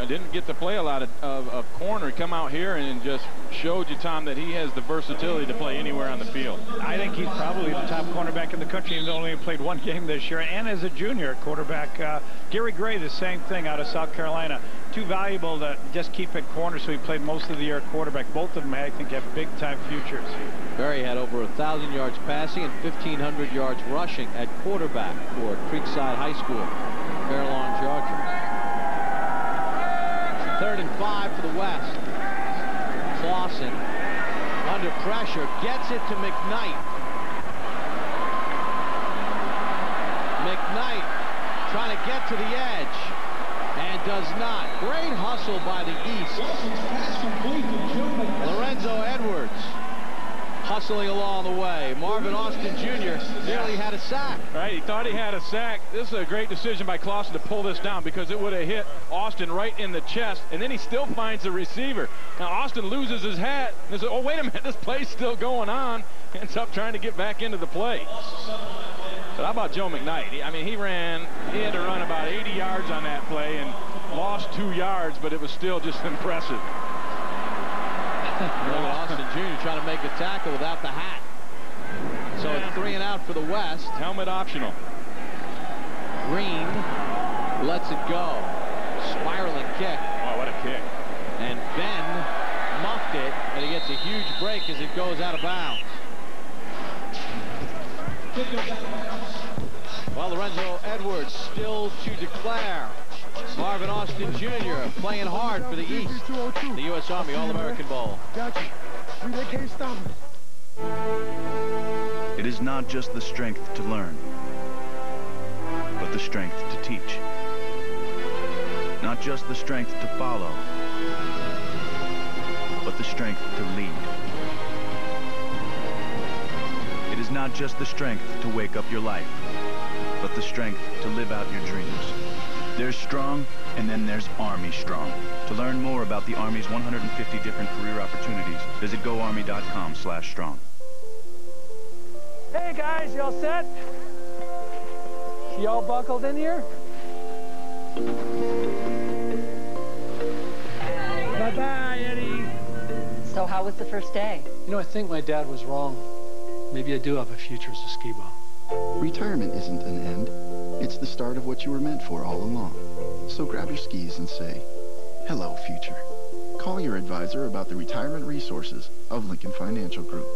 didn't get to play a lot of corner. He come out here and just showed you, Tom, that he has the versatility to play anywhere on the field. I think he's probably the top cornerback in the country. He's only played 1 game this year. And as a junior quarterback, Gary Gray, the same thing out of South Carolina. Too valuable to just keep at corner, so he played most of the year at quarterback. Both of them, I think, have big-time futures. Berry had over 1,000 yards passing and 1,500 yards rushing at quarterback for Creekside High School, Fair Lawn, Georgia. 3rd and 5 for the West. Clausen under pressure, gets it to McKnight. McKnight trying to get to the edge and does not. Great hustle by the East. Lorenzo Edwards hustling along the way. Marvin Austin Jr. nearly had a sack. Right, he thought he had a sack. This is a great decision by Clausen to pull this down because it would have hit Austin right in the chest, and then he still finds the receiver. Now Austin loses his hat and says, oh, wait a minute, this play's still going on. Ends up trying to get back into the play. But how about Joe McKnight? I mean, he had to run about 80 yards on that play and lost 2 yards, but it was still just impressive. Austin Jr. trying to make a tackle without the hat. So it's 3 and out for the West. Helmet optional. Green lets it go. Spiraling kick. Oh, what a kick. And Ben muffed it, and he gets a huge break as it goes out of bounds. Well, Lorenzo Edwards still to declare. Marvin Austin Jr. playing hard for the East. The U.S. Army All-American Bowl. Gotcha. They can't stop me. It is not just the strength to learn, but the strength to teach. Not just the strength to follow, but the strength to lead. It is not just the strength to wake up your life, but the strength to live out your dreams. There's Strong, and then there's Army Strong. To learn more about the Army's 150 different career opportunities, visit goarmy.com/strong. Hey guys, you all set? You all buckled in here? Bye-bye, Eddie. So how was the first day? You know, I think my dad was wrong. Maybe I do have a future as a ski bum. Retirement isn't an end. It's the start of what you were meant for all along. So grab your skis and say, hello, future. Call your advisor about the retirement resources of Lincoln Financial Group.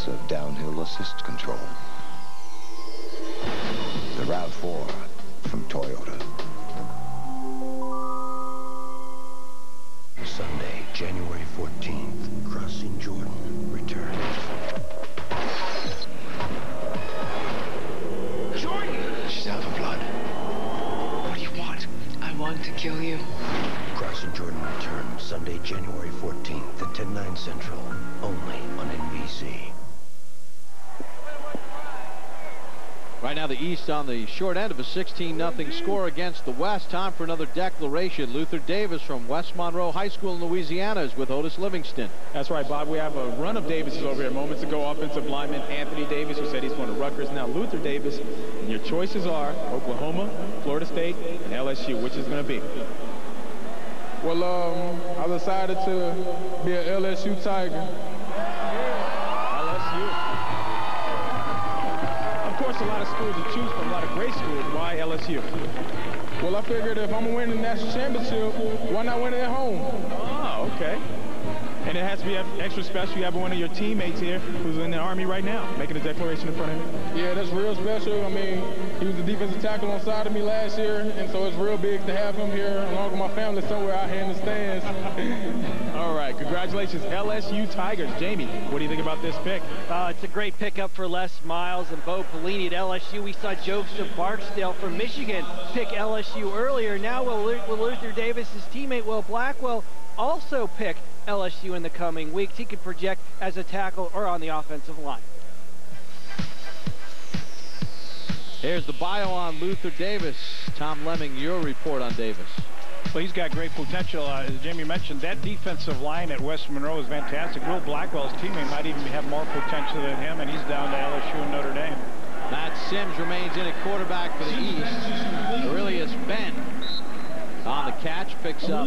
Of downhill assist control. The RAV4 from Toyota. Sunday, January 14th, Crossing Jordan returns. Jordan! She's out of blood. What do you want? I want to kill you. Crossing Jordan returns Sunday, January 14th at 10/9 Central, only on NBC. Right now, the East on the short end of a 16-0 score against the West. Time for another declaration. Luther Davis from West Monroe High School in Louisiana is with Otis Livingston. That's right, Bob. We have a run of Davises over here. Moments ago, offensive lineman Anthony Davis, who said he's going to Rutgers. Now, Luther Davis, and your choices are Oklahoma, Florida State, and LSU. Which is going to be? Well, I decided to be an LSU Tiger. LSU. Of course, a lot of schools to choose from, a lot of great schools. Why LSU? Well, I figured if I'm going to win the national championship, why not win it at home? Oh, okay. And it has to be extra special. You have one of your teammates here who's in the Army right now, making a declaration in front of him. Yeah, that's real special. I mean, he was the defensive tackle on side of me last year, and so it's real big to have him here along with my family somewhere out here in the stands. All right, congratulations, LSU Tigers. Jamie, what do you think about this pick? It's a great pickup for Les Miles and Bo Pelini at LSU. We saw Joseph Barksdale from Michigan pick LSU earlier. Now will Luther Davis, his teammate Will Blackwell, also pick LSU in the coming weeks? He could project as a tackle or on the offensive line. Here's the bio on Luther Davis. Tom Lemming, your report on Davis. Well, he's got great potential. As Jamie mentioned, that defensive line at West Monroe is fantastic. Will Blackwell's teammate might even have more potential than him, and he's down to LSU and Notre Dame. Matt Sims remains in at quarterback for the East. Aurelius Ben on the catch, picks up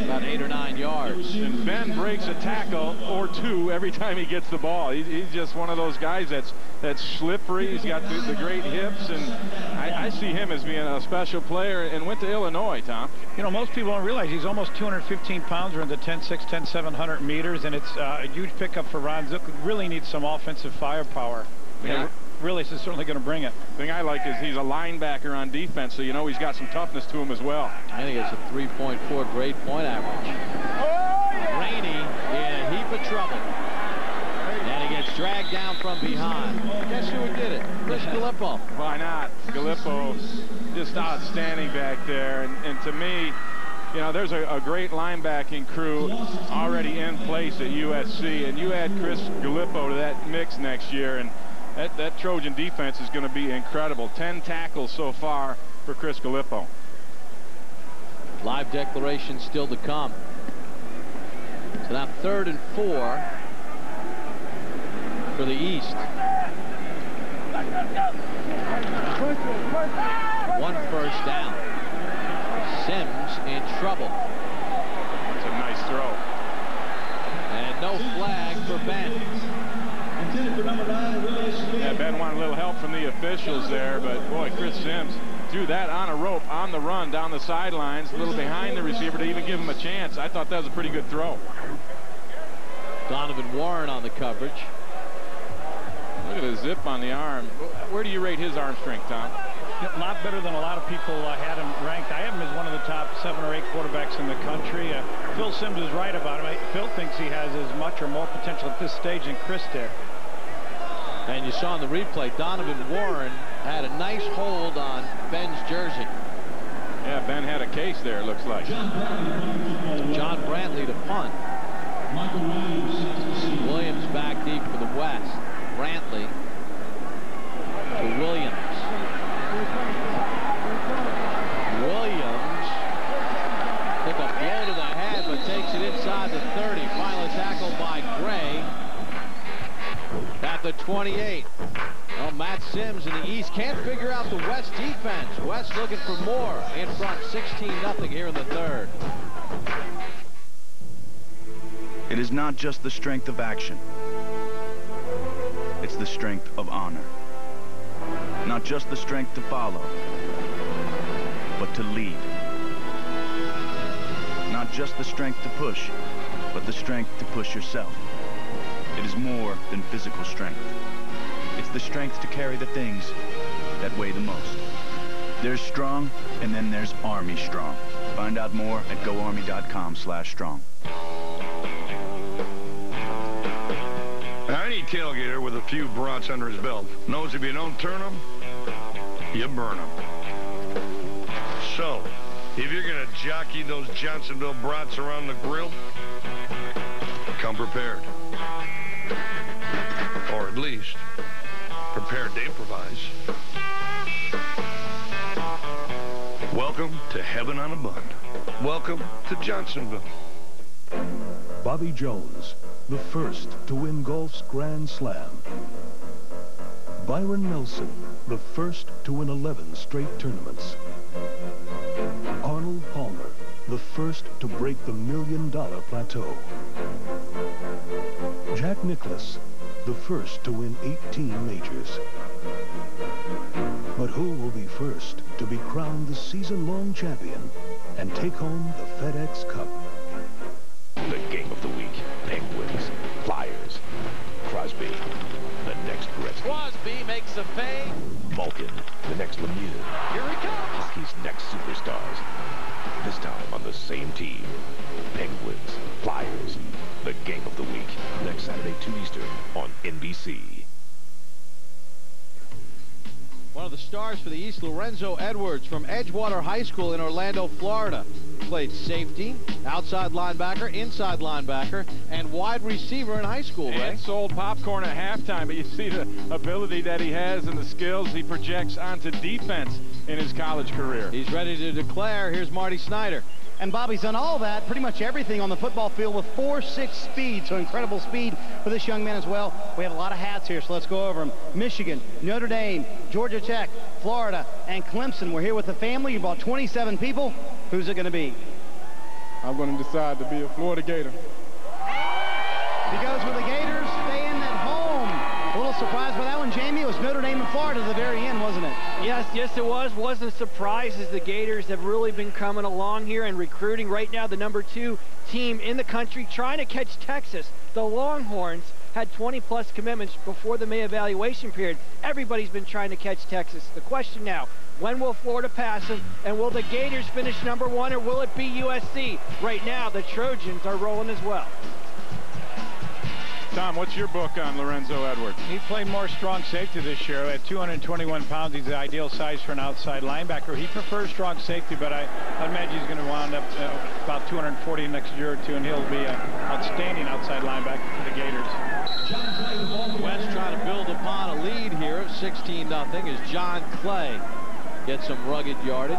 about 8 or 9 yards. And Ben breaks a tackle or two every time he gets the ball. He's just one of those guys that's slippery. He's got the great hips, and I see him as being a special player, and went to Illinois, Tom. You know, most people don't realize he's almost 215 pounds, or in the 10.6, 10.700 meters, and it's a huge pickup for Ron Zook. Really needs some offensive firepower. Yeah. Really is certainly going to bring it. The thing I like is he's a linebacker on defense, so you know he's got some toughness to him as well. I think it's a 3.4 grade point average. Rainey in a heap of trouble. And he gets dragged down from behind. Guess who did it? Chris Gallipo. Why not? Gallipo just outstanding back there. And to me, you know, there's a great linebacking crew already in place at USC. And you add Chris Gallipo to that mix next year, and that Trojan defense is going to be incredible. 10 tackles so far for Chris Gallipo. Live declaration still to come. So now 3rd and 4 for the East. One first down. Sims in trouble. It's a nice throw. And no flag for Ben. Yeah, Ben wanted a little help from the officials there, but boy, Chris Sims threw that on a rope on the run down the sidelines, a little behind the receiver to even give him a chance. I thought that was a pretty good throw. Donovan Warren on the coverage. Look at the zip on the arm. Where do you rate his arm strength, Tom? A lot better than a lot of people had him ranked. I have him as one of the top 7 or 8 quarterbacks in the country. Phil Simms is right about him. Phil thinks he has as much or more potential at this stage than Chris did. And you saw in the replay, Donovan Warren had a nice hold on Ben's jersey. Yeah, Ben had a case there, it looks like. John Brantley to punt. Williams back deep for the West. Brantley to Williams. Williams took a blow to the head, but takes it inside the 30. Final tackle by Gray at the 28. Well, Matt Simms in the East can't figure out the West defense. West looking for more. In front 16-0 here in the third. It is not just the strength of action. It's the strength of honor. Not just the strength to follow, but to lead. Not just the strength to push, but the strength to push yourself. It is more than physical strength. It's the strength to carry the things that weigh the most. There's strong, and then there's Army Strong. Find out more at GoArmy.com/strong. Any tailgater with a few brats under his belt knows if you don't turn them, you burn them. So, if you're going to jockey those Johnsonville brats around the grill, come prepared. Or at least, prepared to improvise. Welcome to Heaven on a Bun. Welcome to Johnsonville. Bobby Jones, the first to win golf's Grand Slam. Byron Nelson, the first to win 11 straight tournaments. Arnold Palmer, the first to break the $1 million plateau. Jack Nicklaus, the first to win 18 majors. But who will be first to be crowned the season-long champion and take home the FedEx Cup? The game of the week. Penguins, Flyers, Crosby, the next Gretzky. Crosby makes a fade. Malkin, the next Lemieux. Here he comes. Hockey's next superstars. This time on the same team. Penguins, Flyers, the game of the week. Next Saturday, 2 Eastern on NBC. One of the stars for the East, Lorenzo Edwards from Edgewater High School in Orlando, Florida. Played safety, outside linebacker, inside linebacker, and wide receiver in high school, Ray. And sold popcorn at halftime, but you see the ability that he has and the skills he projects onto defense in his college career. He's ready to declare. Here's Marty Snyder. And Bobby's done all that, pretty much everything on the football field with 4.6 speed, so incredible speed for this young man as well. We have a lot of hats here, so let's go over them. Michigan, Notre Dame, Georgia Tech, Florida, and Clemson. We're here with the family. You brought 27 people. Who's it going to be? I'm going to decide to be a Florida Gator. He goes with the Gators, staying at home. A little surprised by that one, Jamie. It was Notre Dame and Florida at the very end, wasn't it? Yes, it was. Wasn't surprised as the Gators have really been coming along here and recruiting. Right now, the #2 team in the country trying to catch Texas. The Longhorns had 20-plus commitments before the May evaluation period. Everybody's been trying to catch Texas. The question now, when will Florida pass them, and will the Gators finish #1, or will it be USC? Right now, the Trojans are rolling as well. Tom, what's your book on Lorenzo Edwards? He played more strong safety this year. At 221 pounds, he's the ideal size for an outside linebacker. He prefers strong safety, but I imagine he's going to wind up about 240 next year or two, and he'll be an outstanding outside linebacker for the Gators. West trying to build upon a lead here of 16-0 as John Clay gets some rugged yardage.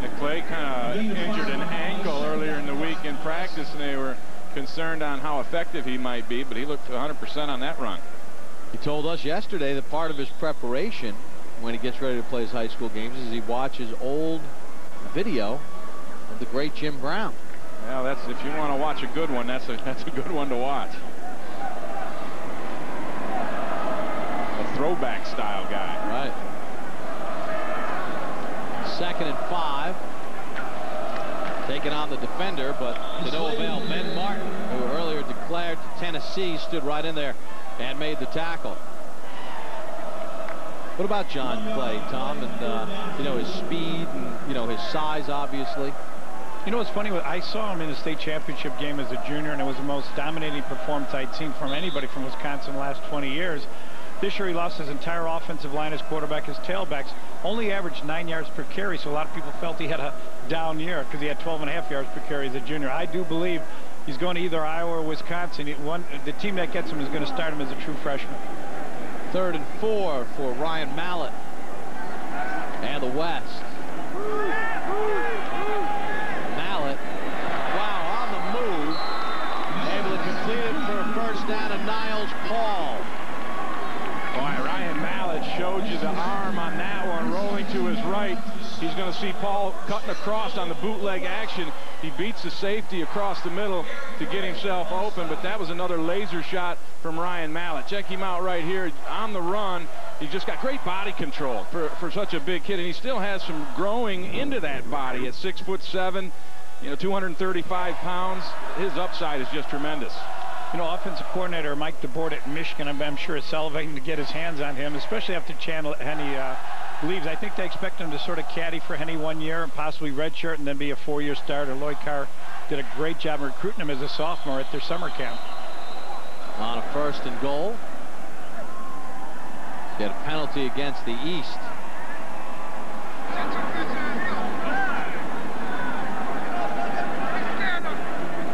And Clay kind of injured an ankle earlier in the week in practice, and they were concerned on how effective he might be, but he looked 100% on that run. He told us yesterday that part of his preparation when he gets ready to play his high school games is he watches old video of the great Jim Brown. Well, that's, if you want to watch a good one, that's a good one to watch. A throwback style guy. Right. 2nd and 5. Taking on the defender, but to no avail. Ben Martin, who earlier declared to Tennessee, stood right in there and made the tackle. What about John Clay, Tom? And you know, his speed and, you know, his size, obviously. You know what's funny? I saw him in the state championship game as a junior, and it was the most dominating performance I'd seen from anybody from Wisconsin the last 20 years. This year he lost his entire offensive line, his quarterback, his tailbacks, only averaged 9 yards per carry, so a lot of people felt he had a down year because he had 12.5 yards per carry as a junior. I do believe he's going to either Iowa or Wisconsin. The team that gets him is going to start him as a true freshman. 3rd and 4 for Ryan Mallett and the West. Mallett, wow, on the move, able to complete it for a first down to Niles Paul. Boy, Ryan Mallett showed you the arm on that one, rolling to his right. He's going to see Paul cutting across on the bootleg action. He beats the safety across the middle to get himself open, but that was another laser shot from Ryan Mallett. Check him out right here on the run. He's just got great body control for such a big kid, and he still has some growing into that body at 6'7", 235 pounds. His upside is just tremendous. You know, offensive coordinator Mike DeBord at Michigan, I'm sure, is salivating to get his hands on him, especially after Henne leaves. I think they expect him to sort of caddy for Henne 1 year and possibly redshirt and then be a 4-year starter. Lloyd Carr did a great job recruiting him as a sophomore at their summer camp. On a 1st and goal. He had a penalty against the East.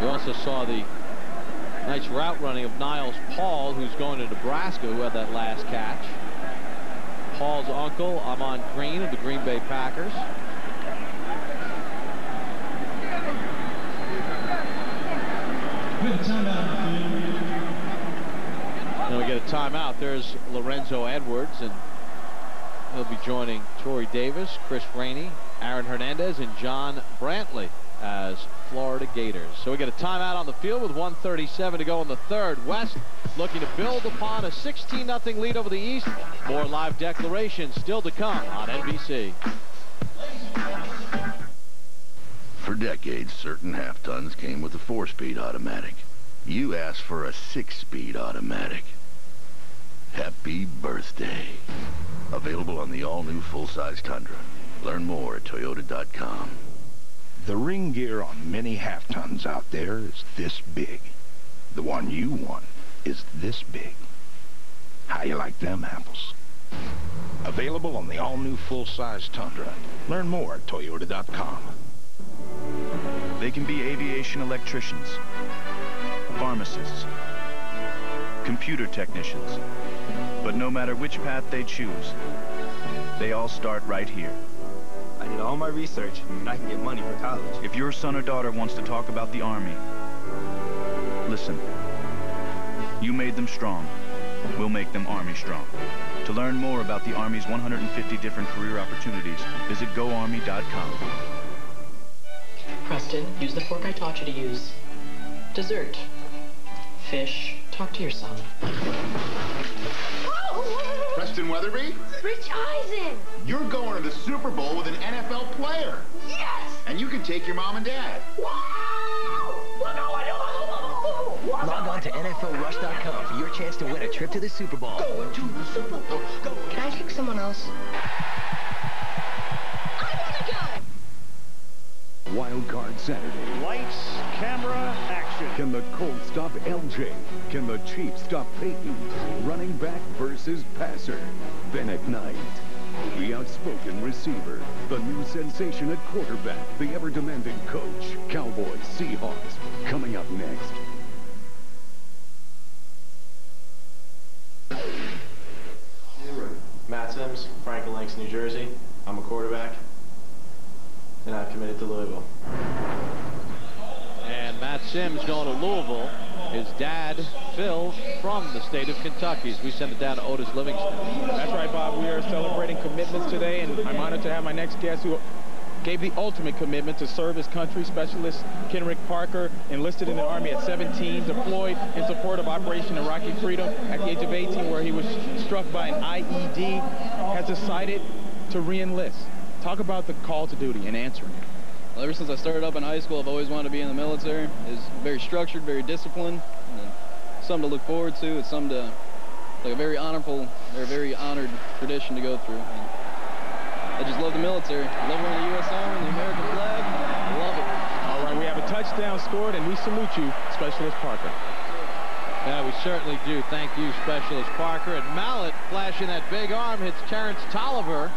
You also saw the nice route running of Niles Paul, who's going to Nebraska, who had that last catch. Paul's uncle, Amon Green, of the Green Bay Packers. Then we get a timeout. There's Lorenzo Edwards, and he'll be joining Torrey Davis, Chris Rainey, Aaron Hernandez, and John Brantley as Florida Gators. So we get a timeout on the field with 1:37 to go in the 3rd. West looking to build upon a 16-0 lead over the East. More live declarations still to come on NBC. For decades, certain half-tons came with a 4-speed automatic. You asked for a 6-speed automatic. Happy birthday. Available on the all-new full-size Tundra. Learn more at Toyota.com. The ring gear on many half-tons out there is this big. The one you want is this big. How you like them apples? Available on the all-new full-size Tundra. Learn more at Toyota.com. They can be aviation electricians, pharmacists, computer technicians. But no matter which path they choose, they all start right here. I did all my research, and I can get money for college. If your son or daughter wants to talk about the Army, listen. You made them strong. We'll make them Army strong. To learn more about the Army's 150 different career opportunities, visit GoArmy.com. Preston, use the fork I taught you to use. Dessert. Fish. Talk to your son. Preston Weatherby? Rich Eisen! You're going to the Super Bowl with an NFL player. Yes! And you can take your mom and dad. Log on to NFLRush.com for your chance to win a trip to the Super Bowl. Going to the Super Bowl. Go. Can I pick someone else? I want to go! Wild Card Saturday. Lights, camera, action. Can the Colts stop LJ? Can the Chiefs stop Peyton? Running back versus passer. Then at night, the outspoken receiver, the new sensation at quarterback, the ever-demanding coach, Cowboys, Seahawks. Coming up next. Matt Sims, Franklin Lakes, New Jersey. I'm a quarterback, and I've committed to Louisville. And Matt Sims going to Louisville. His dad, Phil, from the state of Kentucky. As we send it down to Otis Livingston. That's right, Bob. We are celebrating commitments today, and I'm honored to have my next guest who gave the ultimate commitment to serve his country. Specialist Kenrick Parker, enlisted in the Army at 17, deployed in support of Operation Iraqi Freedom at the age of 18, where he was struck by an IED, has decided to re-enlist. Talk about the call to duty and answering it. Well, ever since I started up in high school, I've always wanted to be in the military. It's very structured, very disciplined, and something to look forward to. It's something to, like a very honorable, or a very honored tradition to go through. And I just love the military. I love wearing the U.S. Army, the American flag. I love it. touchdown scored, and we salute you, Specialist Parker. Yeah, we certainly do. Thank you, Specialist Parker. And Mallett flashing that big arm hits Terrence Tolliver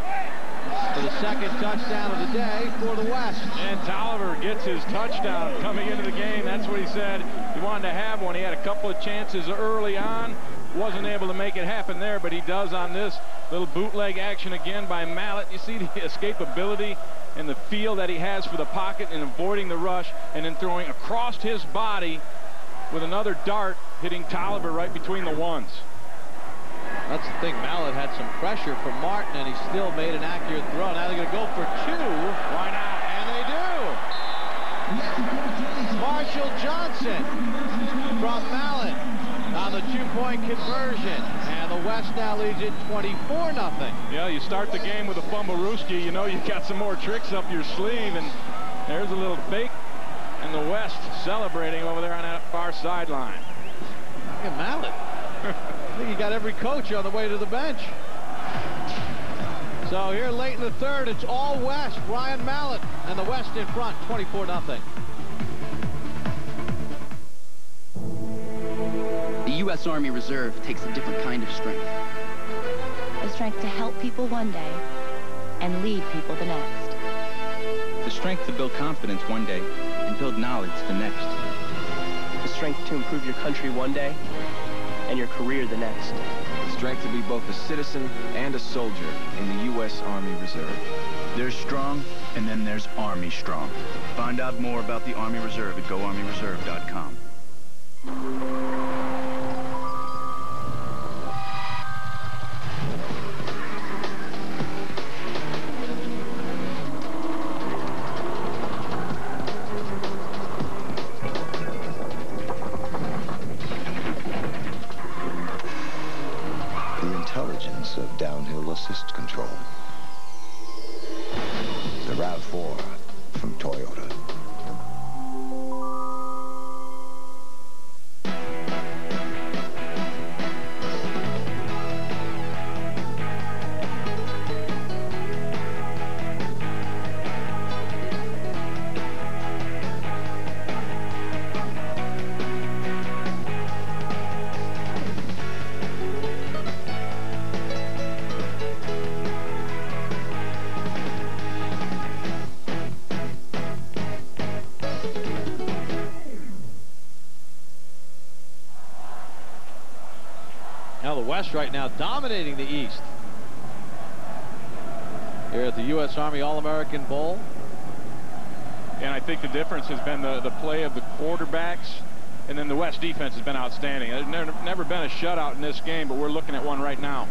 for the second touchdown of the day for the West. And Tolliver gets his touchdown coming into the game. That's what he said. He wanted to have one. He had a couple of chances early on. Wasn't able to make it happen there, but he does on this little bootleg action again by Mallett. You see the escapability and the feel that he has for the pocket and avoiding the rush, and then throwing across his body with another dart, hitting Tolliver right between the ones. That's the thing. Mallett had some pressure from Martin, and he still made an accurate throw. Now they're going to go for two. Why not? And they do. Marshall Johnson from Mallett on the two-point conversion. And the West now leads it 24-0. Yeah, you start the game with a fumble-rooski. You know you've got some more tricks up your sleeve, and there's a little fake. And the West celebrating over there on that far sideline. Look at Mallett. I think he got every coach on the way to the bench. So here late in the third, it's all West. Ryan Mallett and the West in front, 24-0. The U.S. Army Reserve takes a different kind of strength. The strength to help people one day and lead people the next. The strength to build confidence one day and build knowledge the next. The strength to improve your country one day and your career the next. The strength to be both a citizen and a soldier in the U.S. Army Reserve. There's strong, and then there's Army Strong. Find out more about the Army Reserve at GoArmyReserve.com. Of downhill assist control. The RAV4 from Toyota. West right now dominating the East. Here at the U.S. Army All-American Bowl. And I think the difference has been the play of the quarterbacks, and then the West defense has been outstanding. There's never been a shutout in this game, but we're looking at one right now.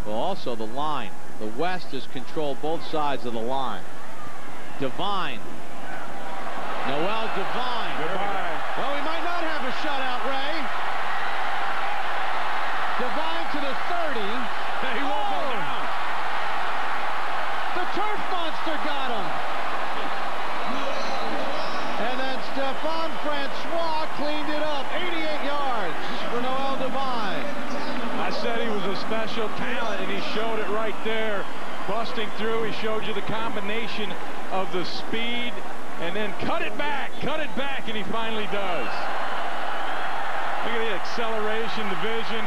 Well, also the line. The West has controlled both sides of the line. Devine. Noel Devine. Goodbye. Well, we might not have a shutout, Ray. Devine to the 30. He won't go down. The turf monster got him. And then Stephon Francois cleaned it up. 88 yards for Noel Devine. I said he was a special talent, and he showed it right there. Busting through, he showed you the combination of the speed, and then cut it back, and he finally does. Look at the acceleration, the vision.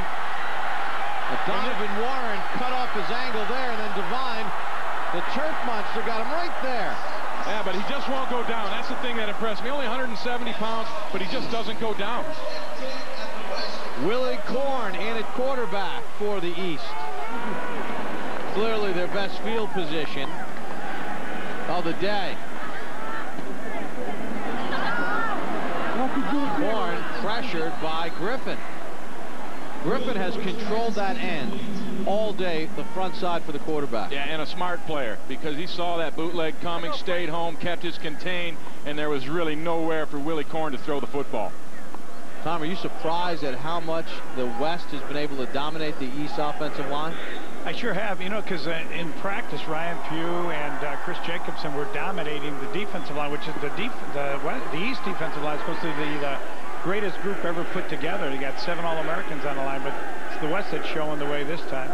Donovan Warren cut off his angle there, and then Devine, the turf monster, got him right there. Yeah, but he just won't go down. That's the thing that impressed me. Only 170 pounds, but he just doesn't go down. Willie Korn in at quarterback for the East. Clearly their best field position of the day. Korn pressured by Griffin. Griffin has controlled that end all day, the front side for the quarterback. Yeah, and a smart player, because he saw that bootleg coming, stayed home, kept his contained, and there was really nowhere for Willie Korn to throw the football. Tom, are you surprised at how much the West has been able to dominate the East offensive line? I sure have, you know, because in practice, Ryan Pugh and Chris Jacobson were dominating the defensive line, which is the East defensive line is supposed to be the greatest group ever put together. They got 7 All-Americans on the line, but it's the West that's showing the way this time.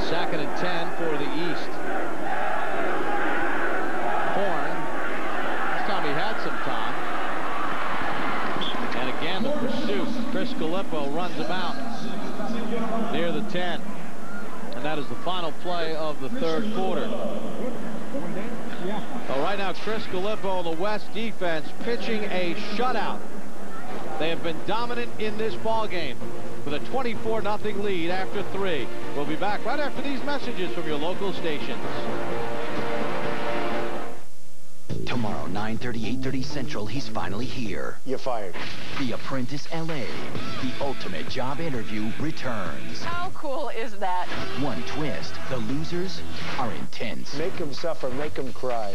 2nd and 10 for the East. Horn. This time he had some time. Chris Gallipo runs him out near the 10. And that is the final play of the third quarter. So right now, Chris Gallipo, the West defense, pitching a shutout. They have been dominant in this ball game with a 24-0 lead after 3. We'll be back right after these messages from your local stations. Tomorrow, 9:30, 8:30 Central, he's finally here. You're fired. The Apprentice LA, the ultimate job interview, returns. How cool is that? One twist, the losers are intense. Make them suffer, make them cry.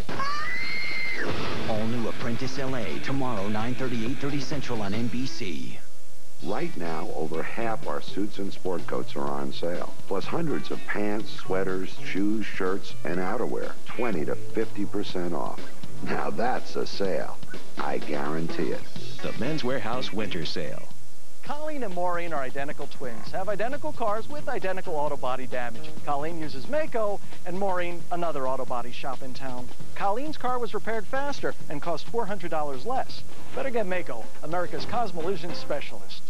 All new Apprentice LA, tomorrow, 9:30, 8:30 Central on NBC. Right now, over half our suits and sport coats are on sale, plus hundreds of pants, sweaters, shoes, shirts, and outerwear, 20 to 50% off. Now that's a sale. I guarantee it. The Men's Warehouse Winter Sale. Colleen and Maureen are identical twins, have identical cars with identical auto body damage. Colleen uses Maaco, and Maureen another auto body shop in town. Colleen's car was repaired faster and cost $400 less. Better get Maaco, America's Cosmolution specialist.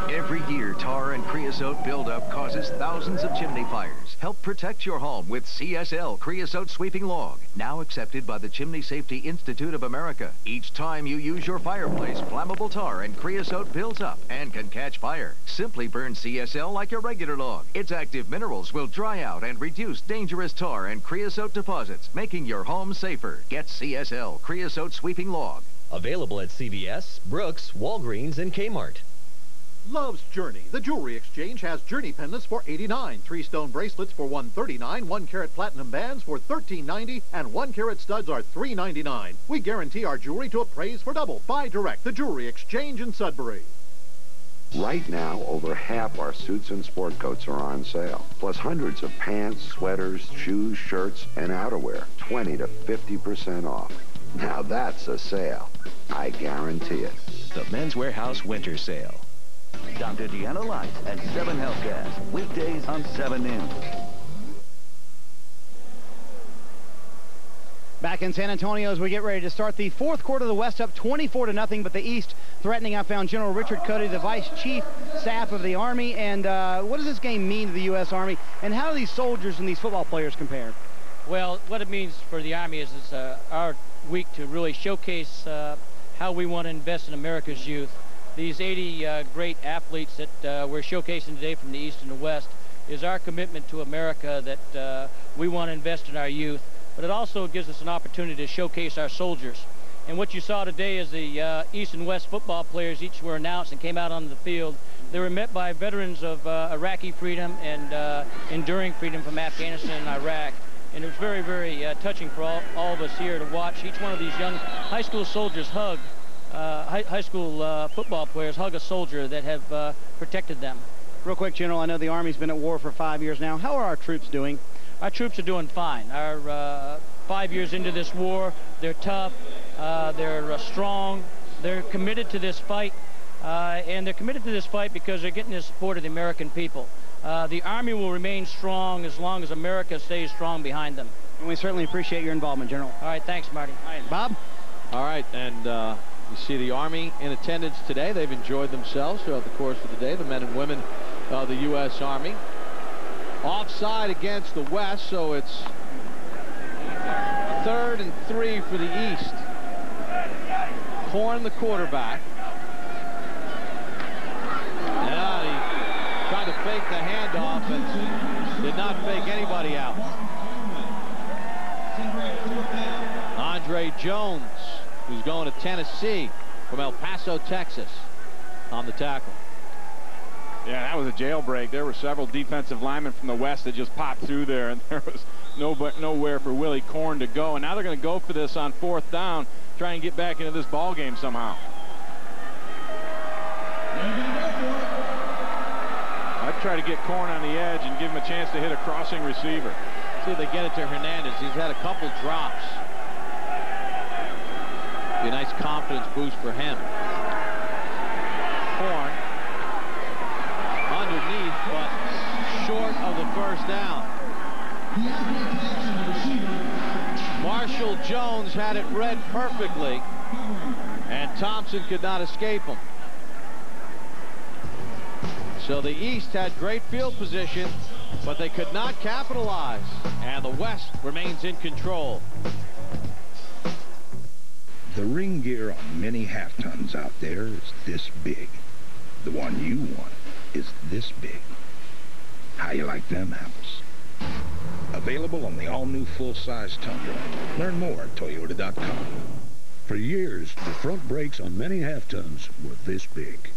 Every year, tar and creosote buildup causes thousands of chimney fires. Help protect your home with CSL Creosote Sweeping Log, now accepted by the Chimney Safety Institute of America. Each time you use your fireplace, flammable tar and creosote builds up and can catch fire. Simply burn CSL like your regular log. Its active minerals will dry out and reduce dangerous tar and creosote deposits, making your home safer. Get CSL Creosote Sweeping Log. Available at CVS, Brooks, Walgreens, and Kmart. Love's Journey. The Jewelry Exchange has Journey pendants for $89, 3-stone bracelets for $139, 1-carat platinum bands for $13.90, and 1-carat studs are $3.99. We guarantee our jewelry to appraise for double. Buy direct. The Jewelry Exchange in Sudbury. Right now, over half our suits and sport coats are on sale, plus hundreds of pants, sweaters, shoes, shirts, and outerwear, 20 to 50% off. Now that's a sale. I guarantee it. The Men's Warehouse Winter Sale. Dr. Deanna Light at 7 Health Gas, weekdays on 7 News. Back in San Antonio as we get ready to start the fourth quarter, the West up 24-0, but the East threatening. I found General Richard Cody, the Vice Chief Staff of the Army. And what does this game mean to the U.S. Army? And how do these soldiers and these football players compare? Well, what it means for the Army is it's our week to really showcase how we want to invest in America's youth. These 80 great athletes that we're showcasing today from the East and the West is our commitment to America that we want to invest in our youth. But it also gives us an opportunity to showcase our soldiers. And what you saw today is the East and West football players each were announced and came out on the field. They were met by veterans of Iraqi freedom and enduring freedom from Afghanistan and Iraq. And it was very, very touching for all of us here to watch each one of these young high school soldiers hug high school football players hug a soldier that have protected them. Real quick, General, I know the Army's been at war for 5 years now. How are our troops doing? Our troops are doing fine. Our 5 years into this war, they're tough, they're strong, they're committed to this fight, and they're committed to this fight because they're getting the support of the American people. The Army will remain strong as long as America stays strong behind them. And we certainly appreciate your involvement, General. All right, thanks, Marty. All right, Bob? All right, and you see the Army in attendance today. They've enjoyed themselves throughout the course of the day, the men and women of the U.S. Army. Offside against the West, so it's 3rd and 3 for the East. Korn, the quarterback. And he tried to fake the handoff and did not fake anybody out. Andre Jones, who's going to Tennessee from El Paso, Texas, on the tackle. Yeah, that was a jailbreak. There were several defensive linemen from the West that just popped through there, and there was nowhere for Willie Korn to go. And now they're going to go for this on 4th down, try and get back into this ball game somehow. I'd try to get Korn on the edge and give him a chance to hit a crossing receiver. See if they get it to Hernandez. He's had a couple drops. Be a nice confidence boost for him. Korn underneath, but short of the 1st down. Marshall Jones had it read perfectly, and Thompson could not escape him. So the East had great field position, but they could not capitalize. And the West remains in control. The ring gear on many half-tons out there is this big. The one you want is this big. How you like them apples? Available on the all-new full-size Tundra. Learn more at Toyota.com. For years, the front brakes on many half-tons were this big.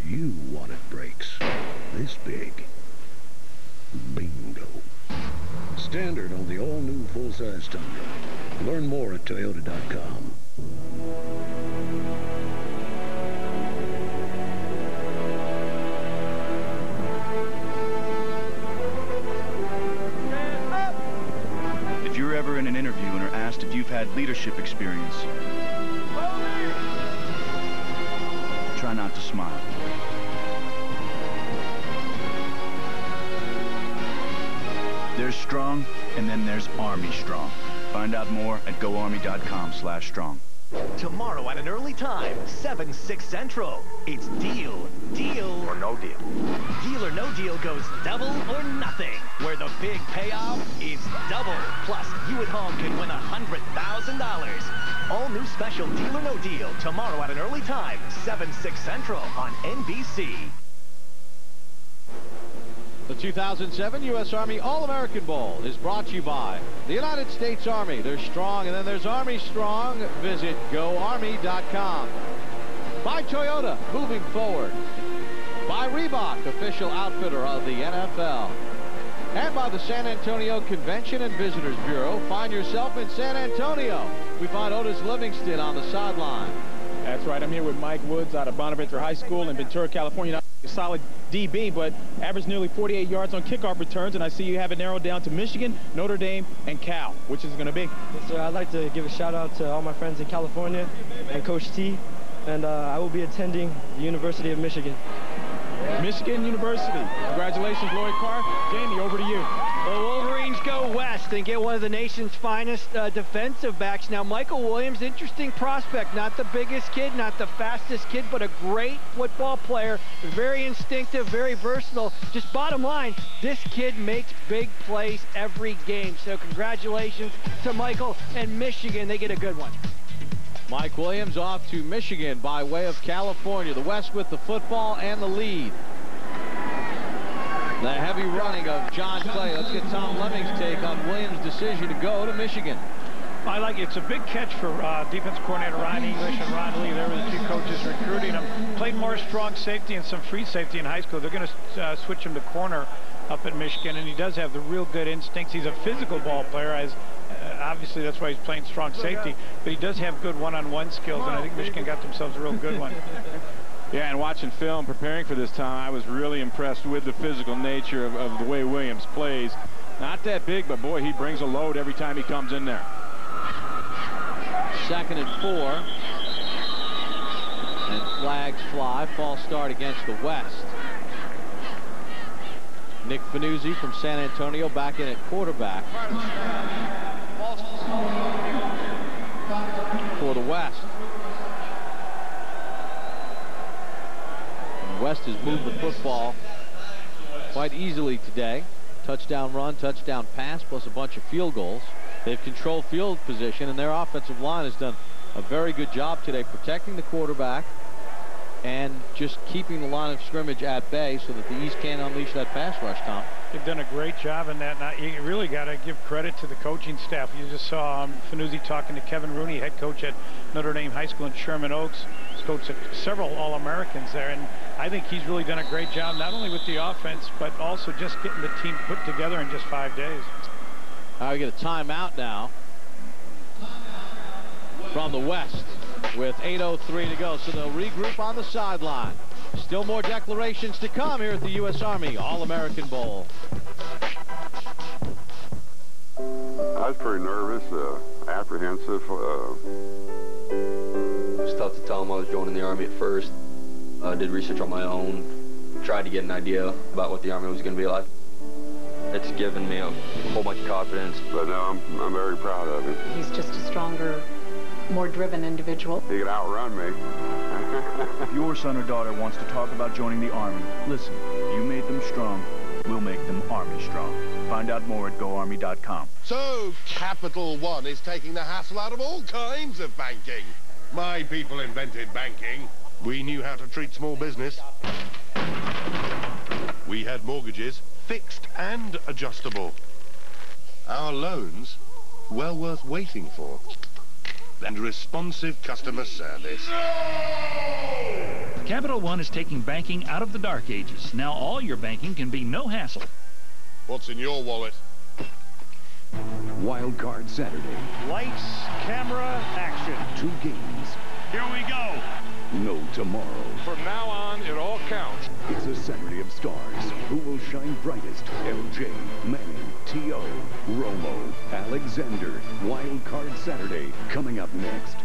You wanted brakes this big. Bingo. Standard on the all-new full-size Tundra. Learn more at Toyota.com. If you're ever in an interview and are asked if you've had leadership experience, try not to smile. There's strong, and then there's Army Strong. Find out more at GoArmy.com/strong. Tomorrow at an early time, 7/6 Central. It's Deal, Deal, or No Deal. Deal or No Deal goes double or nothing, where the big payoff is double. Plus, you at home can win $100,000. All new special Deal or No Deal tomorrow at an early time, 7/6 Central on NBC. The 2007 U.S. Army All-American Bowl is brought to you by the United States Army. They're strong, and then there's Army Strong. Visit GoArmy.com. By Toyota, moving forward. By Reebok, official outfitter of the NFL. And by the San Antonio Convention and Visitors Bureau. Find yourself in San Antonio. We find Otis Livingston on the sideline. That's right. I'm here with Mike Woods out of Bonaventure High School in Ventura, California. A solid DB, but averaged nearly 48 yards on kickoff returns, and I see you have it narrowed down to Michigan, Notre Dame, and Cal. Which is it going to be? Yes, sir. I'd like to give a shout-out to all my friends in California and Coach T, and I will be attending the University of Michigan. Michigan University. Congratulations, Lloyd Carr. Jamie, over to you. The Wolverines go west and get one of the nation's finest defensive backs. Now, Michael Williams, interesting prospect. Not the biggest kid, not the fastest kid, but a great football player. Very instinctive, very versatile. Just bottom line, this kid makes big plays every game. So congratulations to Michael and Michigan. They get a good one. Mike Williams off to Michigan by way of California. The West with the football and the lead. The heavy running of John Clay. Let's get Tom Lemming's take on Williams' decision to go to Michigan. I like it. It's a big catch for defense coordinator Ron English and Ron Lee. They were the two coaches recruiting him. Played more strong safety and some free safety in high school. They're going to switch him to corner up at Michigan, and he does have the real good instincts. He's a physical ball player, as obviously that's why he's playing strong safety, but he does have good one-on-one skills, and I think Michigan got themselves a real good one. Yeah, and watching film, preparing for this time, I was really impressed with the physical nature of the way Williams plays. Not that big, but boy, he brings a load every time he comes in there. 2nd and 4. And flags fly. False start against the West. Nick Fanuzzi from San Antonio back in at quarterback for the West. And West has moved the football quite easily today. Touchdown run, touchdown pass, plus a bunch of field goals. They've controlled field position, and their offensive line has done a very good job today protecting the quarterback and just keeping the line of scrimmage at bay so that the East can't unleash that pass rush, Tom. They've done a great job in that. Now, you really got to give credit to the coaching staff. You just saw Fanuzzi talking to Kevin Rooney, head coach at Notre Dame High School in Sherman Oaks. He's coached several All-Americans there, and I think he's really done a great job, not only with the offense, but also just getting the team put together in just 5 days. We get a timeout now from the West with 8:03 to go, so they'll regroup on the sideline. Still more declarations to come here at the U.S. Army All-American Bowl. I was pretty nervous, apprehensive. It was tough to tell them I was joining the Army at first. I did research on my own, tried to get an idea about what the Army was going to be like. It's given me a whole bunch of confidence. But no, I'm very proud of him. He's just a stronger, more driven individual. He could outrun me. If your son or daughter wants to talk about joining the Army, listen, you made them strong, we'll make them Army strong. Find out more at GoArmy.com. So, Capital One is taking the hassle out of all kinds of banking. My people invented banking. We knew how to treat small business. We had mortgages, fixed and adjustable. Our loans, well worth waiting for. And responsive customer service. Capital One is taking banking out of the dark ages. Now all your banking can be no hassle. What's in your wallet? Wild Card Saturday. Lights, camera, action. 2 games. Here we go. No tomorrow. From now on, it all counts. It's a Saturday of stars. Who will shine brightest? LJ, Manning, T.O., Romo, Alexander. Wild Card Saturday, coming up next.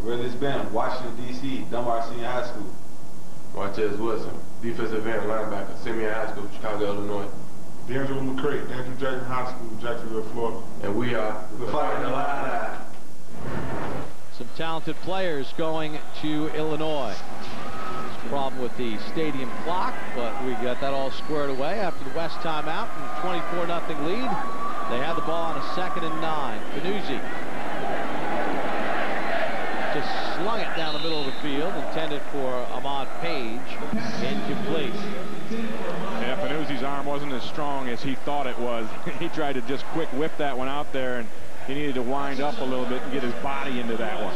Where this been? Washington, D.C., Dunbar Senior High School. Martez Wilson, defensive end, linebacker, Simeon High School, Chicago, Illinois. D'Angelo McCray, Andrew Jackson High School, Jacksonville, Florida. And we are the Fighting Illini. Some talented players going to Illinois. There's a problem with the stadium clock, but we got that all squared away after the West timeout and 24-0 lead. They had the ball on a 2nd and 9. Panuzzi just slung it down the middle of the field, intended for Ahmad Page. Incomplete. Yeah, Panuzzi's arm wasn't as strong as he thought it was. He tried to just quick whip that one out there, and he needed to wind up a little bit and get his body into that one.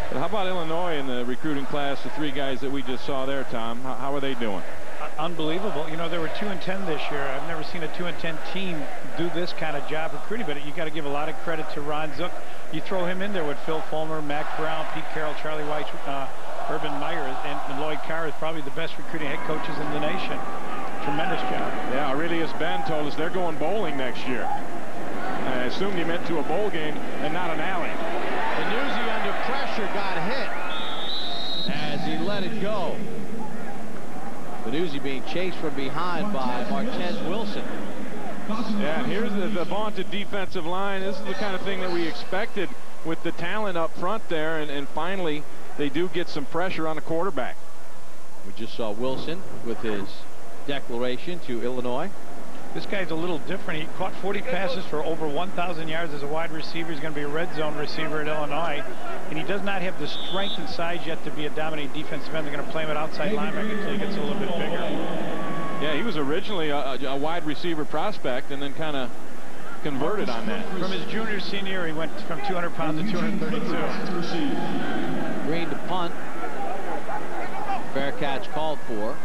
But how about Illinois in the recruiting class, the 3 guys that we just saw there, Tom? How are they doing? Unbelievable. You know, they were 2-10 this year. I've never seen a 2-10 team do this kind of job recruiting, but you got to give a lot of credit to Ron Zook. You throw him in there with Phil Fulmer, Mac Brown, Pete Carroll, Charlie White, Urban Meyer, and Lloyd Carr is probably the best recruiting head coaches in the nation. Tremendous job. Yeah, Aurelius Ben told us they're going bowling next year. I assumed he meant to a bowl game and not an alley. Panuzzi under pressure got hit as he let it go. Panuzzi being chased from behind by Martez Wilson. Yeah, and here's the vaunted defensive line. This is the kind of thing that we expected with the talent up front there, and finally they do get some pressure on the quarterback. We just saw Wilson with his declaration to Illinois. This guy's a little different. He caught 40 passes for over 1,000 yards as a wide receiver. He's going to be a red zone receiver at Illinois. And he does not have the strength and size yet to be a dominating defensive end. They're going to play him at outside linebacker until he gets a little bit bigger. Yeah, he was originally a wide receiver prospect and then kind of converted on that. From his junior senior year, he went from 200 pounds to 232. Green to punt. Fair catch called for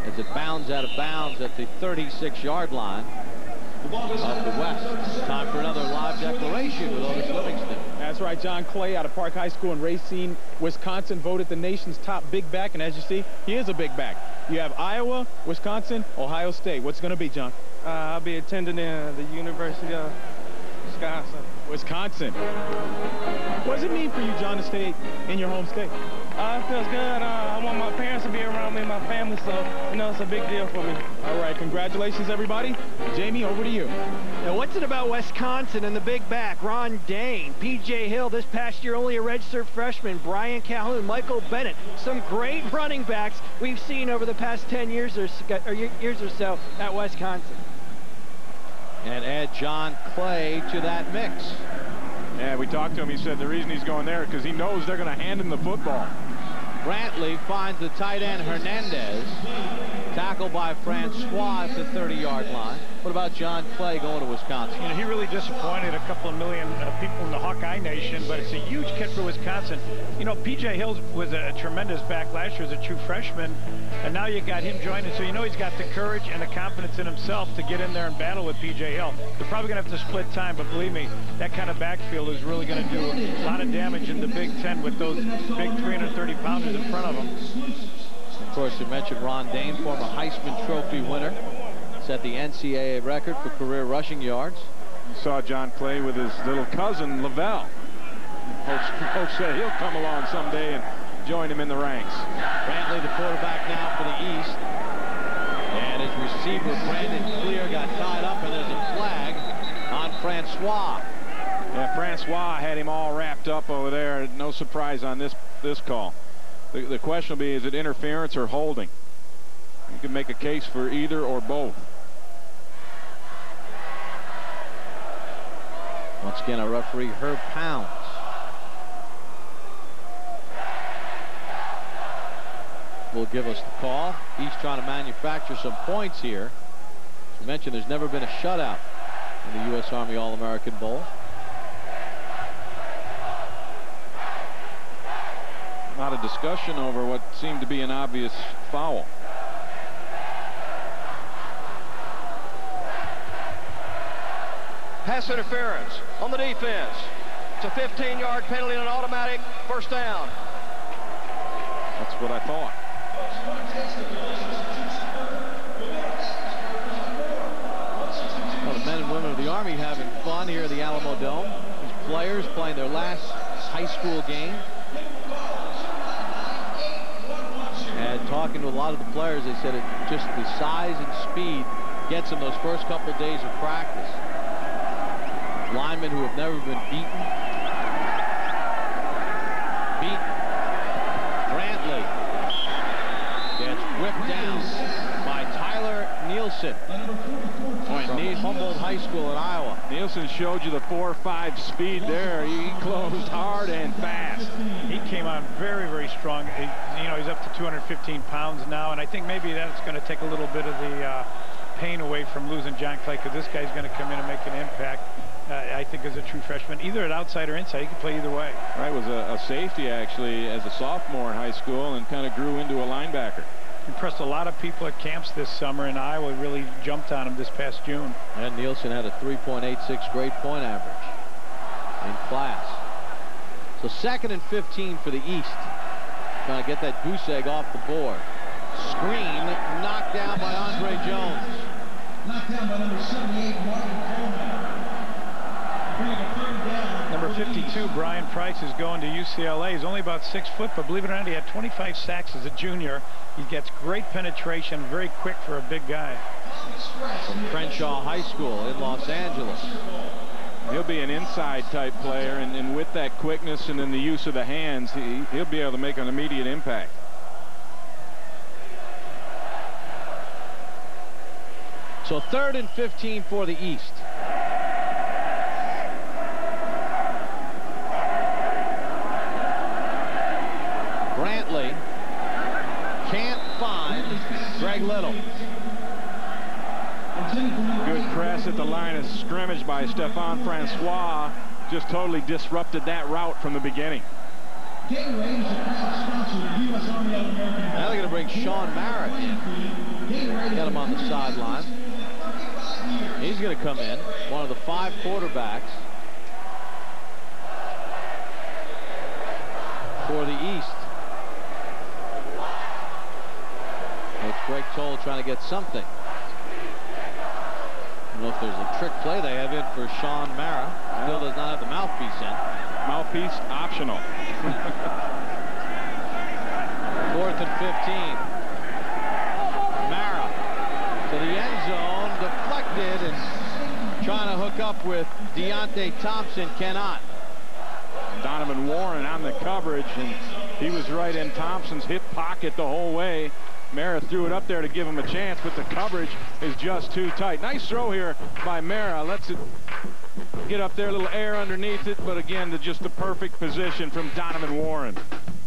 as it bounds out of bounds at the 36-yard line of the West. Time for another live declaration with Otis Livingston. That's right, John Clay out of Park High School in Racine, Wisconsin, voted the nation's top big back, and as you see, he is a big back. You have Iowa, Wisconsin, Ohio State. What's going to be, John? I'll be attending the University of Wisconsin. What does it mean for you, John, to stay in your home state? It feels good. I want my parents to be around me and my family, so, you know, it's a big deal for me. All right, congratulations, everybody. Jamie, over to you. Now, what's it about Wisconsin and the big back? Ron Dane, P.J. Hill, this past year only a registered freshman, Brian Calhoun, Michael Bennett. Some great running backs we've seen over the past 10 years or so at Wisconsin. And add John Clay to that mix. Yeah, we talked to him. He said the reason he's going there because he knows they're going to hand him the football. Brantley finds the tight end Hernandez. Tackled by Francois at the 30-yard line. What about John Clay going to Wisconsin? You know, he really disappointed a couple of million people in the Hawkeye Nation, but it's a huge kid for Wisconsin. You know, P.J. Hill was a tremendous back last year as a true freshman, and now you got him joining, so you know he's got the courage and the confidence in himself to get in there and battle with P.J. Hill. They're probably going to have to split time, but believe me, that kind of backfield is really going to do a lot of damage in the Big Ten with those big 330-pounders in front of them. Of course, you mentioned Ron Dane, former Heisman Trophy winner. Set the NCAA record for career rushing yards. You saw John Clay with his little cousin, Lavelle. Folks say he'll come along someday and join him in the ranks. Brantley, the quarterback now for the East. And it's receiver Brandon Clear got tied up, and there's a flag on Francois. Yeah, Francois had him all wrapped up over there. No surprise on this call. The question will be, is it interference or holding? You can make a case for either or both. Once again, our referee, Herb Pounds. Will give us the call. He's trying to manufacture some points here. As we mentioned, there's never been a shutout in the U.S. Army All-American Bowl. A lot of discussion over what seemed to be an obvious foul. Pass interference on the defense. It's a 15-yard penalty and an automatic first down. That's what I thought. Well, the men and women of the Army having fun here at the Alamo Dome. These players playing their last high school game. And talking to a lot of the players, they said it just the size and speed gets them those first couple days of practice. Linemen who have never been beaten. Brantley gets whipped down by Tyler Nielsen from Humboldt High School in Iowa. Nielsen showed you the 4.5 speed there. He closed hard and fast. He came on very, very strong. You know, he's up to 215 pounds now, and I think maybe that's going to take a little bit of the pain away from losing John Clay, because this guy's going to come in and make an impact. I think as a true freshman, either at outside or inside, he can play either way. Right, was a safety actually as a sophomore in high school and kind of grew into a linebacker. Impressed a lot of people at camps this summer, and Iowa really jumped on him this past June. And Nielsen had a 3.86 grade point average in class. So 2nd and 15 for the East. Trying to get that goose egg off the board. Screen knocked down by Andre Jones. Knocked down by number 78, Martin Coleman. Number 52, Brian Price, is going to UCLA. He's only about 6 foot, but believe it or not, he had 25 sacks as a junior. He gets great penetration, very quick for a big guy. From Crenshaw High School in Los Angeles. He'll be an inside type player, and with that quickness and then the use of the hands, he'll be able to make an immediate impact. So 3rd and 15 for the East. Brantley can't find Greg Little. Good press at the line of scrimmage by Stephon Francois. Just totally disrupted that route from the beginning. Now they're going to bring Sean Mara in. Got him on the sideline. He's going to come in, one of the 5 quarterbacks for the East. Coach Greg Toll trying to get something. I don't know if there's a trick play they have in for Sean Mara. Still does not have the mouthpiece in. Mouthpiece optional. 4th and 15. Mara to the end zone, deflected, and trying to hook up with Deontay Thompson, cannot. Donovan Warren on the coverage, and he was right in Thompson's hip pocket the whole way. Mara threw it up there to give him a chance, but the coverage is just too tight. Nice throw here by Mara. Lets it get up there, a little air underneath it, but again, just the perfect position from Donovan Warren.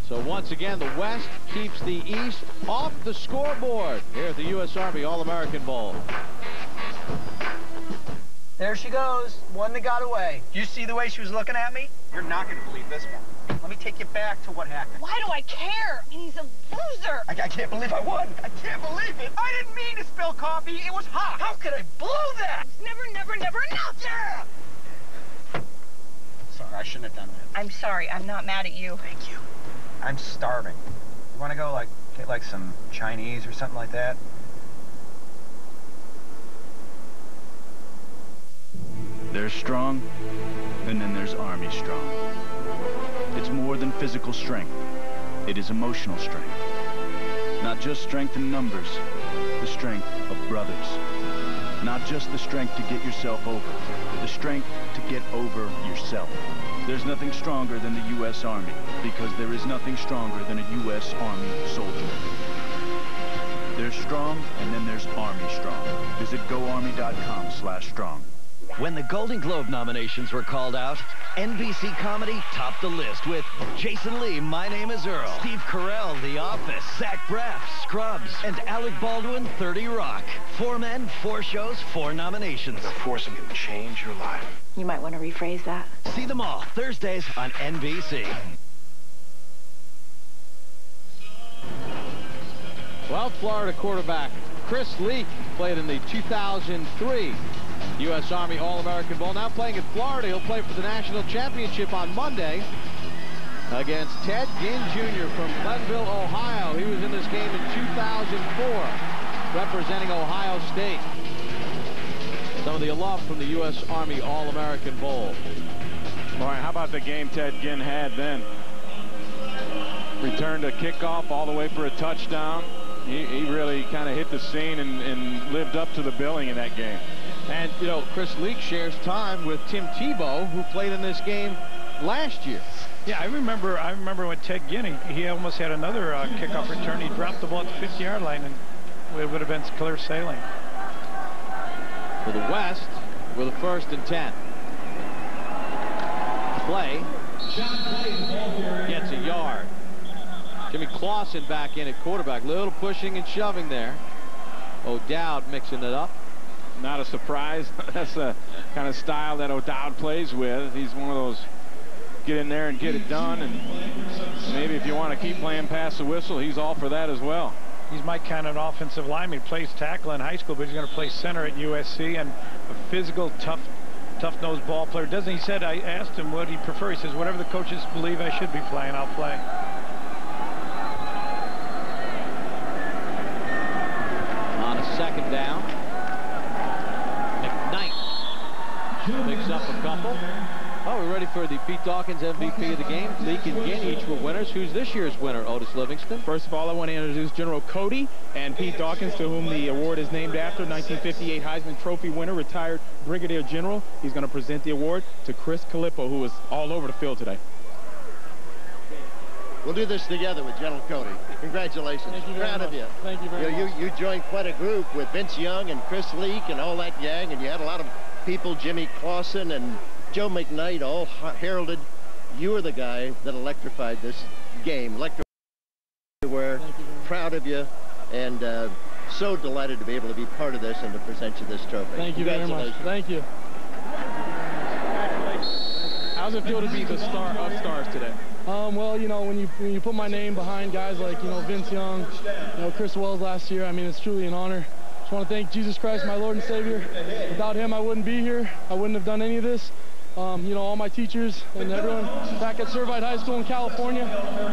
So once again, the West keeps the East off the scoreboard here at the U.S. Army All-American Bowl. There she goes. One that got away. You see the way she was looking at me? You're not going to believe this one. Let me take you back to what happened. Why do I care? I mean, he's a loser. I can't believe I won. I can't believe it. I didn't mean to spill coffee. It was hot. How could I blow that? Never, never, never enough. Yeah. Sorry, I shouldn't have done that. I'm sorry. I'm not mad at you. Thank you. I'm starving. You want to go, get like some Chinese or something like that? There's strong, and then there's Army strong. It's more than physical strength. It is emotional strength. Not just strength in numbers, the strength of brothers. Not just the strength to get yourself over, the strength to get over yourself. There's nothing stronger than the U.S. Army, because there is nothing stronger than a U.S. Army soldier. There's strong, and then there's Army Strong. Visit GoArmy.com/strong. When the Golden Globe nominations were called out, NBC Comedy topped the list with Jason Lee, My Name is Earl, Steve Carell, The Office, Zach Braff, Scrubs, and Alec Baldwin, 30 Rock. 4 men, 4 shows, 4 nominations. The force can change your life. You might want to rephrase that. See them all Thursdays on NBC. Well, Florida quarterback Chris Leak played in the 2003 U.S. Army All-American Bowl. Now playing in Florida, he'll play for the national championship on Monday against Ted Ginn Jr. from Glenville, Ohio. He was in this game in 2004, representing Ohio State. Some of the alum from the U.S. Army All-American Bowl. All right, how about the game Ted Ginn had then? Returned a kickoff all the way for a touchdown. He really kind of hit the scene and lived up to the billing in that game. And, you know, Chris Leak shares time with Tim Tebow, who played in this game last year. Yeah, I remember when Ted Ginn, he almost had another kickoff return. He dropped the ball at the 50-yard line, and it would have been clear sailing. For the West, with a 1st and 10. Play gets a yard. Jimmy Clausen back in at quarterback. Little pushing and shoving there. O'Dowd mixing it up. Not a surprise. That's the kind of style that O'Dowd plays with. He's one of those get in there and get it done. And maybe if you want to keep playing past the whistle, he's all for that as well. He's my kind of offensive lineman. He plays tackle in high school, but he's going to play center at USC, and a physical, tough-nosed ball player. He said, I asked him what he'd prefer. He says, whatever the coaches believe I should be playing, I'll play. On a 2nd down, McKnight picks up a couple. Oh, we're ready for the Pete Dawkins MVP of the game. Leak and Ginn each were winners. Who's this year's winner, Otis Livingston? First of all, I want to introduce General Cody and Pete Dawkins, to whom the award is named after. 1958 Heisman Trophy winner, retired Brigadier General. He's going to present the award to Chris Calippo, who was all over the field today. We'll do this together with General Cody. Congratulations. Thank you very Proud much. of you. Thank you very much. You joined quite a group with Vince Young and Chris Leak and all that gang, and you had a lot of people, Jimmy Clausen and Joe McKnight, all heralded. You were the guy that electrified this game. We're proud of you, and so delighted to be able to be part of this and to present you this trophy. Thank you very much. Thank you. How's it feel to be the star of stars today? Well, you know, when you put my name behind guys like, you know, Vince Young, you know, Chris Wells last year, I mean, it's truly an honor. Just want to thank Jesus Christ, my Lord and Savior. Without him, I wouldn't be here. I wouldn't have done any of this. You know, all my teachers and everyone back at Servite High School in California.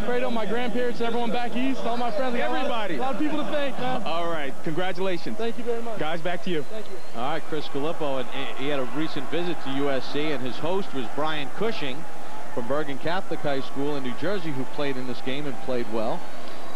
Fredo, my grandparents, everyone back east, all my friends. Everybody. A lot of people to thank, man. All right. Congratulations. Thank you very much. Guys, back to you. Thank you. All right, Chris Calippo, and he had a recent visit to USC, and his host was Brian Cushing from Bergen Catholic High School in New Jersey, who played in this game and played well.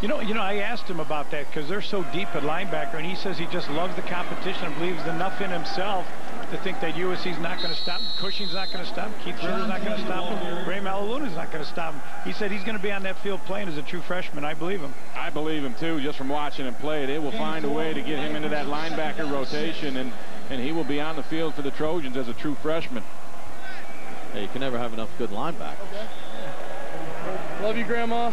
You know, I asked him about that because they're so deep at linebacker, and he says he just loves the competition and believes enough in himself to think that USC's not going to stop him. Cushing's not going to stop him. Keith Ritter's not going to stop him. Ray Malaluna's not going to stop him. He said he's going to be on that field playing as a true freshman. I believe him. I believe him, too, just from watching him play. They will find a way to get him into that linebacker rotation, and he will be on the field for the Trojans as a true freshman. Hey, you can never have enough good linebackers. Okay. Love you, Grandma.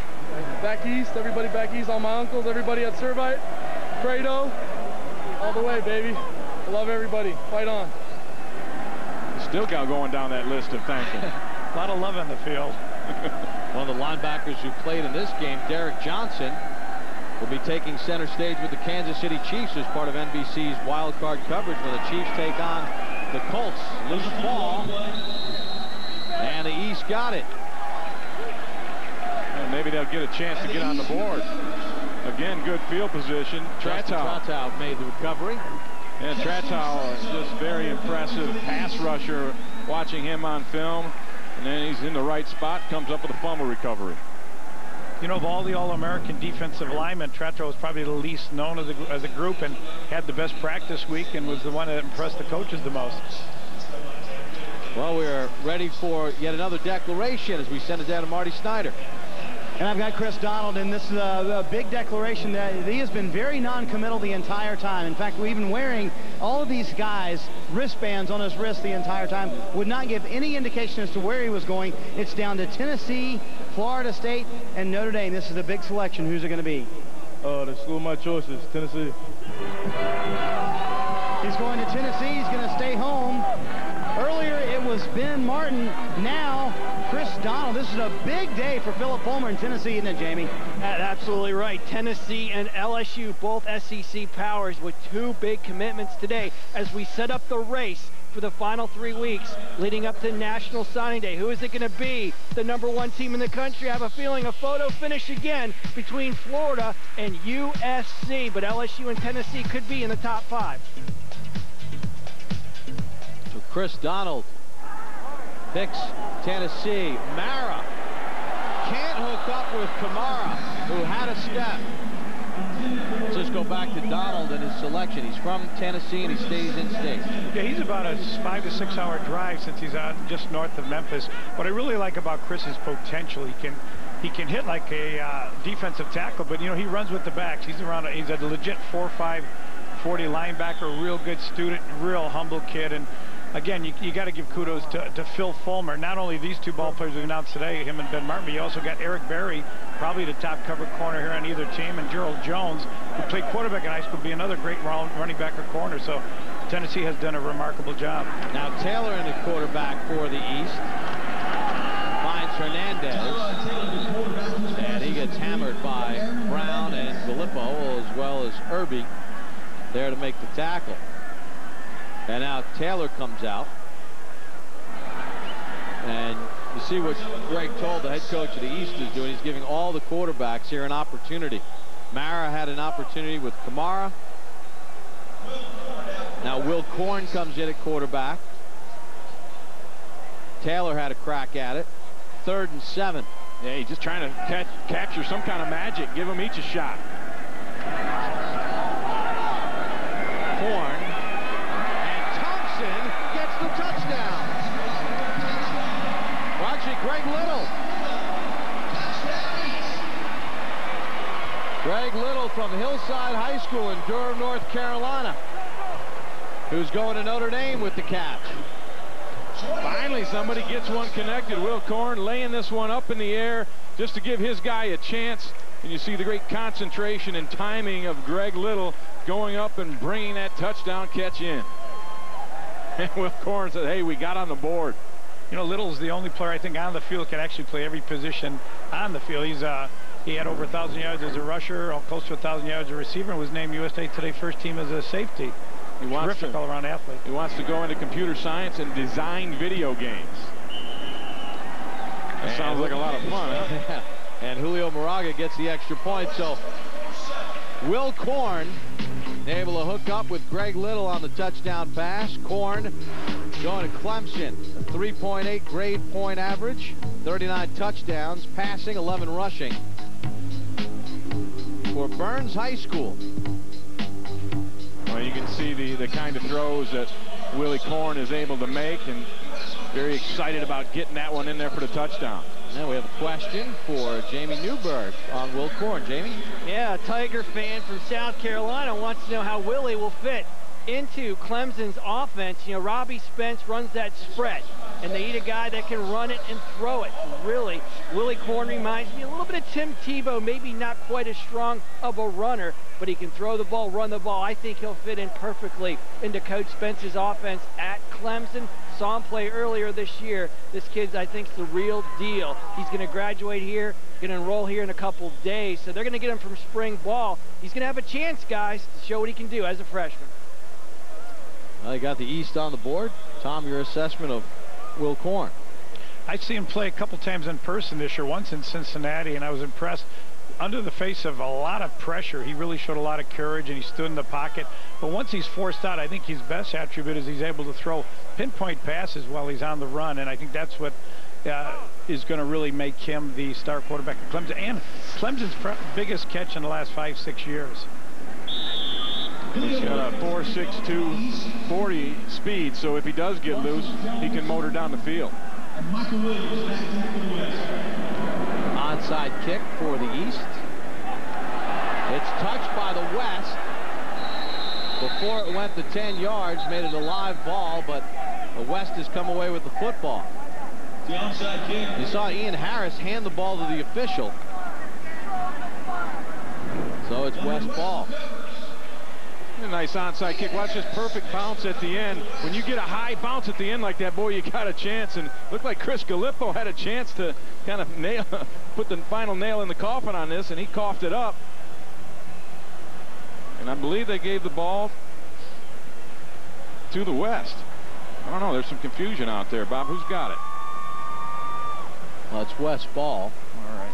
Back east, everybody back east, all my uncles, everybody at Servite, Fredo, all the way, baby. I love everybody. Fight on. Still got going down that list of thanking. A lot of love on the field. One of the linebackers who played in this game, Derek Johnson, will be taking center stage with the Kansas City Chiefs as part of NBC's wild card coverage when the Chiefs take on the Colts. Loose ball, and the East got it. And maybe they'll get a chance to get on the board. Again, good field position. Tratow made the recovery. And Tratow is just very impressive pass rusher. Watching him on film, and then he's in the right spot, comes up with a fumble recovery. You know, of all the All-American defensive linemen, Tratro was probably the least known as a group and had the best practice week and was the one that impressed the coaches the most. Well, we're ready for yet another declaration as we send it down to Marty Snyder. And I've got Chris Donald, and this is a big declaration that he has been very non-committal the entire time. In fact, we've been wearing all of these guys wristbands on his wrist the entire time. Would not give any indication as to where he was going. It's down to Tennessee, Florida State, and Notre Dame. This is a big selection. Who's it going to be? The school of my choice is Tennessee. He's going to Tennessee. He's going to stay home. Earlier, it was Ben Martin. Now, Chris Donald. This is a big day for Philip Fulmer in Tennessee, isn't it, Jamie? That's absolutely right. Tennessee and LSU, both SEC powers, with two big commitments today as we set up the race for the final 3 weeks leading up to National Signing Day. Who is it going to be? The #1 team in the country. I have a feeling a photo finish again between Florida and USC, but LSU and Tennessee could be in the top 5. So Chris Donald picks Tennessee. Mara can't hook up with Kamara, who had a step. Let's just go back to Donald and his selection. He's from Tennessee and he stays in state. Yeah, he's about a 5 to 6 hour drive since he's out just north of Memphis. What I really like about Chris is potential. He can hit like a defensive tackle, but you know, he runs with the backs. He's a legit 4.5 40 linebacker, real good student, real humble kid. And again, you got to give kudos to Phil Fulmer. Not only these two ball players we've announced today, him and Ben Martin, but you also got Eric Berry, probably the top cover corner here on either team, and Gerald Jones, who played quarterback in high school, be another great running back or corner. So Tennessee has done a remarkable job. Now Taylor in the quarterback for the East. Finds Hernandez. And he gets hammered by Brown and Filippo, as well as Irby, there to make the tackle. And now Taylor comes out. And you see what Greg told the head coach of the East is doing. He's giving all the quarterbacks here an opportunity. Mara had an opportunity with Kamara. Now Will Korn comes in at quarterback. Taylor had a crack at it. 3rd and 7. Yeah, he's just trying to capture some kind of magic. Give them each a shot. Korn. Gets the touchdown. Watching Greg Little. Greg Little from Hillside High School in Durham, North Carolina, who's going to Notre Dame with the catch. Finally, somebody gets one connected. Will Korn laying this one up in the air just to give his guy a chance. And you see the great concentration and timing of Greg Little going up and bringing that touchdown catch in. And Will Korn said, hey, we got on the board. You know, Little's the only player I think on the field can actually play every position on the field. He had over 1,000 yards as a rusher, close to 1,000 yards as a receiver, and was named USA Today first team as a safety. He wants Terrific all-around athlete. He wants to go into computer science and design video games. That sounds like a lot of fun, huh? And Julio Moraga gets the extra point. So Will Korn able to hook up with Greg Little on the touchdown pass. Korn going to Clemson, a 3.8 grade point average, 39 touchdowns, passing, 11 rushing for Burns High School. Well, you can see the kind of throws that Willie Korn is able to make, and very excited about getting that one in there for the touchdown. Now we have a question for Jamie Newberg on Will Korn. Jamie? Yeah, a Tiger fan from South Carolina wants to know how Willie will fit into Clemson's offense. You know, Robbie Spence runs that spread, and they need a guy that can run it and throw it. Really, Willie Korn reminds me a little bit of Tim Tebow, maybe not quite as strong of a runner, but he can throw the ball, run the ball. I think he'll fit in perfectly into Coach Spence's offense at Clemson. Saw him play earlier this year. This kid, I think, is the real deal. He's going to graduate here, going to enroll here in a couple days, so they're going to get him from spring ball. He's going to have a chance, guys, to show what he can do as a freshman. Well, they got the East on the board. Tom, your assessment of Will Korn? I see him play a couple times in person this year, once in Cincinnati, and I was impressed. Under the face of a lot of pressure, he really showed a lot of courage, and he stood in the pocket. But once he's forced out, I think his best attribute is he's able to throw pinpoint passes while he's on the run, and I think that's what is going to really make him the star quarterback of Clemson, and Clemson's biggest catch in the last 5-6 years. He's got a 4.62 40 speed, so if he does get loose, he can motor down the field. And Michael Williams back in for the West. Onside kick for the East. It's touched by the West. Before it went the 10 yards, made it a live ball, but the West has come away with the football. The onside kick. You saw Ian Harris hand the ball to the official. So it's West ball. A nice onside kick. Watch this perfect bounce at the end. When you get a high bounce at the end like that, boy, you got a chance. And looked like Chris Gallipo had a chance to kind of put the final nail in the coffin on this, and he coughed it up. And I believe they gave the ball to the West. I don't know. There's some confusion out there. Bob, who's got it? Well, it's West ball. All right.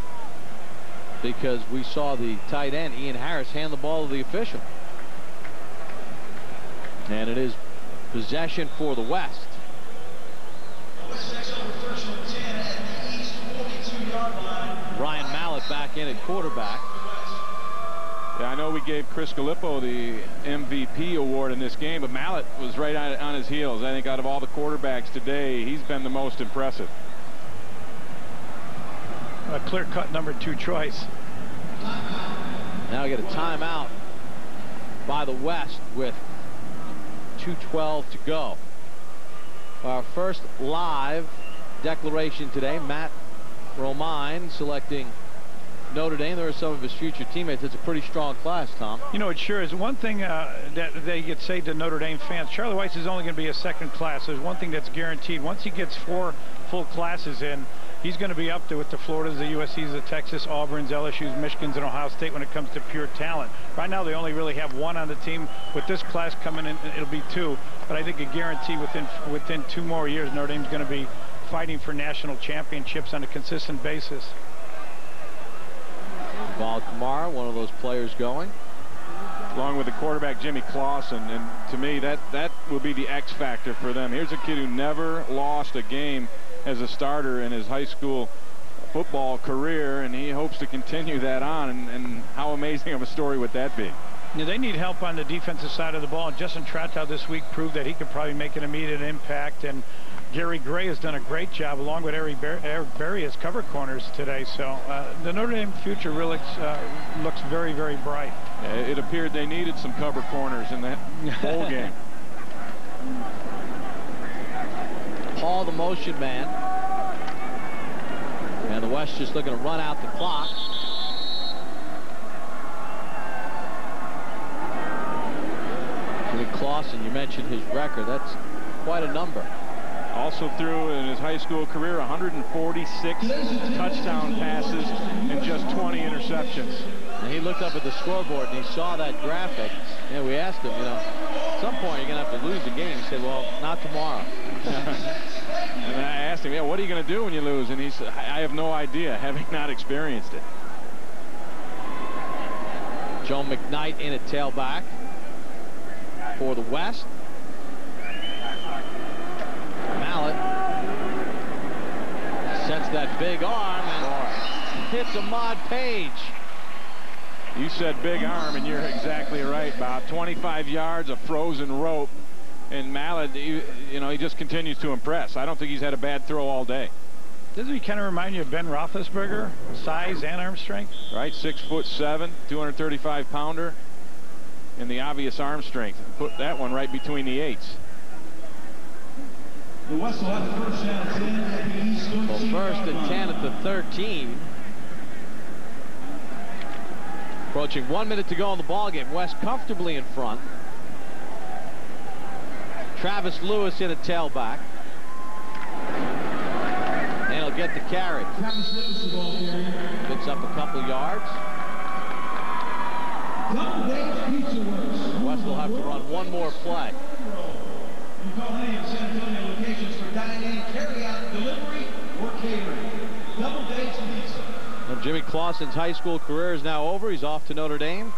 Because we saw the tight end, Ian Harris, hand the ball to the official. And it is possession for the West. Ryan Mallett back in at quarterback. Yeah, I know we gave Chris Gallipo the MVP award in this game, but Mallett was right on his heels. I think out of all the quarterbacks today, he's been the most impressive. A clear-cut #2 choice. Now we get a timeout by the West with 2:12 to go. Our first live declaration today, Matt Romine selecting Notre Dame. There are some of his future teammates. It's a pretty strong class, Tom. You know, it sure is. One thing that they could say to Notre Dame fans, Charlie Weis is only going to be a second class. There's one thing that's guaranteed. Once he gets 4 full classes in, he's going to be up there with the Floridas, the USCs, the Texas, Auburns, LSUs, Michigans, and Ohio State when it comes to pure talent. Right now, they only really have 1 on the team. With this class coming in, it'll be 2. But I think a guarantee within 2 more years, Notre Dame's going to be fighting for national championships on a consistent basis. Val Kamara, one of those players going. Along with the quarterback, Jimmy Clausen. And to me, that will be the X factor for them. Here's a kid who never lost a game as a starter in his high school football career, and he hopes to continue that on. And how amazing of a story would that be? Yeah, they need help on the defensive side of the ball. And Justin Tratow this week proved that he could probably make an immediate impact. And Gary Gray has done a great job, along with Eric Berry, as cover corners today. So the Notre Dame future really looks very, very bright. It appeared they needed some cover corners in that bowl game. Paul, the motion man. And the West just looking to run out the clock. Jimmy Clausen, you mentioned his record. That's quite a number. Also threw in his high school career 146 touchdown passes and just 20 interceptions. And he looked up at the scoreboard and he saw that graphic. And we asked him, you know, at some point you're going to have to lose the game. He said, well, not tomorrow. And I asked him, yeah, what are you going to do when you lose? And he said, I have no idea, having not experienced it. Joe McKnight in at tailback for the West. Mallett sets that big arm and hits Ahmad Page. You said big arm, and you're exactly right, Bob. 25 yards of frozen rope. And Mallett, you know, he just continues to impress. I don't think he's had a bad throw all day. Doesn't he kind of remind you of Ben Roethlisberger? Size and arm strength? Right, 6'7", 235-pounder. And the obvious arm strength. Put that one right between the 8s. The West will have the first down at 10 at the East 13. Well, first and 10 at the 13. Approaching 1 minute to go in the ballgame. West comfortably in front. Travis Lewis in at tailback. And he'll get the carry. Travis Lewis, the ball carrier. Picks up a couple yards. West will have to run one more play. You call any of San Antonio locations for dine-in, carry-out, delivery, or catering. Double Dave's Pizza. Well, Jimmy Clausen's high school career is now over. He's off to Notre Dame.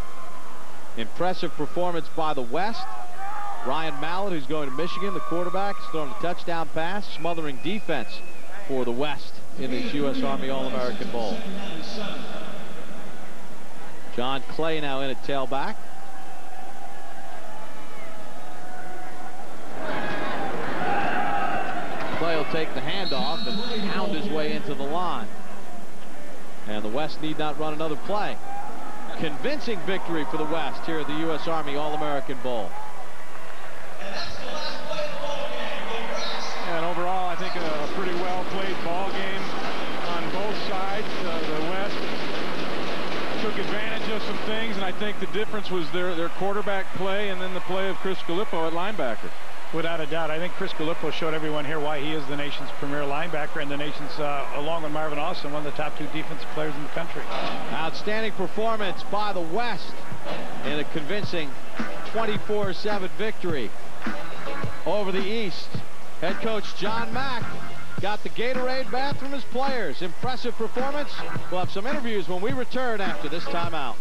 Impressive performance by the West. Ryan Mallett, who's going to Michigan, the quarterback, is throwing a touchdown pass, smothering defense for the West in this U.S. Army All-American Bowl. John Clay now in at tailback. Clay will take the handoff and pound his way into the line. And the West need not run another play. Convincing victory for the West here at the U.S. Army All-American Bowl. And overall, I think a pretty well-played ball game on both sides. The West took advantage of some things, and I think the difference was their quarterback play and then the play of Chris Gallipo at linebacker. Without a doubt. I think Chris Gallipo showed everyone here why he is the nation's premier linebacker and the nation's, along with Marvin Austin, one of the top 2 defensive players in the country. Outstanding performance by the West in a convincing 24-7 victory over the East. Head coach John Mack got the Gatorade bath from his players. Impressive performance. We'll have some interviews when we return after this timeout.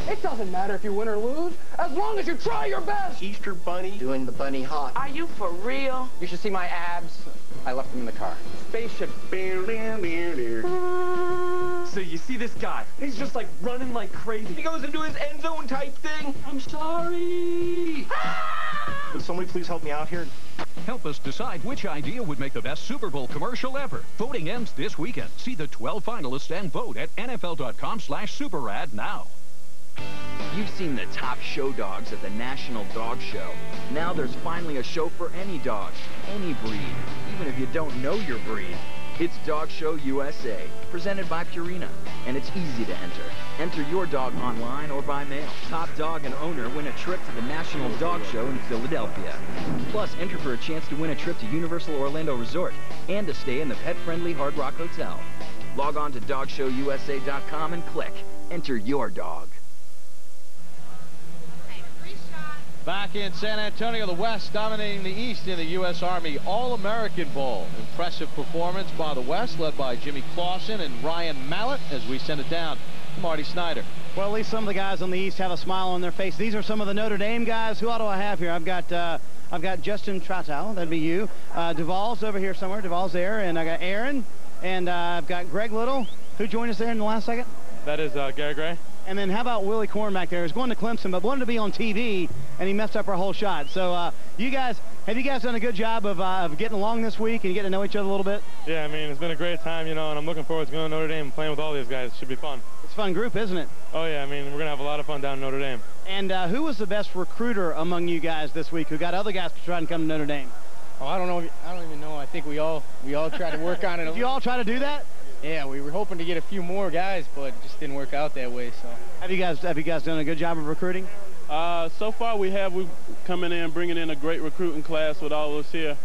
It doesn't matter if you win or lose, as long as you try your best. Easter Bunny doing the bunny hop. Are you for real? You should see my abs. I left them in the car. Spaceship. So you see this guy, he's just like running like crazy. He goes into his end zone type thing. I'm sorry. Would somebody please help me out here? Help us decide which idea would make the best Super Bowl commercial ever. Voting ends this weekend. See the 12 finalists and vote at NFL.com/SuperAd now. You've seen the top show dogs at the National Dog Show. Now there's finally a show for any dog, any breed, even if you don't know your breed. It's Dog Show USA, presented by Purina, and it's easy to enter. Enter your dog online or by mail. Top dog and owner win a trip to the National Dog Show in Philadelphia. Plus, enter for a chance to win a trip to Universal Orlando Resort and to stay in the pet-friendly Hard Rock Hotel. Log on to dogshowusa.com and click Enter your dog. Back in San Antonio, the West dominating the East in the U.S. Army All-American Bowl. Impressive performance by the West, led by Jimmy Clausen and Ryan Mallett, as we send it down to Marty Snyder. Well, at least some of the guys on the East have a smile on their face. These are some of the Notre Dame guys. Who do I have here? I've got Justin Tratow. That'd be you. Duvall's over here somewhere. Duvall's there. And I got Aaron. And I've got Greg Little. Who joined us there in the last second? That is Gary Gray. And then how about Willie Corn back there? He was going to Clemson, but wanted to be on TV, and he messed up our whole shot. So have you guys done a good job of getting along this week and getting to know each other a little bit? Yeah, I mean, it's been a great time, you know, and I'm looking forward to going to Notre Dame and playing with all these guys. It should be fun. It's a fun group, isn't it? Oh, yeah, I mean, we're going to have a lot of fun down in Notre Dame. And who was the best recruiter among you guys this week who got other guys to try and come to Notre Dame? Oh, I don't know. I don't even know. I think we all tried to work on it. Did you all try to do that? Yeah, we were hoping to get a few more guys, but it just didn't work out that way. So, have you guys done a good job of recruiting? So far, we're coming in, bringing in a great recruiting class with all of us here.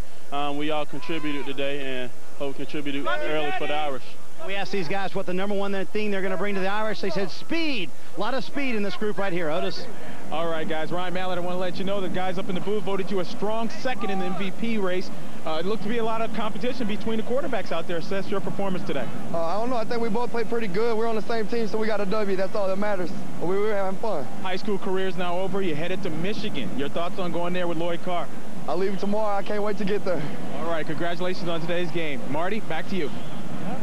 We all contributed today, and hope contributed early for the Irish. We asked these guys what the #1 thing they're going to bring to the Irish. They said speed. A lot of speed in this group right here. Otis. All right, guys. Ryan Mallett, I want to let you know the guys up in the booth voted you a strong second in the MVP race. It looked to be a lot of competition between the quarterbacks out there. Assess your performance today. I don't know. I think we both played pretty good. We're on the same team, so we got a W. That's all that matters. We were having fun. High school career is now over. You headed to Michigan. Your thoughts on going there with Lloyd Carr? I'll leave tomorrow. I can't wait to get there. All right. Congratulations on today's game. Marty, back to you.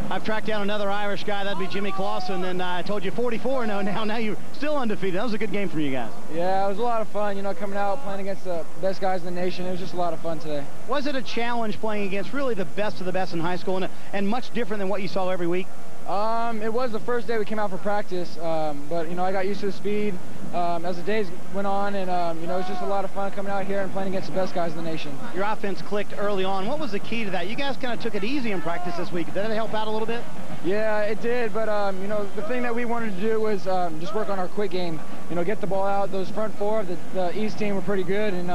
I've tracked down another Irish guy. That'd be Jimmy Clausen. And I told you 44-0 now you're still undefeated. That was a good game for you guys. Yeah, it was a lot of fun, you know, coming out, playing against the best guys in the nation. It was just a lot of fun today. Was it a challenge playing against really the best of the best in high school and much different than what you saw every week? It was the first day we came out for practice, but, you know, I got used to the speed as the days went on, and, you know, it was just a lot of fun coming out here and playing against the best guys in the nation. Your offense clicked early on. What was the key to that? You guys kind of took it easy in practice this week. Did it help out a little bit? Yeah, it did, but, you know, the thing that we wanted to do was just work on our quick game, you know, get the ball out. Those front four of the East team were pretty good, and,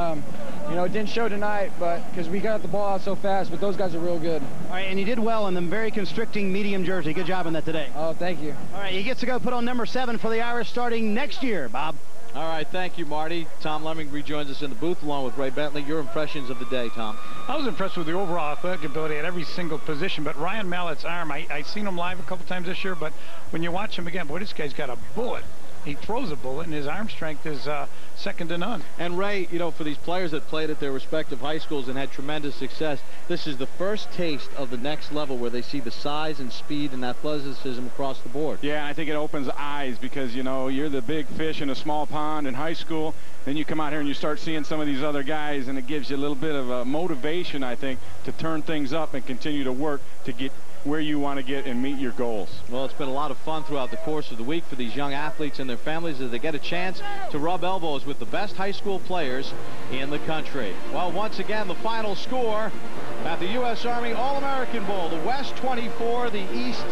you know, it didn't show tonight, but because we got the ball out so fast, but those guys are real good. All right, and you did well in the very constricting medium jersey. Good job on that today. Oh, thank you. All right, he gets to go put on #7 for the Irish starting next year, Bob. All right, thank you, Marty. Tom Lemming rejoins us in the booth along with Ray Bentley. Your impressions of the day, Tom? I was impressed with the overall athletic ability at every single position, but Ryan Mallett's arm, I seen him live a couple times this year, but when you watch him again, boy, this guy's got a bullet. he throws a bullet, and his arm strength is second to none. And Ray, you know, for these players that played at their respective high schools and had tremendous success, this is the first taste of the next level where they see the size and speed and athleticism across the board. Yeah, I think it opens eyes because, you know, you're the big fish in a small pond in high school. Then you come out here and you start seeing some of these other guys, and it gives you a little bit of motivation, I think, to turn things up and continue to work to get where you want to get and meet your goals. Well, it's been a lot of fun throughout the course of the week for these young athletes and their families as they get a chance to rub elbows with the best high school players in the country. Well, once again, the final score at the U.S. Army All-American Bowl. The West 24, the East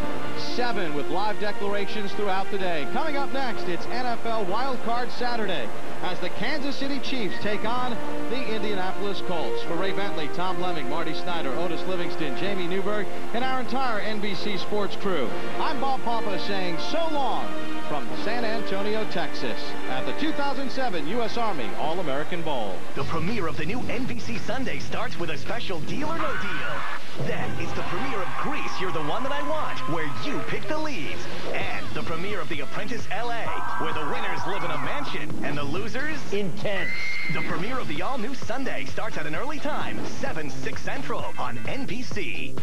7, with live declarations throughout the day. Coming up next, it's NFL Wild Card Saturday as the Kansas City Chiefs take on the Indianapolis Colts. For Ray Bentley, Tom Lemming, Marty Snyder, Otis Livingston, Jamie Newberg, and our entire NBC Sports crew, I'm Bob Papa saying so long from San Antonio, Texas, at the 2007 U.S. Army All-American Bowl. The premiere of the new NBC Sunday starts with a special Deal or No Deal. Then it's the premiere of Grease, You're the One That I Want, where you pick the leads. And the premiere of The Apprentice L.A., where the winners live in a mansion and the losers intense. The premiere of the all-new Sunday starts at an early time, 7/6 Central on NBC.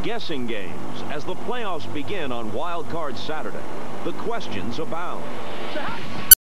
Guessing games as the playoffs begin on Wild Card Saturday. The questions abound.